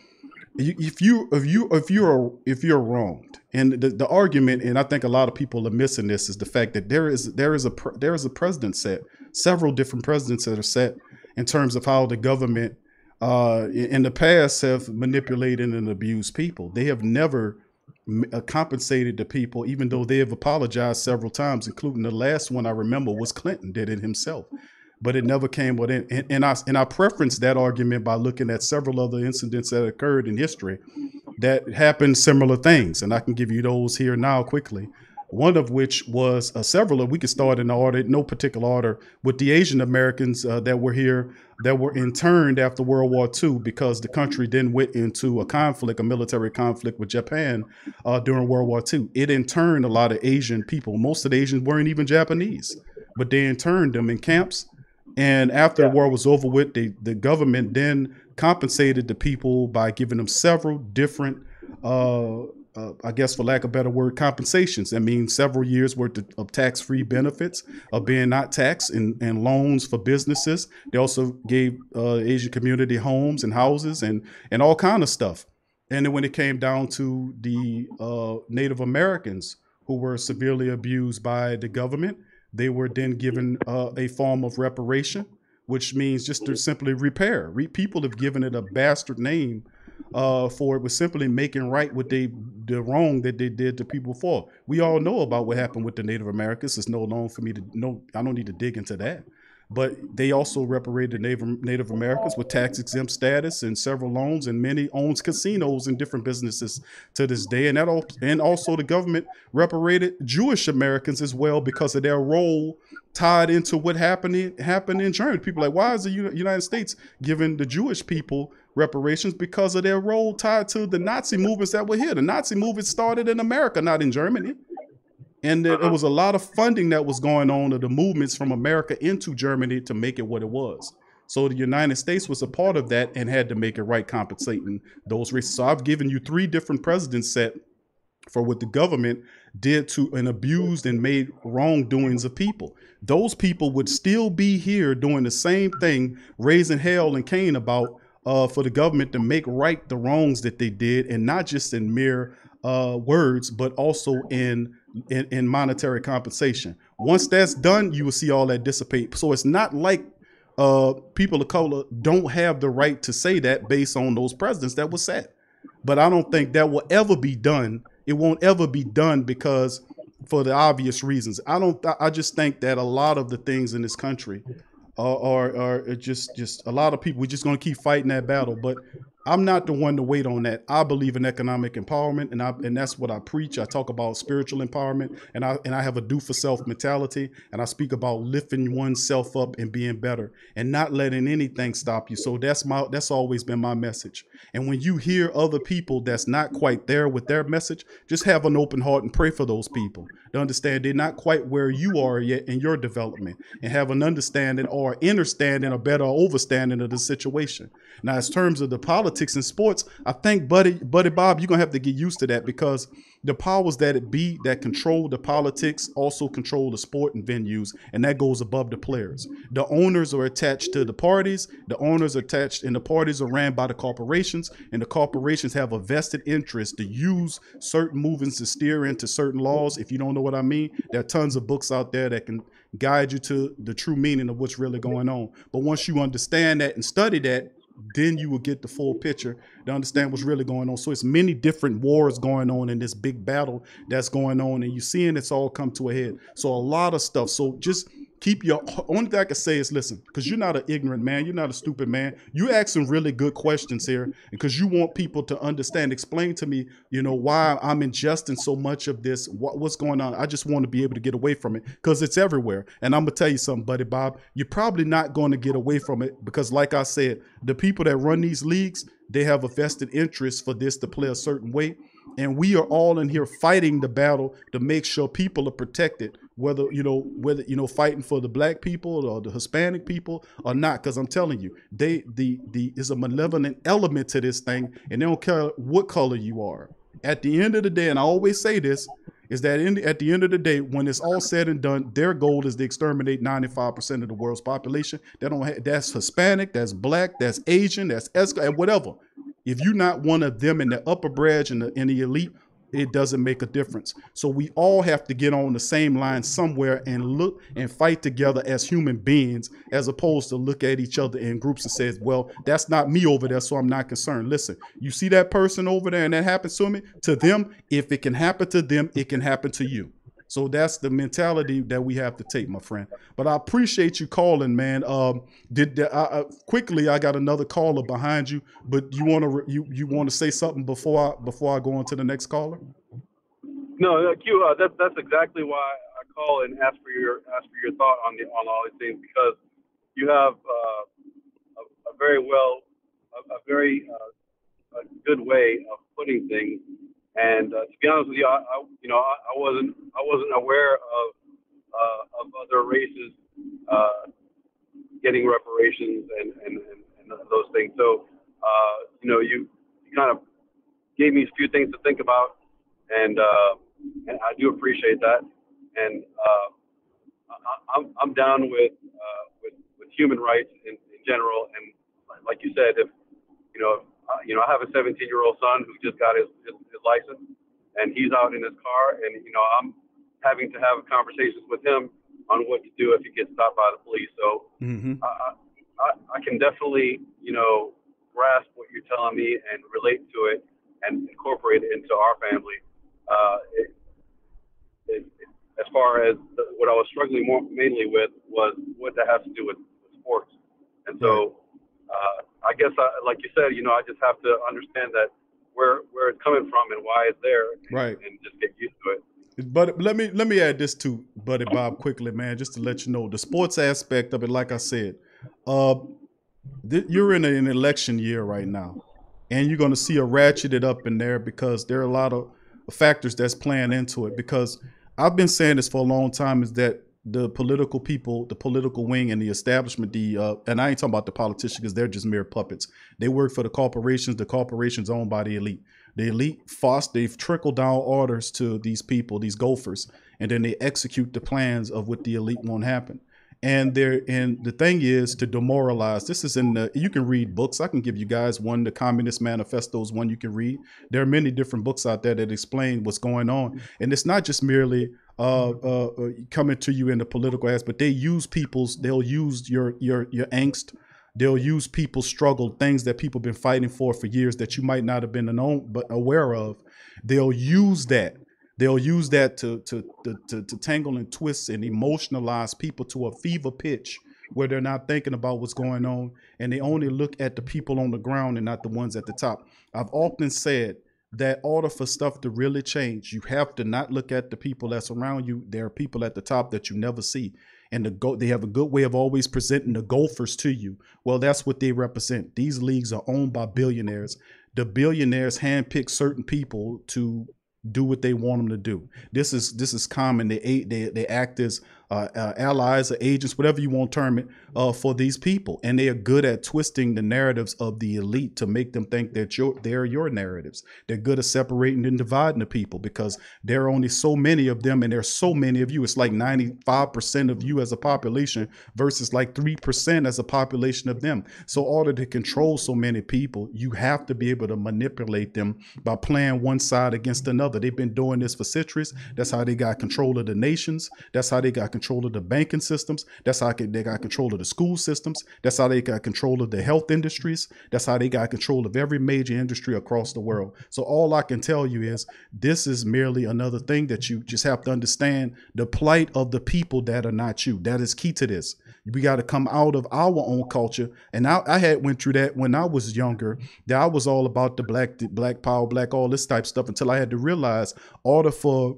If you're wronged, and the argument, and I think a lot of people are missing this, is the fact that there is a precedent set, several different precedents that are set in terms of how the government in the past have manipulated and abused people. They have never compensated the people, even though they have apologized several times, including the last one I remember was Clinton did it himself. But it never came within. And I preference that argument by looking at several other incidents that occurred in history that happened similar things. And I can give you those here now quickly. one of which was several of, we could start in order, no particular order, with the Asian Americans that were here, that were interned after World War II, because the country then went into a conflict, a military conflict with Japan during World War II. It interned a lot of Asian people. Most of the Asians weren't even Japanese, but they interned them in camps. And after the war was over with, the government then compensated the people by giving them several different, I guess for lack of a better word, compensations. That means several years worth of tax-free benefits of being not taxed, and loans for businesses. They also gave Asian community homes and houses and all kind of stuff. And then when it came down to the Native Americans who were severely abused by the government, they were then given a form of reparation, which means just to simply repair. People have given it a bastard name for it was simply making right what the wrong that they did to people for. We all know about what happened with the Native Americans. It's no long for me to know. I don't need to dig into that. But they also reparated Native Americans with tax exempt status and several loans, and many owns casinos and different businesses to this day. And also the government reparated Jewish Americans as well because of their role tied into what happened in Germany. People are like, why is the United States giving the Jewish people reparations? Because of their role tied to the Nazi movements that were here. The Nazi movement started in America, not in Germany. And there was a lot of funding that was going on of the movements from America into Germany to make it what it was. So the United States was a part of that and had to make it right, compensating those races. So I've given you 3 different precedents set for what the government did to and abused and made wrongdoings of people. Those people would still be here doing the same thing, raising hell and Cain about for the government to make right the wrongs that they did, and not just in mere words, but also in monetary compensation. Once that's done, you will see all that dissipate. So it's not like people of color don't have the right to say that based on those precedents that were set. But I don't think that will ever be done. It won't ever be done because for the obvious reasons. I just think that a lot of the things in this country are just a lot of people. We're just going to keep fighting that battle. But I'm not the one to wait on that. I believe in economic empowerment, and that's what I preach. I talk about spiritual empowerment, and I have a do for self mentality, and I speak about lifting oneself up and being better, and not letting anything stop you. So that's always been my message. And when you hear other people that's not quite there with their message, just have an open heart and pray for those people to understand they're not quite where you are yet in your development, and have an understanding or understanding or better overstanding of the situation. Now, in terms of the politics and sports, I think, Buddy Bob, you're going to have to get used to that, because the powers that be that control the politics also control the sport and venues, and that goes above the players. The owners are attached to the parties, the owners are attached, and the parties are ran by the corporations, and the corporations have a vested interest to use certain movements to steer into certain laws. If you don't know what I mean, there are tons of books out there that can guide you to the true meaning of what's really going on. But once you understand that and study that, then you will get the full picture to understand what's really going on. So it's many different wars going on in this big battle that's going on, and you're seeing it's all come to a head. So a lot of stuff. So just keep your, only thing I can say is listen, because you're not an ignorant man. You're not a stupid man. You asking really good questions here, because you want people to understand. Explain to me, why I'm ingesting so much of this. What's going on? I just want to be able to get away from it, because it's everywhere. And I'm going to tell you something, Buddy Bob. You're probably not going to get away from it, because like I said, the people that run these leagues, they have a vested interest for this to play a certain way. And we are all in here fighting the battle to make sure people are protected, whether fighting for the black people or the Hispanic people or not. Because I'm telling you, is a malevolent element to this thing, and they don't care what color you are. At the end of the day, and I always say this, is that at the end of the day, when it's all said and done, their goal is to exterminate 95% of the world's population. That's Hispanic, that's black, that's Asian, that's whatever. If you're not one of them in the upper branch and the elite, it doesn't make a difference. So we all have to get on the same line somewhere and look and fight together as human beings, as opposed to look at each other in groups and say, well, that's not me over there, so I'm not concerned. Listen, you see that person over there and that happens to them, if it can happen to them, it can happen to you. So that's the mentality that we have to take, my friend. But I appreciate you calling, man. Quickly, I got another caller behind you, but you want to say something before I go on to the next caller? No, Q. That's exactly why I call and ask for your thought on all these things, because you have a very a good way of putting things. And to be honest with you, I wasn't aware of other races getting reparations and those things. So you kind of gave me a few things to think about, and I do appreciate that. And I'm down with human rights in general. And like you said, if I have a 17-year-old son who just got his license, and he's out in his car, and I'm having to have conversations with him on what to do if he gets stopped by the police. So I can definitely grasp what you're telling me and relate to it and incorporate it into our family. As far as what I was struggling mainly with was what that has to do with sports. And so I guess, like you said, I just have to understand that where it's coming from and why it's there, and just get used to it. But let me add this too, Buddy Bob, quickly, man, just to let you know the sports aspect of it. Like I said, you're in an election year right now, and you're going to see a ratcheted up in there because there are a lot of factors that's playing into it. Because I've been saying this for a long time, is that the political people, the political wing, and the establishment, and I ain't talking about the politicians because they're just mere puppets. They work for the corporations. The corporations owned by the elite. The elite they've trickled down orders to these people, these gophers, and then they execute the plans of what the elite won't happen. And the thing is to demoralize. This is you can read books. I can give you guys one, the Communist Manifesto is one you can read. There are many different books out there that explain what's going on. And it's not just merely coming to you in the political aspect, but they'll use your angst. They'll use people's struggle, things that people have been fighting for years that you might not have been aware of. They'll use that. They'll use that to tangle and twist and emotionalize people to a fever pitch where they're not thinking about what's going on, and they only look at the people on the ground and not the ones at the top. I've often said that in order for stuff to really change, you have to not look at the people that's around you. There are people at the top that you never see. And they have a good way of always presenting the golfers to you. Well, that's what they represent. These leagues are owned by billionaires. The billionaires handpick certain people to do what they want them to do. This is common. They act as allies or agents, whatever you want to term it, for these people, and they are good at twisting the narratives of the elite to make them think that they're your narratives. They're good at separating and dividing the people because there are only so many of them, and there's so many of you. It's like 95% of you as a population versus like 3% as a population of them. So in order to control so many people, you have to be able to manipulate them by playing one side against another. They've been doing this for centuries. That's how they got control of the nations. That's how they got control of the banking systems. That's how they got control of the school systems. That's how they got control of the health industries. That's how they got control of every major industry across the world. So all I can tell you is this is merely another thing that you just have to understand, the plight of the people that are not you. That is key to this. We got to come out of our own culture. And I had went through that when I was younger, that I was all about the black power, all this type of stuff, until I had to realize, order for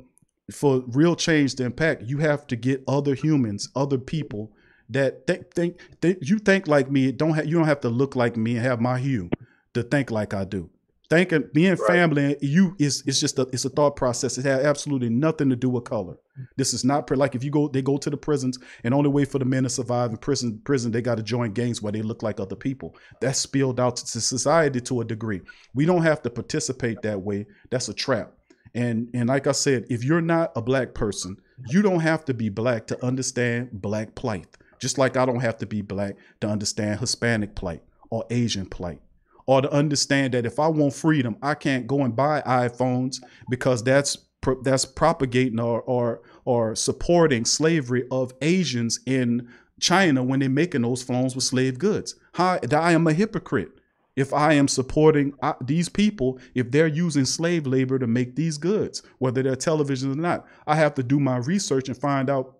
real change to impact, you have to get other humans, other people that think you think like me. You don't have to look like me and have my hue to think like I do. Thinking, being family, it's a thought process. It has absolutely nothing to do with color. This is not like if they go to the prisons and only way for the men to survive in prison, they got to join gangs where they look like other people. That's spilled out to society to a degree. We don't have to participate that way. That's a trap. And like I said, if you're not a black person, you don't have to be black to understand black plight. Just like I don't have to be black to understand Hispanic plight or Asian plight, or to understand that if I want freedom, I can't go and buy iPhones because that's propagating or supporting slavery of Asians in China when they're making those phones with slave goods. I am a hypocrite if I am supporting these people, if they're using slave labor to make these goods, whether they're televisions or not. I have to do my research and find out.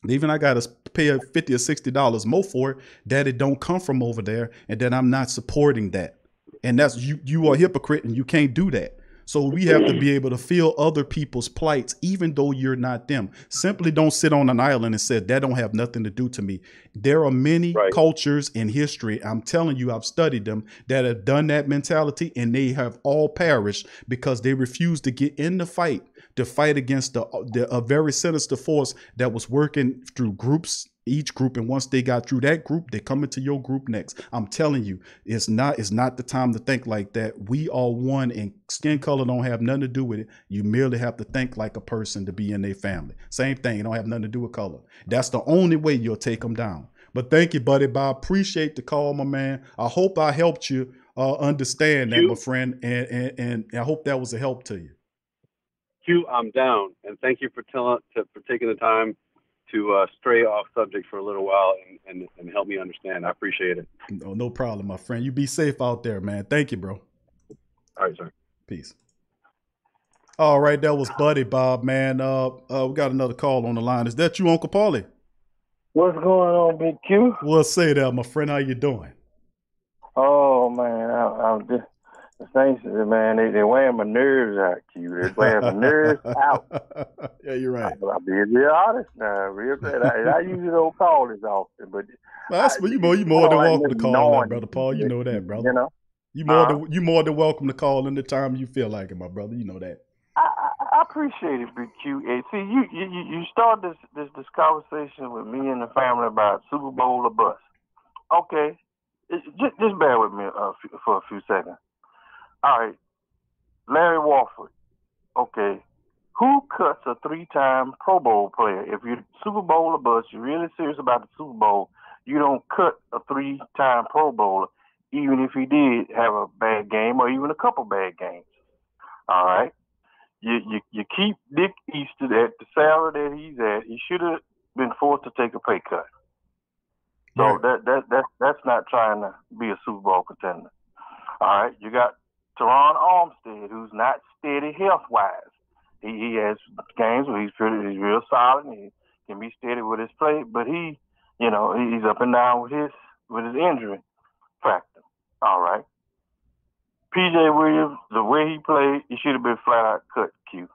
Even I got to pay $50 or $60 more for it, that it don't come from over there, and that I'm not supporting that. And that's you are a hypocrite, and you can't do that. So we have to be able to feel other people's plights, even though you're not them. Simply don't sit on an island and say, that don't have nothing to do to me. There are many cultures in history, I'm telling you, I've studied them, that have done that mentality, and they have all perished because they refused to get in the fight to fight against a very sinister force that was working through groups, each group, and once they got through that group, they come into your group next. I'm telling you, it's not the time to think like that. We are one, and skin color don't have nothing to do with it. You merely have to think like a person to be in their family. Same thing, it don't have nothing to do with color. That's the only way you'll take them down. But thank you, buddy. Bob, appreciate the call, my man. I hope I helped you understand that, my friend, and I hope that was a help to you. Q, I'm down, and thank you for taking the time to stray off subject for a little while and help me understand. I appreciate it. No problem, my friend. You be safe out there, man. Thank you, bro. All right, sir. Peace. All right, that was Buddy Bob, man. We got another call on the line. Is that you, Uncle Paulie? What's going on, Big Q? Well, say that, my friend. How you doing? Oh man, I'm just the things, man. They wearing my nerves out, Q. They wearing my nerves out. Yeah, you're right. I'll be real honest now, real bad. I usually don't call this often, but that's you more than welcome to call in, brother Paul. You know that, brother. You know, you more than welcome to call in the time you feel like it, my brother. You know that. I appreciate it, Big Q. Hey, see, you started this conversation with me and the family about Super Bowl or bust. Okay, just bear with me for a few seconds. All right, Larry Warford. Okay, who cuts a 3-time Pro Bowl player? If you're Super Bowl or bust, you're really serious about the Super Bowl, you don't cut a 3-time Pro Bowler, even if he did have a bad game or even a couple bad games. All right. You keep Dick Easter at the salary that he's at. He should have been forced to take a pay cut. So that's not trying to be a Super Bowl contender. All right, you got Teron Armstead, who's not steady health wise. He has games where he's real solid and he can be steady with his play, but he's up and down with his injury factor. All right. PJ Williams, the way he played, he should have been flat out cut, Q.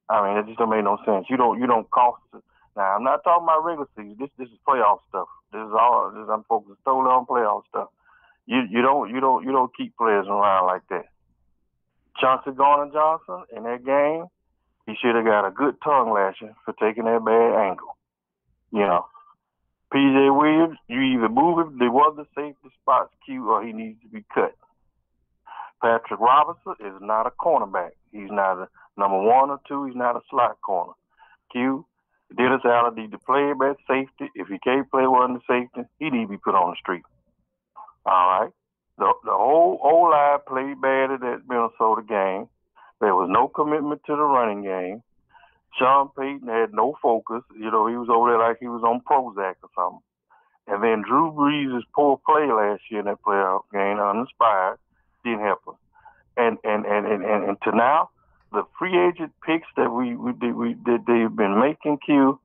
I mean, that just don't make no sense. You don't cost it. Now, I'm not talking about regular season. This is playoff stuff. I'm focused totally on playoff stuff. You don't keep players around like that. Chauncey Gardner-Johnson in that game, he should have got a good tongue lashing for taking that bad angle. You know, PJ Williams, you either move him, there was the safety spots, Q, or he needs to be cut. Patrick Robinson is not a cornerback. He's not a number 1 or 2. He's not a slot corner. Q, Dennis Allen need to play him at safety. If he can't play one in the safety, he need to be put on the street. All right. The whole O-line played bad in that Minnesota game. There was no commitment to the running game. Sean Payton had no focus. You know, he was over there like he was on Prozac or something. And then Drew Brees' poor play last year in that playoff game, uninspired, didn't help us. And to now, the free agent picks that they've been making, Q,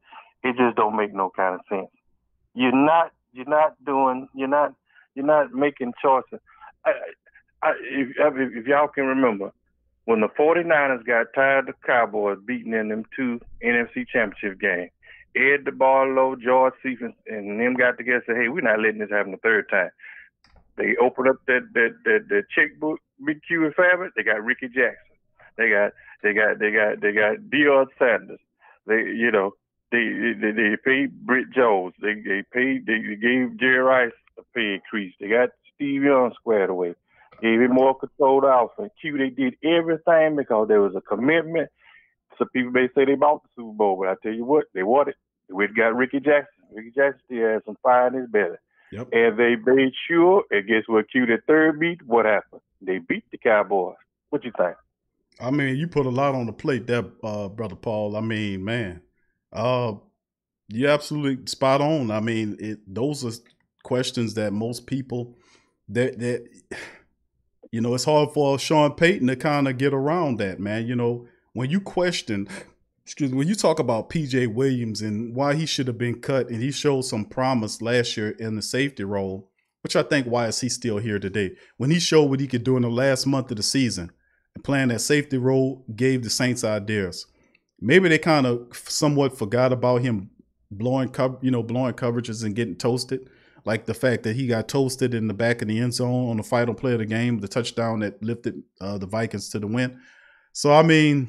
it just don't make no kind of sense. You're not making choices. If y'all can remember, when the 49ers got tired of the Cowboys beating in them 2 NFC Championship games, Ed DeBartolo, George Cephas, and them got together and said, hey, we're not letting this happen the third time. They opened up that checkbook, Big Q and Fabry. They got Ricky Jackson. They got Deion Sanders. They paid Britt Jones. They gave Jerry Rice a pay increase. They got Steve Young squared away. Gave him more controlled offense. Q, they did everything because there was a commitment. Some people may say they bought the Super Bowl, but I tell you what, they won it. We got Ricky Jackson. Ricky Jackson still has some fire in his belly. Yep. And they made sure, and guess what, Q, that third beat, what happened? They beat the Cowboys. What you think? I mean, you put a lot on the plate there, Brother Paul. I mean, man, you're absolutely spot on. I mean, those are questions that most people, that you know, it's hard for Sean Payton to kind of get around that, man. You know, when you question, when you talk about PJ Williams and why he should have been cut, and he showed some promise last year in the safety role, which I think why is he still here today? When he showed what he could do in the last month of the season, and playing that safety role gave the Saints ideas. Maybe they kind of somewhat forgot about him blowing coverages and getting toasted. Like the fact that he got toasted in the back of the end zone on the final play of the game, the touchdown that lifted the Vikings to the win. So, I mean,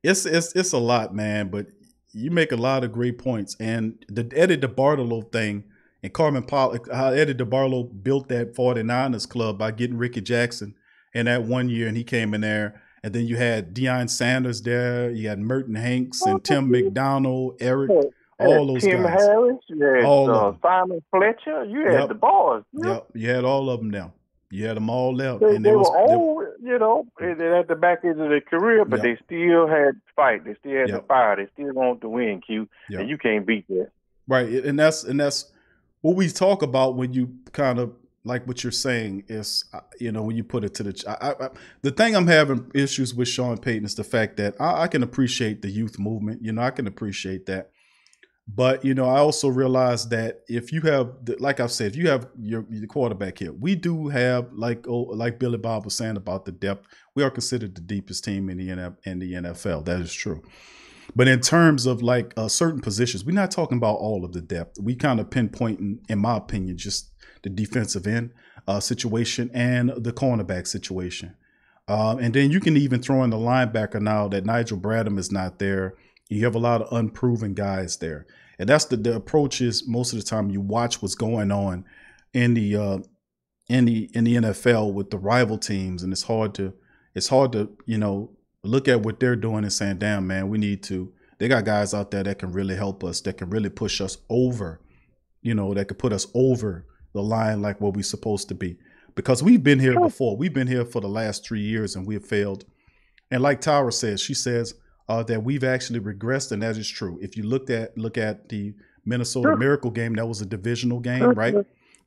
it's a lot, man, but you make a lot of great points. And the Eddie DeBartolo thing and Carmen Pollock, how Eddie DeBartolo built that 49ers club by getting Ricky Jackson in that 1 year, and he came in there. And then you had Deion Sanders there. You had Merton Hanks and Tim McDonald, Eric, all those Tim guys. Harris, you had Simon Fletcher, you had the boys. Yep, you had all of them now. You had them all there. They and they were was, old, they're at the back end of their career, but they still had to fight. They still had to fire. They still want to win, Q, and you can't beat that. Right, and that's what we talk about when you kind of like what you're saying is, when you put it to the thing I'm having issues with Sean Payton is the fact that I can appreciate the youth movement. I can appreciate that. But, I also realize that if you have, like I've said, if you have your quarterback here, we do have, like Billy Bob was saying about the depth, we are considered the deepest team in the NFL. That is true. But in terms of like certain positions, we're not talking about all of the depth. We kind of pinpointing, in my opinion, just the defensive end situation and the cornerback situation. And then you can even throw in the linebacker now that Nigel Bradham is not there. You have a lot of unproven guys there. And that's the approach is most of the time you watch what's going on in the NFL with the rival teams. And it's hard to look at what they're doing and saying, damn, man, they got guys out there that can really help us, that can really push us over, that could put us over the line like what we're supposed to be. Because we've been here before. We've been here for the last 3 years and we've failed. And like Tara says, she says that we've actually regressed, and that is true. If you look at the Minnesota Miracle game, that was a divisional game, right?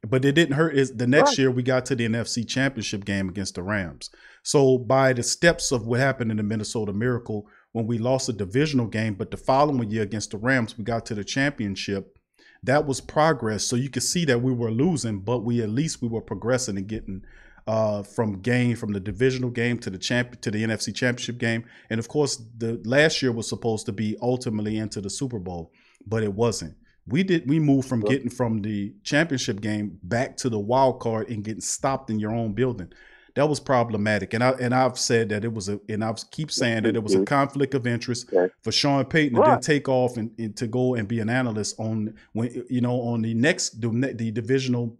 But it didn't hurt. The next year we got to the NFC Championship game against the Rams. So by the steps of what happened in the Minnesota Miracle when we lost a divisional game, but the following year against the Rams, we got to the championship. That was progress. So you could see that we were losing, but at least we were progressing and getting from the divisional game to the NFC Championship game. And of course, the last year was supposed to be ultimately into the Super Bowl, but it wasn't. We moved from getting from the championship game back to the wild card and getting stopped in your own building. That was problematic. And I've said that I keep saying that it was a conflict of interest for Sean Payton to then take off and to go and be an analyst on the divisional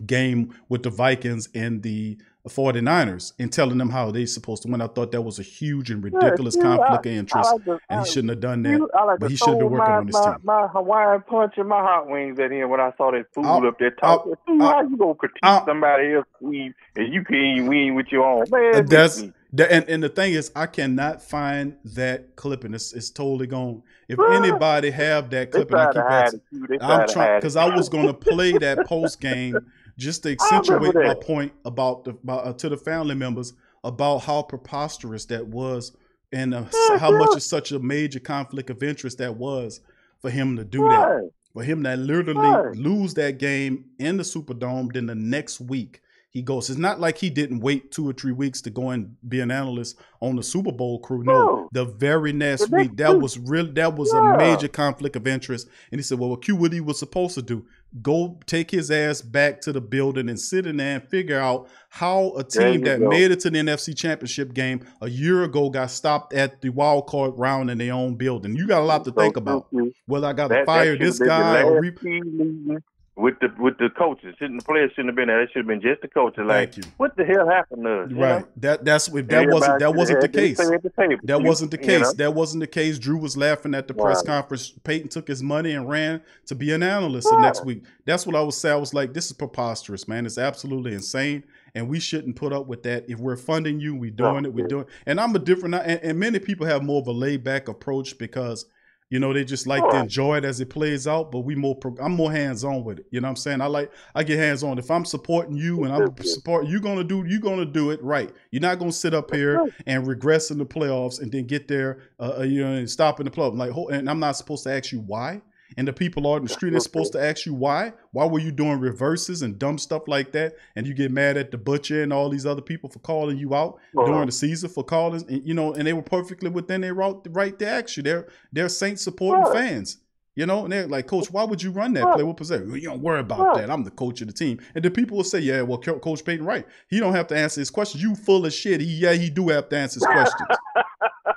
game with the Vikings and the 49ers and telling them how they're supposed to win. I thought that was a huge and ridiculous conflict of interest, and he shouldn't have done that. But he should have been working on his team. My Hawaiian punch and my hot wings at him when I saw that fool up there talking. How you gonna critique somebody else's team and you can't win with your own? Man, and the thing is, I cannot find that clipping. It's totally gone. If anybody have that clipping, I keep asking. I'm trying because I was going to play that post game just to accentuate my point about to the family members about how preposterous that was and how much is such a major conflict of interest that was for him to do that, for him to literally lose that game in the Superdome. Then the next week he goes. It's not like he didn't wait 2 or 3 weeks to go and be an analyst on the Super Bowl crew. No, the very next week, that was a major conflict of interest. And he said, well, Q, what he was supposed to do, go take his ass back to the building and sit in there and figure out how a team that made it to the NFC Championship game a year ago got stopped at the wild card round in their own building. You got a lot to think about. Whether I got to fire this guy or with the coaches, the players shouldn't have been there. It should have been just the coaches. Like, what the hell happened to us? Right. That wasn't the case. That wasn't the case. That wasn't the case. Drew was laughing at the press conference. Peyton took his money and ran to be an analyst the next week. That's what I was saying. I was like, this is preposterous, man. It's absolutely insane. And we shouldn't put up with that. If we're funding you, we're doing it. We're doing it. And I'm a different, and many people have more of a laid back approach because they just like to enjoy it as it plays out, but I'm more hands-on with it. You know what I'm saying? I get hands-on. If I'm supporting you and I'm supporting you're gonna do it right. You're not gonna sit up here and regress in the playoffs and then get there and stop in the playoffs. And I'm not supposed to ask you why. and the people out in the street are supposed to ask you why? Why were you doing reverses and dumb stuff like that? And you get mad at the butcher and all these other people for calling you out during the season for calling, and they were perfectly within their right to ask you. They're Saints supporting fans. And they're like, Coach, why would you run that play? What possession? You don't worry about that. I'm the coach of the team. And then people will say, yeah, well, Coach Payton, right. He don't have to answer his questions. You full of shit. He do have to answer his questions.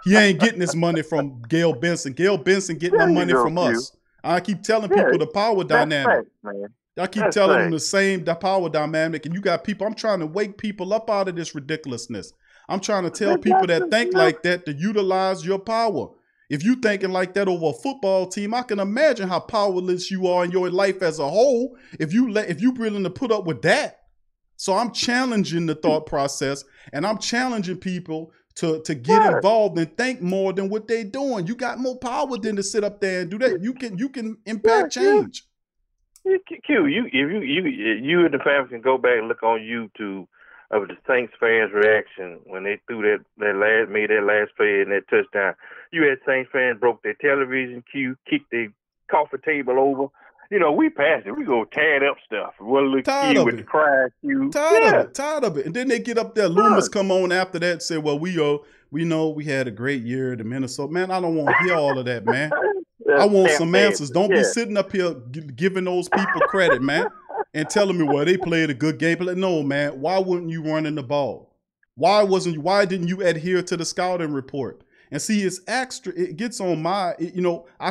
He ain't getting his money from Gail Benson. Gail Benson getting the money from us. I keep telling people the power dynamic. I keep telling them the power dynamic. And you got people, I'm trying to wake people up out of this ridiculousness. I'm trying to tell people that think like that to utilize your power. If you thinking like that over a football team, I can imagine how powerless you are in your life as a whole if you willing to put up with that. So I'm challenging the thought process, and I'm challenging people to get involved and think more than what they're doing. You got more power than to sit up there and do that. You can impact change. Q, you and the family can go back and look on YouTube of the Saints fans' reaction when they threw made that last play and that touchdown. You had Saints fans broke their television, kicked their coffee table over. We passed it. We go tearing up stuff. One little kid with the cry, Q. Tired of it. And then they get up there. Loomis come on after that and say, well, we know we had a great year at Minnesota. Man, I don't want to hear all of that, man. I want some answers. Don't be sitting up here giving those people credit, man, and telling me, well, they played a good game. But no, man, why wouldn't you run in the ball? Why didn't you adhere to the scouting report? And see, it's extra. It gets on I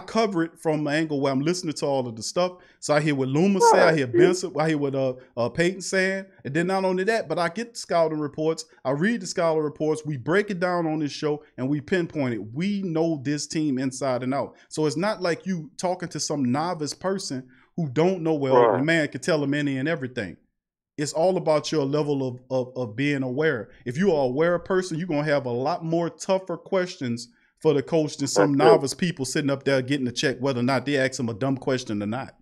cover it from an angle where I'm listening to all of the stuff. So I hear what Loomis say, I hear Benson, I hear what Peyton saying. And then not only that, but I get the scouting reports. I read the scouting reports. We break it down on this show and we pinpoint it. We know this team inside and out. So it's not like you talking to some novice person who don't know well. The man can tell them any and everything. It's all about your level of being aware. If you are an aware person, you're going to have a lot more tougher questions for the coach than some novice people sitting up there getting to check whether or not they ask them a dumb question or not.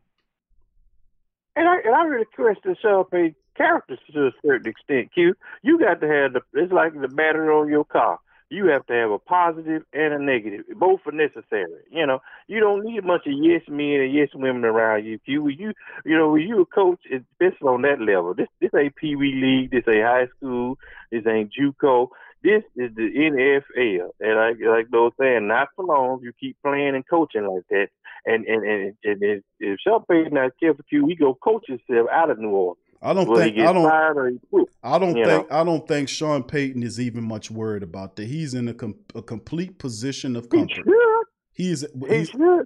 And I really question Sean Payton's character to a certain extent, Q. You got to have it's like the battery on your car. You have to have a positive and a negative. Both are necessary. You don't need a bunch of yes men and yes women around you. When you a coach, especially on that level. This ain't Pee Wee League. This ain't high school. This ain't JUCO. This is the NFL. And like those saying, not for long. You keep playing and coaching like that. And if Sean Payton not careful, Q, he go coach himself out of New Orleans. I don't think Sean Payton is even much worried about that. He's in a complete position of comfort. He's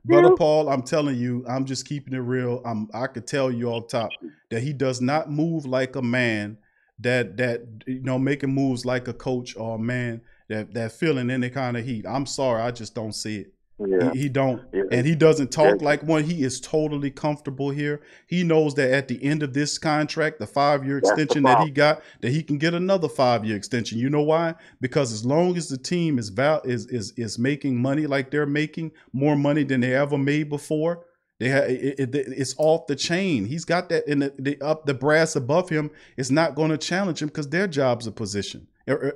Brother Paul, I'm telling you, I'm just keeping it real. I could tell you off top that he does not move like a man that making moves like a coach or a man that feeling any kind of heat. I'm sorry, I just don't see it. Yeah. He don't, and he doesn't talk like one. He is totally comfortable here. He knows that at the end of this contract, the 5-year extension that he got, that he can get another 5-year extension. You know why? Because as long as the team is making money like they're making, more money than they ever made before, it's off the chain. He's got that in the brass above him is not going to challenge him because their jobs are positioned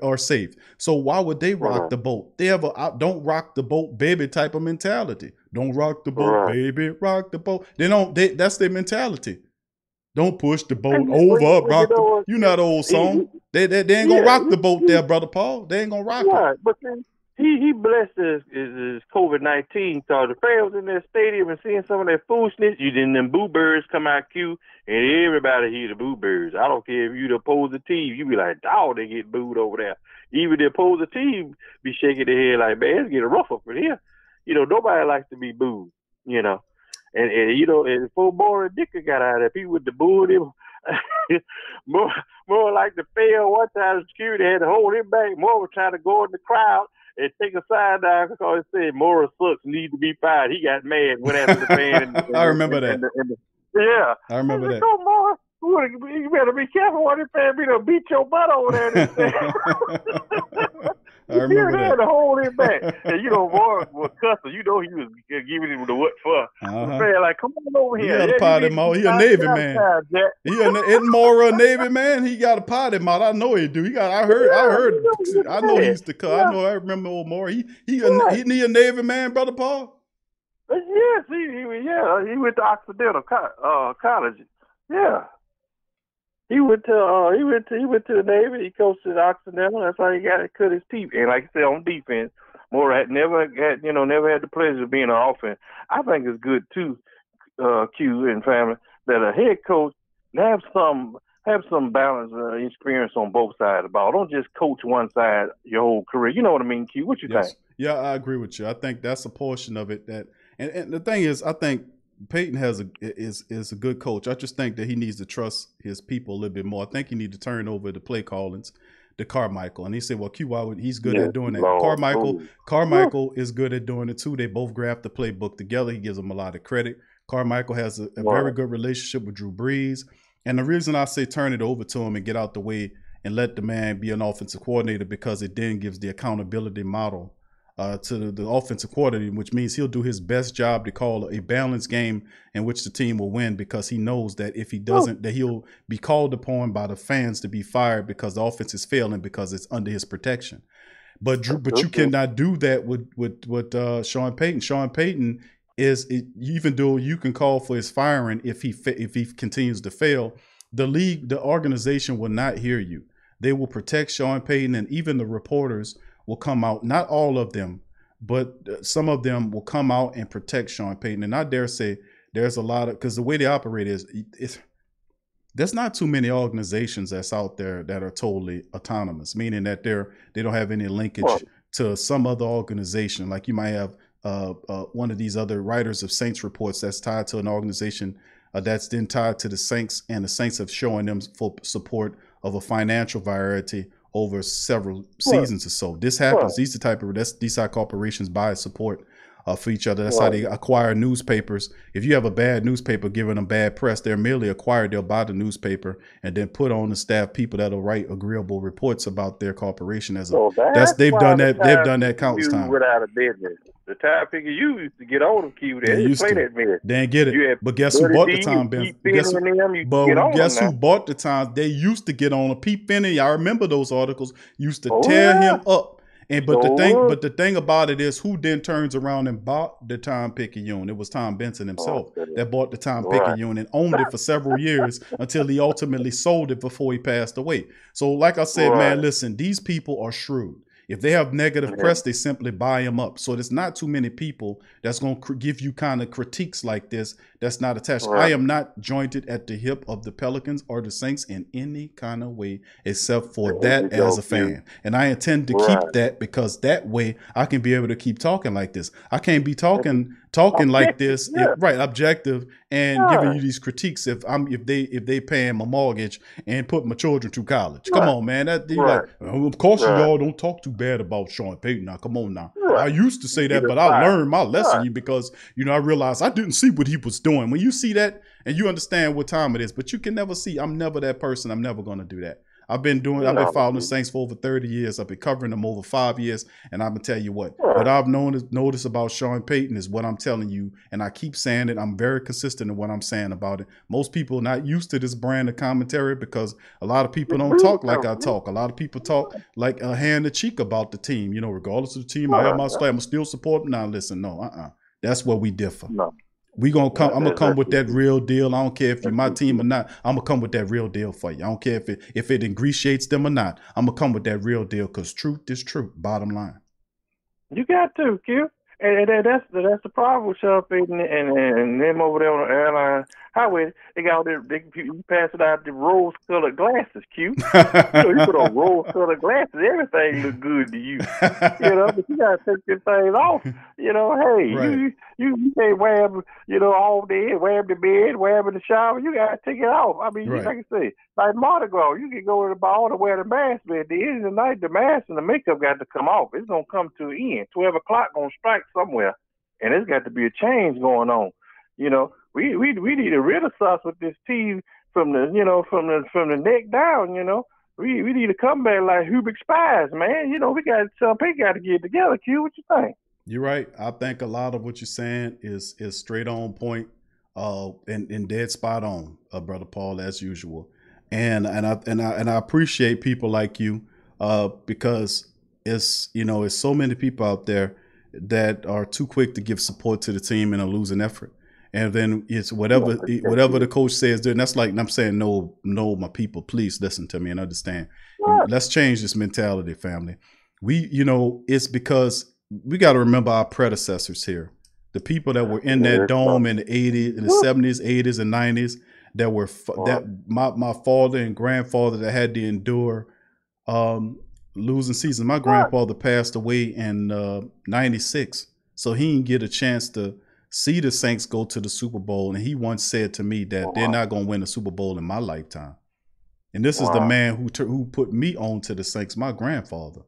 or safe. So why would they rock the boat? They have a don't rock the boat, baby type of mentality. Don't rock the boat, baby, rock the boat. That's their mentality. Don't push the boat over, rock the boat. You know that old song. They ain't gonna rock the boat there, Brother Paul. They ain't gonna rock it. But then he blessed his COVID-19. So the fans in that stadium and seeing some of that foolishness, them boo birds come out cute, and everybody hear the boo birds. I don't care if you the opposing team, you be like, dog, they get booed over there. Even the opposing team be shaking their head like, man, it's getting rough up in here. Nobody likes to be booed, And before Boris Dicker got out of there, people with the booed him. more like the fail one time, security had to hold him back. More was trying to go in the crowd and take a side down because it said Morris Sucks need to be fired. He got mad, went after the fan. I remember that. I remember that. Come on, you better be careful when this fan be to beat your butt over there. I remember that. Had to hold him back. And Morris was cussing. He was giving him the what for. The fan like, come on over here. He got a potty mouth. He a Navy man. Isn't Mora a Navy man? He got a potty mouth. I know he do. I know he used to cuss. I remember old Mora. He a Navy man, Brother Paul? Yes, he went to Occidental College. Yeah. He went to the Navy. He coached at Occidental. That's how he got to cut his teeth. And like I said, on defense, Morat never had the pleasure of being an offense. I think it's good too, Q and family, that a head coach have some balance experience on both sides of the ball. Don't just coach one side your whole career. You know what I mean, Q? What you think? Yeah, I agree with you. I think that's a portion of it that, and the thing is, I think Peyton is a good coach. I just think that he needs to trust his people a little bit more. I think he needs to turn over the play callings to Carmichael. And he said, well, Q, he's good at doing that. Carmichael is good at doing it too. They both graph the playbook together. He gives them a lot of credit. Carmichael has a very good relationship with Drew Brees. And the reason I say turn it over to him and get out the way and let the man be an offensive coordinator, because it then gives the accountability model to the offensive coordinator, which means he'll do his best job to call a balanced game in which the team will win, because he knows that if he doesn't, that he'll be called upon by the fans to be fired because the offense is failing because it's under his protection. But you cannot do that with Sean Payton. Sean Payton even though you can call for his firing if he continues to fail, the organization will not hear you. They will protect Sean Payton, and even the reporters will come out, not all of them, but some of them will come out and protect Sean Payton. And I dare say there's a lot of, because the way they operate there's not too many organizations that's out there that are totally autonomous, meaning that they don't have any linkage to some other organization. Like you might have one of these other writers of Saints reports that's tied to an organization that's then tied to the Saints, and the Saints have shown them full support of a financial variety over several seasons or so. This happens. These these how corporations buy support for each other. That's how they acquire newspapers. If you have a bad newspaper giving them bad press, they're merely acquired. They'll buy the newspaper and then put on the staff people that'll write agreeable reports about their corporation. They've done that countless times. Without a business. The time figure you used to get on them, Q. They didn't play that mess. They didn't get it. But guess who bought the time, Ben? Guess who bought the time? They used to get on a Pete Finney. I remember those articles. Used to tear him up. But the thing about it is, who then turns around and bought the Time Picayune? It was Tom Benson himself that bought the Time Picayune and owned it for several years until he ultimately sold it before he passed away. So like I said, man, listen, these people are shrewd. If they have negative press, they simply buy them up. So there's not too many people that's going to give you kind of critiques like this that's not attached. I am not jointed at the hip of the Pelicans or the Saints in any kind of way except for that as a fan. And I intend to keep that, because that way I can be able to keep talking like this. I can't be talking like this, objective, and giving you these critiques if they paying my mortgage and putting my children through college. Come on, man. Of course y'all don't talk too bad about Sean Payton now. Come on now. I used to say that, but I learned my lesson because I realized I didn't see what he was doing. When you see that and you understand what time it is, but you can never see. I'm never that person. I'm never going to do that. I've been following the Saints for over 30 years. I've been covering them over 5 years. And I'm going to tell you what I've noticed about Sean Payton is what I'm telling you. And I keep saying it. I'm very consistent in what I'm saying about it. Most people are not used to this brand of commentary because a lot of people don't talk like I talk. A lot of people talk like a hand to cheek about the team. Regardless of the team, I have my slap. I'm still supporting. Now, listen, that's where we differ. I'm gonna come with that real deal. I don't care if you're my team or not. I'm gonna come with that real deal for you. I don't care if it ingratiates them or not. I'm gonna come with that real deal because truth is truth. Bottom line. You got to, Q. And that's the problem with Sean Payton and them over there on the airline highway. They got you pass it out the rose-colored glasses, Q. You put on rose-colored glasses, everything look good to you. But you gotta take this thing off. Hey, you can't wear them, all day, wear them to bed, wear them in the shower. You gotta take it off. I mean, like I say, like Mardi Gras, you can go to the ball to wear the mask, but at the end of the night, the mask and the makeup got to come off. It's gonna come to an end. 12 o'clock gonna strike somewhere, and there's got to be a change going on. We need a renaissance with this team from the neck down. We need a comeback like Hubert Spies, man. We got to get it together. Q, what you think? You're right. I think a lot of what you're saying is straight on point, and dead spot on, Brother Paul, as usual. And I appreciate people like you, because it's so many people out there, that are too quick to give support to the team in a losing effort. And then it's whatever the coach says. And that's like, I'm saying, no, my people, please listen to me and understand. Let's change this mentality, family. It's because we got to remember our predecessors here. The people that were in that dome in the 80s, in the 70s, 80s, and 90s, that were my father and grandfather that had to endure losing seasons. My grandfather passed away in 96, so he didn't get a chance to see the Saints go to the Super Bowl. And he once said to me that they're not going to win the Super Bowl in my lifetime. And this is the man who put me on to the Saints, my grandfather.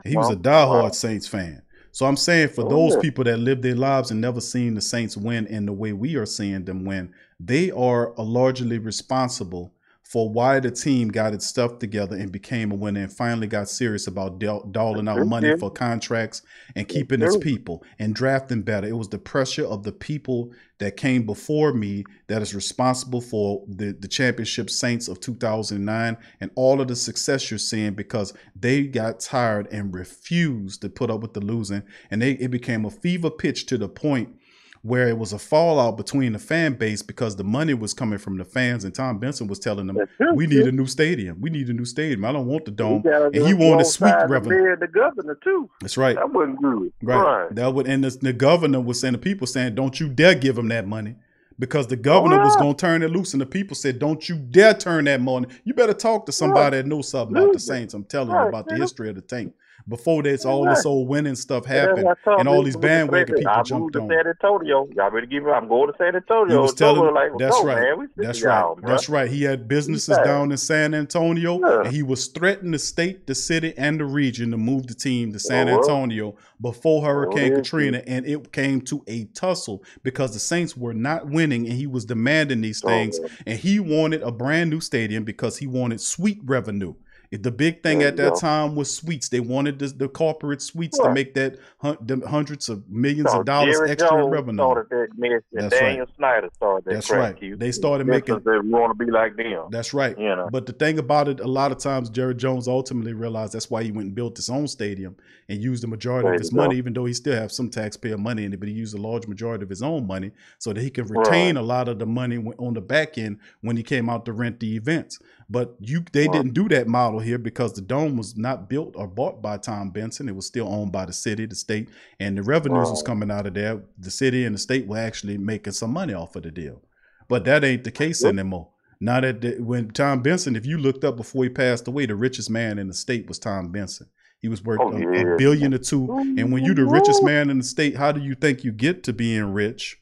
He was a diehard Saints fan. So I'm saying for those people that live their lives and never seen the Saints win in the way we are seeing them win, they are largely responsible for why the team got its stuff together and became a winner and finally got serious about doling out money for contracts and keeping its people and drafting better. It was the pressure of the people that came before me that is responsible for the championship Saints of 2009 and all of the success you're seeing, because they got tired and refused to put up with the losing. And it became a fever pitch to the point where it was a fallout between the fan base because the money was coming from the fans, and Tom Benson was telling them, we need a new stadium. We need a new stadium. I don't want the dome. And he wanted sweet revenue. The governor too. That's right. That wasn't good. Right. And the governor was saying, the people saying, don't you dare give him that money, because the governor was going to turn it loose. And the people said, don't you dare turn that money. You better talk to somebody that knows something about the Saints. I'm telling you about the history of the tank. Before this, all this old winning stuff happened, and all these bandwagon people jumped on. San Antonio. Y'all better give me. I'm going to San Antonio. He was telling, that's right. Man. That's right. That's right. He had businesses down in San Antonio, and he was threatening the state, the city, and the region to move the team to San Antonio before Hurricane Katrina, and it came to a tussle because the Saints were not winning, and he was demanding these things, and he wanted a brand new stadium because he wanted sweet revenue. The big thing at that time was suites. They wanted the corporate suites to make that hundreds of millions of dollars extra revenue. That mess, and Daniel Snyder started that. That's right. They started making. They want to be like them. That's right. But the thing about it, a lot of times Jerry Jones ultimately realized that's why he went and built his own stadium and used the majority of his money, even though he still have some taxpayer money in it, but he used a large majority of his own money so that he could retain a lot of the money on the back end when he came out to rent the events. But they didn't do that model here because the dome was not built or bought by Tom Benson. It was still owned by the city, the state, and the revenues was coming out of there. The city and the state were actually making some money off of the deal. But that ain't the case anymore. Now that when Tom Benson, if you looked up before he passed away, the richest man in the state was Tom Benson. He was worth $1 billion or $2 billion. And when you're the richest man in the state, how do you think you get to being rich?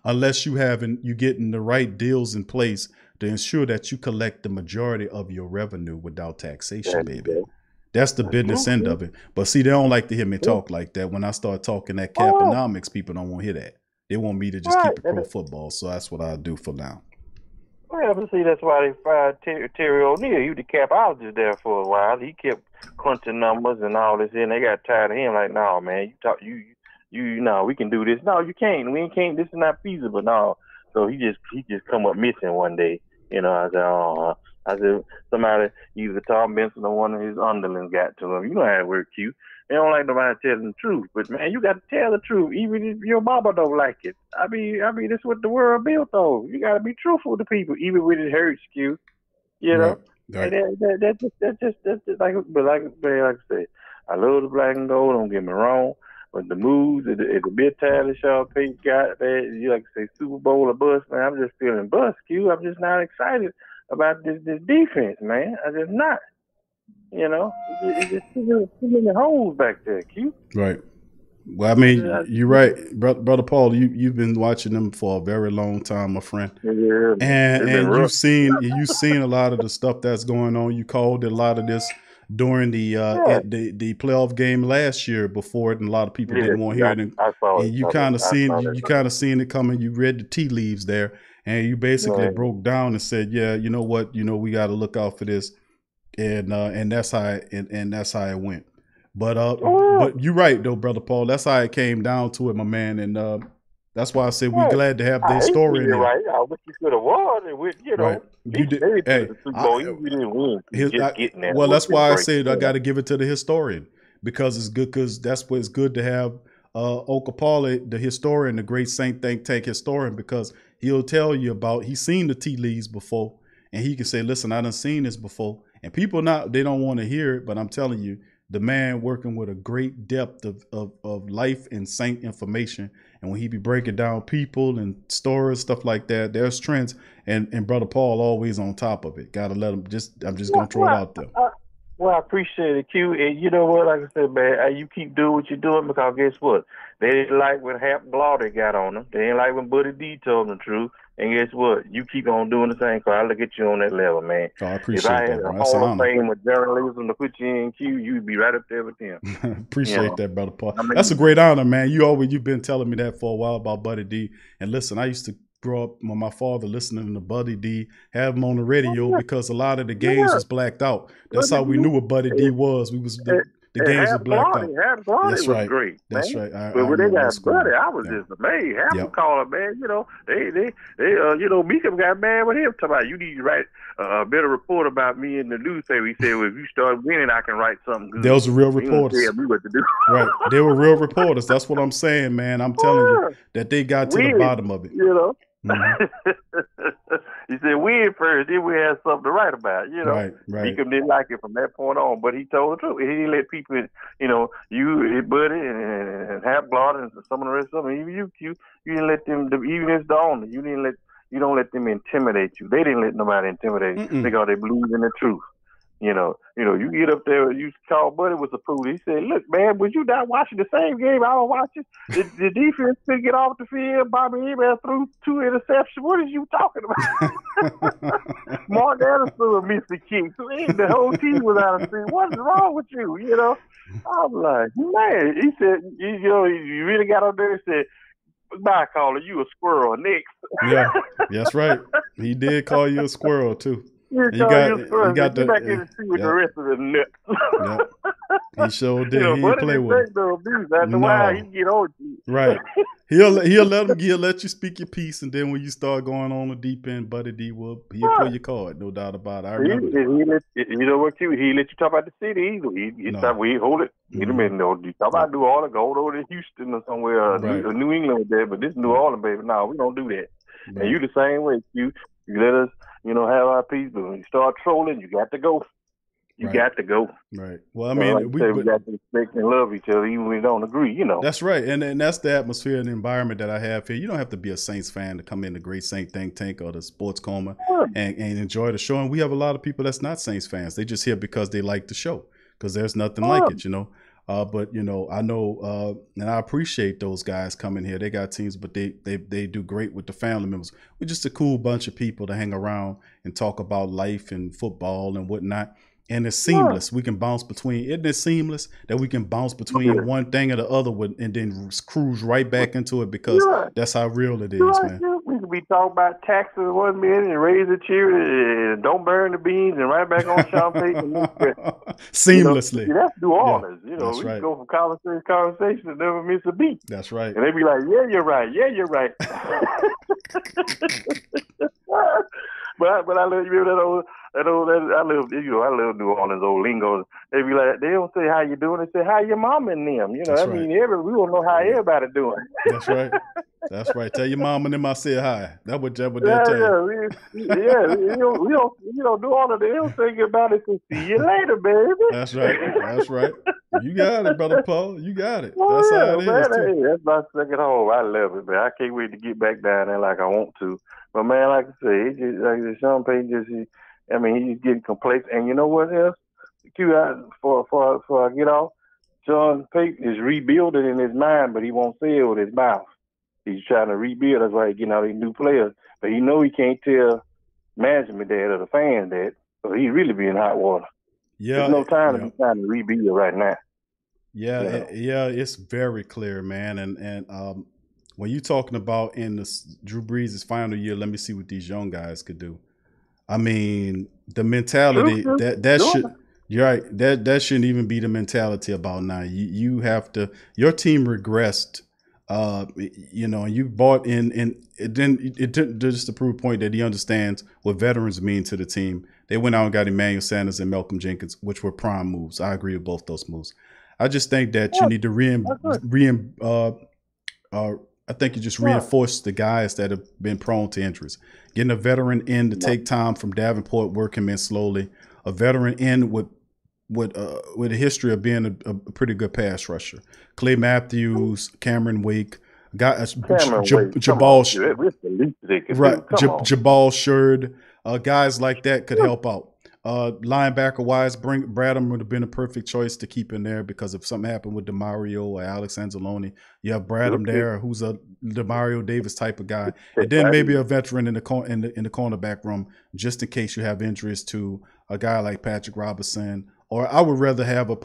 Unless you getting the right deals in place to ensure that you collect the majority of your revenue without taxation, baby. That's the business end of it. But see, they don't like to hear me talk like that. When I start talking that caponomics, people don't want to hear that. They want me to just keep it pro football. So that's what I do for now. Well, but see, that's why they fired Terry O'Neill. He was the capologist there for a while. He kept crunching numbers and all this, and they got tired of him. Like, no, man, we can do this. No, you can't. We can't. This is not feasible. No. So he just come up missing one day. I said, somebody, either Tom Benson or one of his underlings got to him. You know how it works, Q. They don't like nobody telling the truth. But, man, you got to tell the truth, even if your mama don't like it. I mean, that's what the world built on. You got to be truthful to people, even when it hurts, Q. You know? Right. That's just like I said, I love the black and gold, don't get me wrong. But the moves, at the bit time that Sean Payton got, man, you like to say Super Bowl or bust, man, I'm just feeling bust, Q. I'm just not excited about this defense, man. I'm just not. It's just too many holes back there, Q. Right. Well, I mean, you're right, brother Paul. You've been watching them for a very long time, my friend. Yeah, and you've seen a lot of the stuff that's going on. You called a lot of this during the playoff game last year before it, and a lot of people didn't want to hear it. I saw it. And you kind of seen it coming. You read the tea leaves there, and you basically broke down and said, "Yeah, you know what? We got to look out for this," and that's how it went. But you're right though, brother Paul. That's how it came down to it, my man, and that's why I said we're glad to have the historian here. Right, I wish you could have won, and right. You did. Hey, you didn't win. Well, that's why I said I got to give it to the historian, because it's good, because that's what it's good to have Okapala, the historian, the great Saint think tank historian, because he'll tell you about, he's seen the tea leaves before, and he can say, listen, I done seen this before. And people they don't want to hear it, but I'm telling you, the man working with a great depth of life and Saint information. And when he be breaking down people and stories, stuff like that, there's trends. And Brother Paul always on top of it. Gotta let him I'm just gonna throw it out there. Well, I appreciate it, Q. And you know what? Like I said, man, you keep doing what you're doing, because guess what? They didn't like when Hap Blawdy got on them. They didn't like when Buddy D told them the truth. And guess what? You keep on doing the same, because I look at you on that level, man. Oh, I appreciate if I that, had bro. a That's an Hall of honor. Fame of journalism to put you in, Q, you'd be right up there with them. Appreciate that, Brother Paul. I mean, That's a great honor, man. You've been telling me that for a while about Buddy D. And listen, I used to grow up with my father listening to Buddy D, have him on the radio, because a lot of the games was blacked out. That's how we knew what Buddy D was. We was the games was blacked out. Hap Blawdy That's was right. great. That's man. right. But when they got school. Buddy, I was just amazed. Hap would call him, man. Meekum got mad with him, talking about, you need to write a better report about me in the newspaper. He said, well, if you start winning, I can write something good. Those were real You don't reporters. tell me what to do. Right. They were real reporters. That's what I'm saying, man. I'm telling you that they got to the Win, bottom of it. You know. Mm-hmm. He said, win first, then we had something to write about, Right. Meekum didn't like it from that point on, but he told the truth. He didn't let people, you, Buddy, and Hap Blawdy, and some of the rest of them, even you didn't let them, even as the owner, you don't let them intimidate you. They didn't let nobody intimidate you because they believe in the truth. You get up there, you call Buddy was a fool. He said, look, man, was you not watching the same game I was watching? The defense couldn't get off the field. Bobby Ebert threw 2 interceptions. What are you talking about? Mark Anderson missed the kick. So the whole team was out of sync. What's wrong with you? I'm like, man. He said, you really got up there and said, bye, caller, you a squirrel next. Yeah, that's right. He did call you a squirrel too. You got the back in the sea with the rest of the nuts. He sure did. He didn't play with him. After a while, he get on you. Right. He'll let you speak your piece, and then when you start going on the deep end, Buddy D he'll pull your card, no doubt about it. I remember. You know what, Q? He let you talk about the city either. We hold it. You talk about New Orleans, go over to Houston or somewhere, New England there, but this New Orleans, baby. No, we don't do that. Right. And you the same way, Q. You let us, have our peace, but when you start trolling, you got to go. You got to go. Right. Well, I mean, we got to respect and love each other, even when we don't agree. That's right, and that's the atmosphere and the environment that I have here. You don't have to be a Saints fan to come in the Great Saint Think Tank or the Sports Coma and enjoy the show. And we have a lot of people that's not Saints fans. They just here because they like the show, because there's nothing like it, But I know, and I appreciate those guys coming here. They got teams, but they do great with the family members. We're just a cool bunch of people to hang around and talk about life and football and whatnot. And it's seamless. We can bounce between. Isn't it seamless that we can bounce between one thing or the other and then cruise right back into it, because that's how real it is, man. We could be talking about taxes 1 minute and raise the cheer and don't burn the beans and right back on champagne. Seamlessly. That's New Orleans. That's we right. go from conversation to conversation and never miss a beat. That's right. And they be like, yeah, you're right. Yeah, you're right. But I love you. I love New Orleans old lingo. They be like, they don't say how you doing. They say how your mom and them. That's we don't know how everybody doing. That's right. That's right. Tell your mom and them I said hi. That's what they'll tell you. We don't do all of that. They don't say goodbye. They say see you later, baby. That's right. That's right. You got it, Brother Paul. You got it. That's how it is. Hey, that's my second home. I love it, man. I can't wait to get back down there like I want to. But man, like I say, it just like the Sean Payton he's getting complex. And you know what else? Before I get off, Sean Payton is rebuilding in his mind, but he won't say it with his mouth. He's trying to rebuild. That's why he's getting all these new players. But he know he can't tell management that or the fans that. So he's really being hot water. Yeah, there's no time to be trying to rebuild right now. Yeah, it's very clear, man. And when you're talking about in Drew Brees' final year, let me see what these young guys could do. I mean, the mentality you're right. That shouldn't even be the mentality about now. You have to. Your team regressed. And you bought in, and it didn't just to prove a point that he understands what veterans mean to the team. They went out and got Emmanuel Sanders and Malcolm Jenkins, which were prime moves. I agree with both those moves. I just think that you Yeah, need to that's good. I think you just Yeah. reinforce the guys that have been prone to injuries. Getting a veteran in to take time from Davenport, work him in slowly. A veteran in with a history of being a pretty good pass rusher. Clay Matthews, Cameron Wake, Cameron Wade, come on, Jabal, dude. It's the least they could right, do. Come on. Jabal Sherd, guys like that could help out. Linebacker wise, Bradham would have been a perfect choice to keep in there because if something happened with DeMario or Alex Anzalone, you have Bradham there, who's a DeMario Davis type of guy, and then maybe a veteran in the cornerback room just in case you have injuries to a guy like Patrick Robinson. Or I would rather have a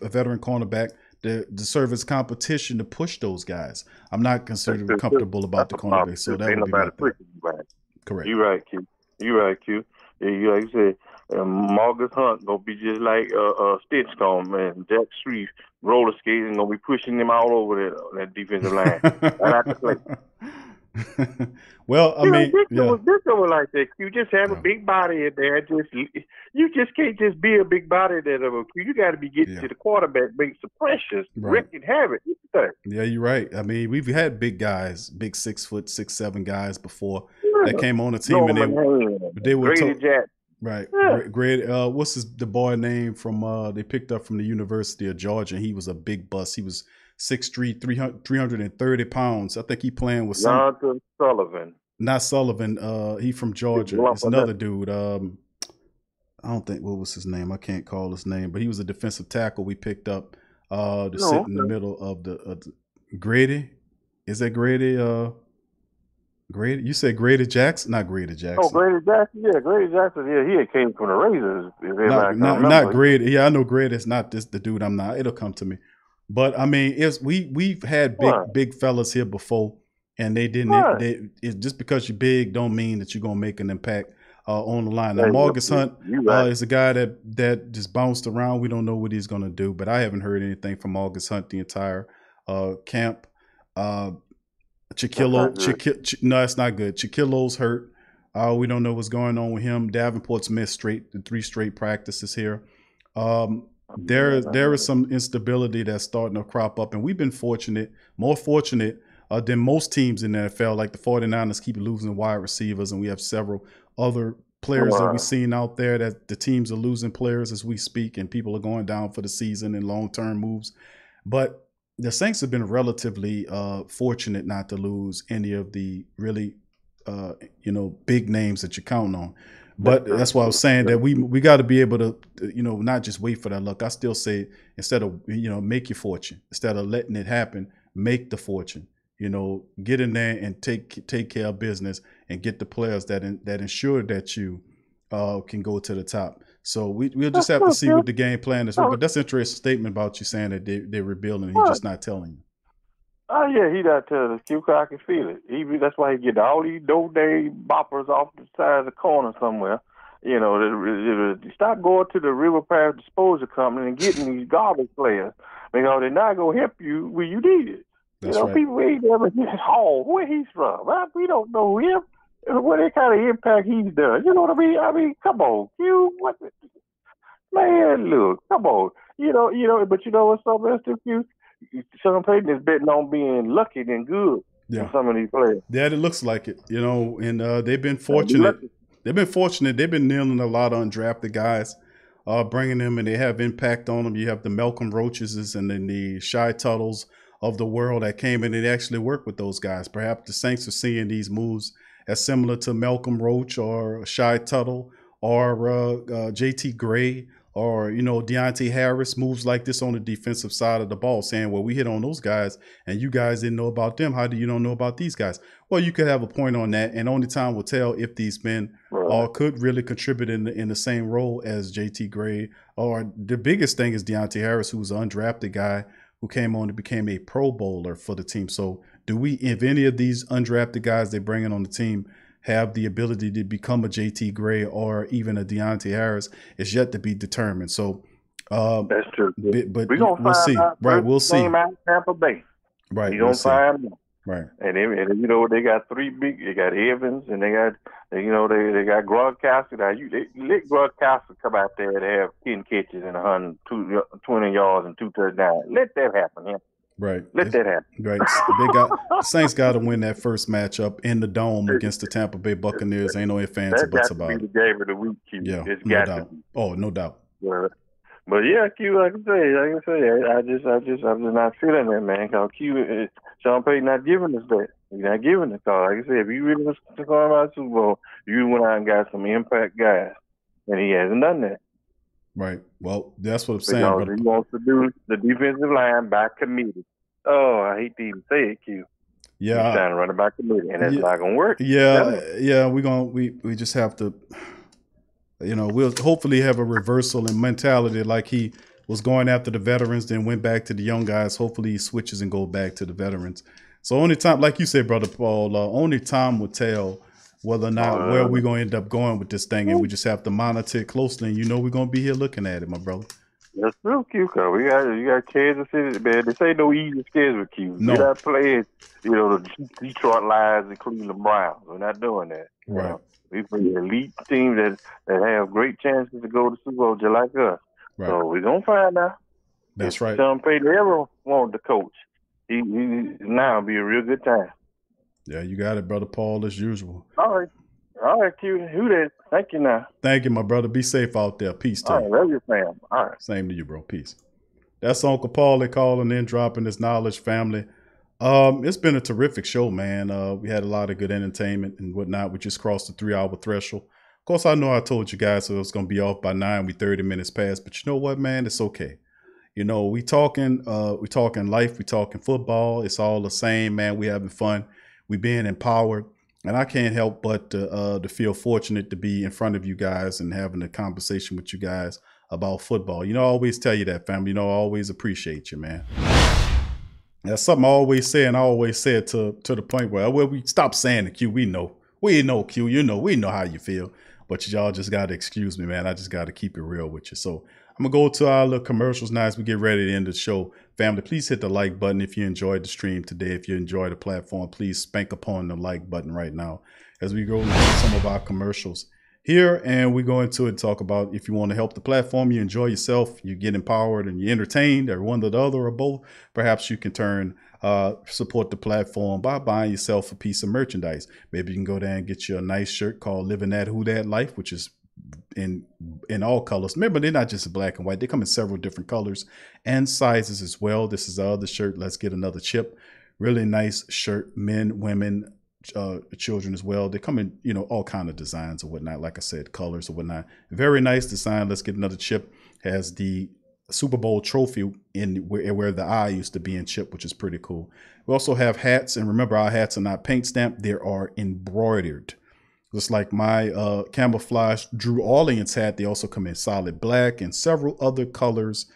veteran cornerback to serve as competition to push those guys. I'm not considered comfortable about the cornerback, so that would be my thing. Correct. You right, Q. You right, Q. Yeah, you like you said, Marcus Hunt gonna be just like Stitchcomb, man. Jack Shreve roller skating gonna be pushing him all over that defensive line. Right out the play. Well, I mean, this was like that. You just have a big body in there. You just can't just be a big body there. You got to be getting to the quarterback, make some pressures, wreaking havoc. Yeah, you're right. I mean, we've had big guys, big 6 foot, 6'7" guys before that came on the team, and they were Grady Jack. Right. Great. What's the boy name from they picked up from the University of Georgia? And he was a big bust. He was 6'3", 330 pounds. I think he playing with Jonathan Sullivan. Not Sullivan. He from Georgia. It's another dude. I don't think what was his name. I can't call his name, but he was a defensive tackle we picked up to sit in the middle of the Grady. Is that Grady? Grady? You said Grady Jackson? Not Grady Jackson. Oh, Grady Jackson. Yeah, Grady Jackson. Yeah, he came from the Razors. Not Grady. Yeah, I know Grady. It's not the dude. I'm not. It'll come to me. But I mean, we've had big fellas here before, and they didn't. Just because you're big, don't mean that you're gonna make an impact on the line. Now, Marcus Hunt is a guy that just bounced around. We don't know what he's gonna do, but I haven't heard anything from Marcus Hunt the entire camp. No, it's not good. Chiquillo's hurt. We don't know what's going on with him. Davenport's missed 3 straight practices here. There is some instability that's starting to crop up, and we've been more fortunate than most teams in the NFL. Like the 49ers keep losing wide receivers, and we have several other players that we've seen out there that the teams are losing players as we speak, and people are going down for the season and long-term moves. But the Saints have been relatively fortunate not to lose any of the really, big names that you're counting on. But that's why I was saying that we got to be able to, not just wait for that luck. I still say instead of, make your fortune. Instead of letting it happen, make the fortune. Get in there and take care of business and get the players that ensure that you can go to the top. So we'll just have to see what the game plan is. But that's an interesting statement about you saying that they're rebuilding. He's just not telling you. Oh yeah, he not telling us. Q, I can feel it. That's why he get all these no-day boppers off the side of the corner somewhere. Stop going to the River Parish Disposal Company and getting these garbage players because they're not gonna help you when you need it. That's right. People ain't never hit home where he's from. Right? We don't know him. What kind of impact he's done. You know what I mean? I mean, come on, Q. Man, look, come on. But you know what's something else to Q? Sean Payton is betting on being lucky than good for some of these players. Yeah, it looks like it, and they've been fortunate. They've been nailing a lot of undrafted guys, bringing them, and they have impact on them. You have the Malcolm Roaches and then the Shy Tuttles of the world that came in and actually worked with those guys. Perhaps the Saints are seeing these moves as similar to Malcolm Roach or Shy Tuttle or JT Gray or, Deontay Harris, moves like this on the defensive side of the ball, saying, well, we hit on those guys and you guys didn't know about them. How do you don't know about these guys? Well, you could have a point on that, and only time will tell if these men could really contribute in the same role as JT Gray. Or the biggest thing is Deontay Harris, who was an undrafted guy who came on and became a Pro Bowler for the team. So if any of these undrafted guys they bring in on the team have the ability to become a JT Gray or even a Deontay Harris, is yet to be determined. So that's true. But we'll see. Right, we'll see. Tampa Bay. Right, we'll find them. Right. And you know they got they got Evans and they got they got Gronkowski. Now they let Gronkowski come out there and have 10 catches and 120 yards and 2 touchdowns. Let that happen, yeah. Right. Let that happen. Right. The Saints got to win that first matchup in the Dome against the Tampa Bay Buccaneers. Ain't no ifs, ands, or buts about it. That got to be the game of the week, Q. Yeah, It's no got doubt. to be. Oh, no doubt. But yeah, Q, like I say, I'm just not feeling that, man. Cause Q, Sean Payton not giving us that. He's not giving us all. Like I said, if you really was talking about Super Bowl, you went out and got some impact guys, and he hasn't done that. Right. Well, that's what I'm saying. Because he wants to do the defensive line by committee. Oh, I hate to even say it, Q. Yeah. He's trying to run it by committee, and that's not gonna work. Yeah. We just have to. We'll hopefully have a reversal in mentality, like he was going after the veterans, then went back to the young guys. Hopefully he switches and go back to the veterans. So only time, like you said, Brother Paul, only time will tell whether or not where we're going to end up going with this thing. And we just have to monitor it closely. And we're going to be here looking at it, my brother. That's true, Q. Cause you got Kansas City, man. This ain't no easy schedule, Q. No. We're not playing, the Detroit Lions and Cleveland Browns. We're not doing that. Right. We play elite teams that have great chances to go to Super Bowl just like us. Right. So we're gonna find out. That's if right. Sean Payton ever wanted to coach, he now be a real good time. Yeah, you got it, Brother Paul, as usual. All right, Q. Who that? Thank you now. Thank you, my brother. Be safe out there. Peace to you. All right, love your fam. All right. Same to you, bro. Peace. That's Uncle Paul calling in, dropping his knowledge, family. It's been a terrific show, man. We had a lot of good entertainment and whatnot. We just crossed the 3-hour threshold. Of course, I know I told you guys it was going to be off by 9. We 30 minutes past, but you know what, man? It's okay. We talking life, we talking football. It's all the same, man. We having fun. We being empowered. And I can't help but to feel fortunate to be in front of you guys and having a conversation with you guys about football. I always tell you that, family. I always appreciate you, man. That's something I always say, and I always say it to the point where we stop saying it, Q. We know, Q. We know how you feel, but y'all just got to excuse me, man. I just got to keep it real with you. So I'm going to go to our little commercials now as we get ready to end the show. Family, please hit the like button if you enjoyed the stream today. If you enjoyed the platform, please spank upon the like button right now as we go into some of our commercials here. And we go into it and talk about if you want to help the platform, you enjoy yourself, you get empowered and you're entertained, or one or the other or both, perhaps you can support the platform by buying yourself a piece of merchandise. Maybe you can go there and get you a nice shirt called Living That Who That Life, which is in all colors. Remember, they're not just black and white. They come in several different colors and sizes as well. This is the other shirt. Let's get another chip. Really nice shirt, men, women, children as well. They come in, all kind of designs or whatnot. Like I said, colors or whatnot. Very nice design. Let's get another chip. Has the Super Bowl trophy in where the eye used to be in chip, which is pretty cool. We also have hats, and remember, our hats are not paint stamped. They are embroidered. Just like my camouflage Drew Orleans hat, they also come in solid black and several other colors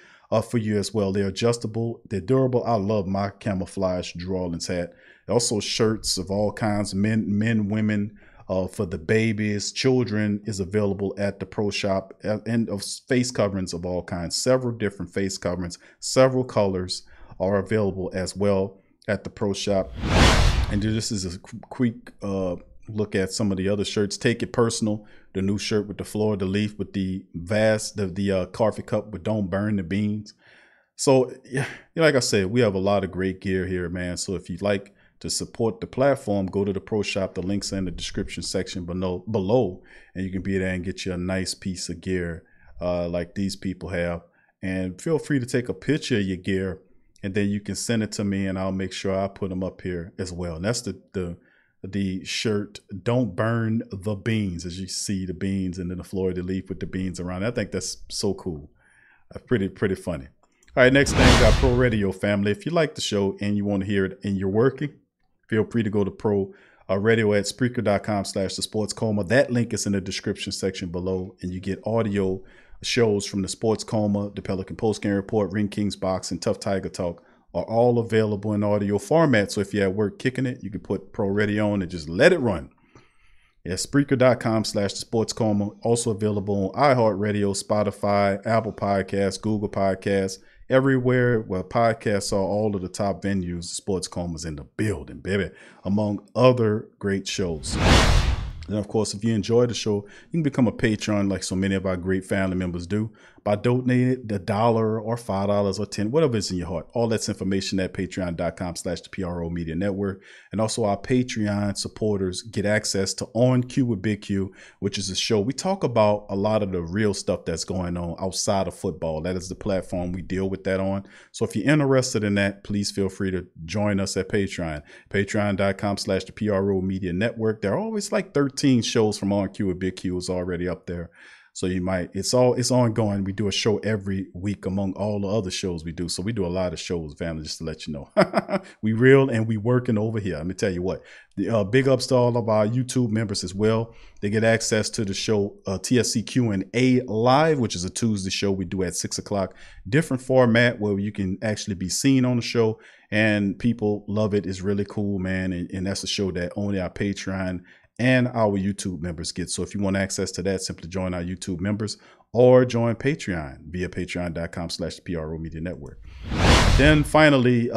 for you as well. They're adjustable. They're durable. I love my camouflage Drew Orleans hat. Also shirts of all kinds, men, women, for the babies, children is available at the pro shop, and of face coverings of all kinds. Several different face coverings, several colors are available as well at the pro shop. And this is a quick look at some of the other shirts. Take It Personal, the new shirt with the fleur-de-lis with the coffee cup with Don't Burn the Beans. So like I said, we have a lot of great gear here, man. So if you'd like to support the platform, go to the pro shop. The links are in the description section below, and you can be there and get you a nice piece of gear like these people have. And feel free to take a picture of your gear, and then you can send it to me, and I'll make sure I put them up here as well. And that's the shirt, Don't Burn the Beans, as you see the beans and then the fleur-de-lis with the beans around. I think that's so cool. Pretty funny. All right, next thing, got Pro Radio, family. If you like the show and you want to hear it and you're working, feel free to go to Pro Radio at Spreaker.com/thesportscoma. That link is in the description section below, and you get audio shows from the Sports Coma, the Pelican Postgame Report, Ring Kings Box, and Tough Tiger Talk are all available in audio format. So if you're at work kicking it, you can put Pro Radio on and just let it run. Yeah, Spreaker.com/thesportscoma. Also available on iHeartRadio, Spotify, Apple Podcasts, Google Podcasts, everywhere where podcasts are. All of the top venues. Sports Coma's in the building, baby, among other great shows. And of course, if you enjoy the show, you can become a patron like so many of our great family members do by donating $1 or $5 or $10, whatever is in your heart. All that's information at patreon.com/the PRO Media Network. And also our Patreon supporters get access to On Cue with Big Q, which is a show. We talk about a lot of the real stuff that's going on outside of football. That is the platform we deal with that on. So if you're interested in that, please feel free to join us at Patreon. Patreon.com/the PRO Media Network. There are always like 13 shows from On Cue with Big Q is already up there. So you might, it's ongoing. We do a show every week among all the other shows we do. So we do a lot of shows, family, just to let you know. We real and we working over here. Let me tell you what, the big ups to all of our YouTube members as well. They get access to the show TSC Q&A Live, which is a Tuesday show we do at 6 o'clock. Different format where you can actually be seen on the show. And people love it. It's really cool, man. And that's a show that only our Patreon and our YouTube members get. So if you want access to that, simply join our YouTube members or join Patreon via patreon.com/PRO Media Network. Then finally,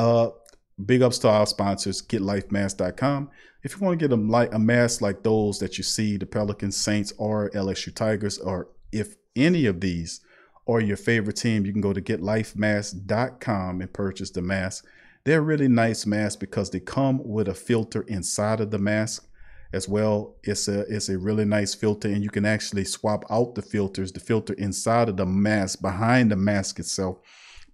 big ups to our sponsors, GetLifeMask.com. If you want to get a mask like those that you see, the Pelicans, Saints, or LSU Tigers, or if any of these are your favorite team, you can go to GetLifeMask.com and purchase the mask. They're really nice masks because they come with a filter inside of the mask. As well, it's a really nice filter, and you can actually swap out the filters. The filter inside of the mask, behind the mask itself,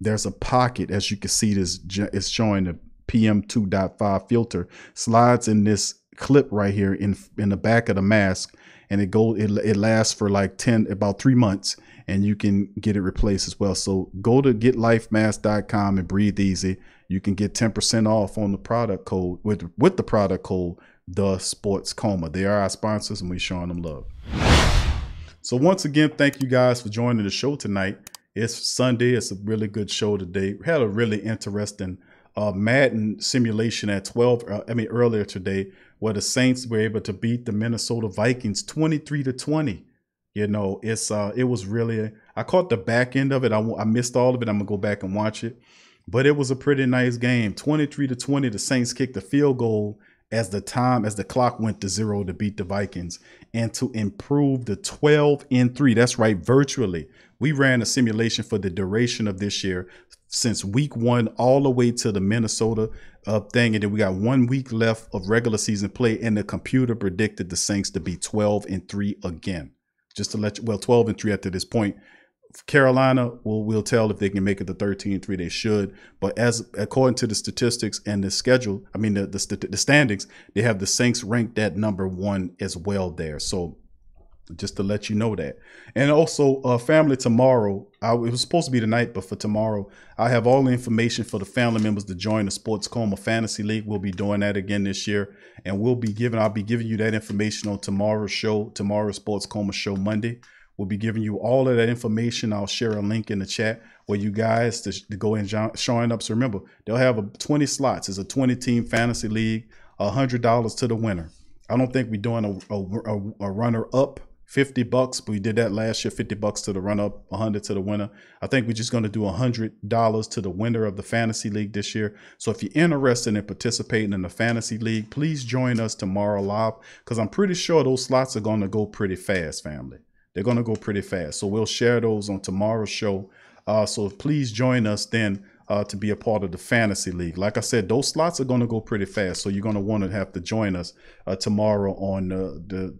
there's a pocket. As you can see, this is showing the PM2.5 filter slides in this clip right here in the back of the mask, and it lasts for like about 3 months, and you can get it replaced as well. So go to GetLifeMask.com and breathe easy. You can get 10% off on the product code with the product code The Sports Coma. They are our sponsors, and we're showing them love. So once again, thank you guys for joining the show tonight. It's Sunday. It's a really good show today. We had a really interesting Madden simulation at earlier today, where the Saints were able to beat the Minnesota Vikings 23-20. You know, it was really, I caught the back end of it. I missed all of it. I'm gonna go back and watch it, but it was a pretty nice game. 23-20. The Saints kicked the field goal as the clock went to 0 to beat the Vikings and to improve the 12-3. That's right, virtually. We ran a simulation for the duration of this year, since week 1 all the way to the Minnesota thing, and then we got 1 week left of regular season play, and the computer predicted the Saints to be 12-3 again. Just to let you, 12-3 at this point. Carolina, we'll tell if they can make it to 13-3. They should, but according to the statistics and the schedule, I mean the standings, they have the Saints ranked at number 1 as well there. So just to let you know that. And also, family, tomorrow, it was supposed to be tonight, but for tomorrow, I have all the information for the family members to join the Sports Coma Fantasy League. We'll be doing that again this year, and I'll be giving you that information on tomorrow's Sports Coma show Monday. We'll be giving you all of that information. I'll share a link in the chat where you guys to go and join up. So remember, they'll have 20 slots. It's a 20-team fantasy league, $100 to the winner. I don't think we're doing a runner-up, $50, but we did that last year, $50 to the runner-up, $100 to the winner. I think we're just going to do $100 to the winner of the fantasy league this year. So if you're interested in participating in the fantasy league, please join us tomorrow live, because I'm pretty sure those slots are going to go pretty fast, family. They're going to go pretty fast. So we'll share those on tomorrow's show. So please join us then to be a part of the fantasy league. Like I said, those slots are going to go pretty fast. So you're going to want to have to join us tomorrow on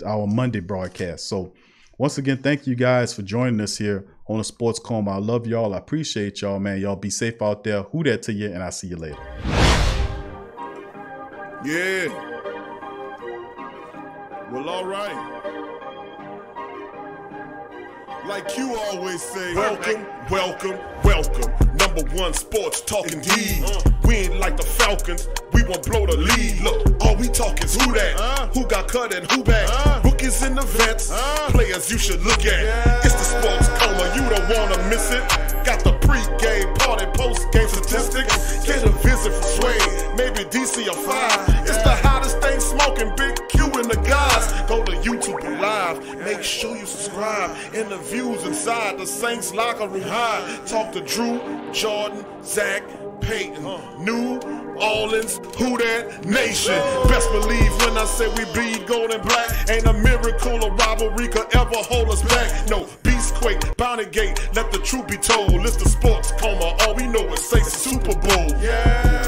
our Monday broadcast. So once again, thank you guys for joining us here on the Sports Coma. I love y'all. I appreciate y'all, man. Y'all be safe out there. Who that to you, and I'll see you later. Yeah. Well, all right. Like you always say, welcome, welcome, welcome. #1 sports talk indeed. We ain't like the Falcons, we won't blow the lead. Look, all we talk is who that, who got cut and who back. Rookies in the vets, players you should look at. It's the Sports Coma, you don't wanna miss it. Got the pre-game, party, post-game statistics. Get a visit from Sway, maybe DC or 5. It's the hottest thing smoking, Big Q and the guys. Go to Got views inside the Saints locker room high. Talk to Drew, Jordan, Zach, Peyton, New Orleans, who that nation? Best believe when I say we bleed gold and black. Ain't a miracle or rivalry could ever hold us back. No, Beastquake, Bounty Gate, let the truth be told. It's the sports coma, all we know is say Super Bowl. Yeah.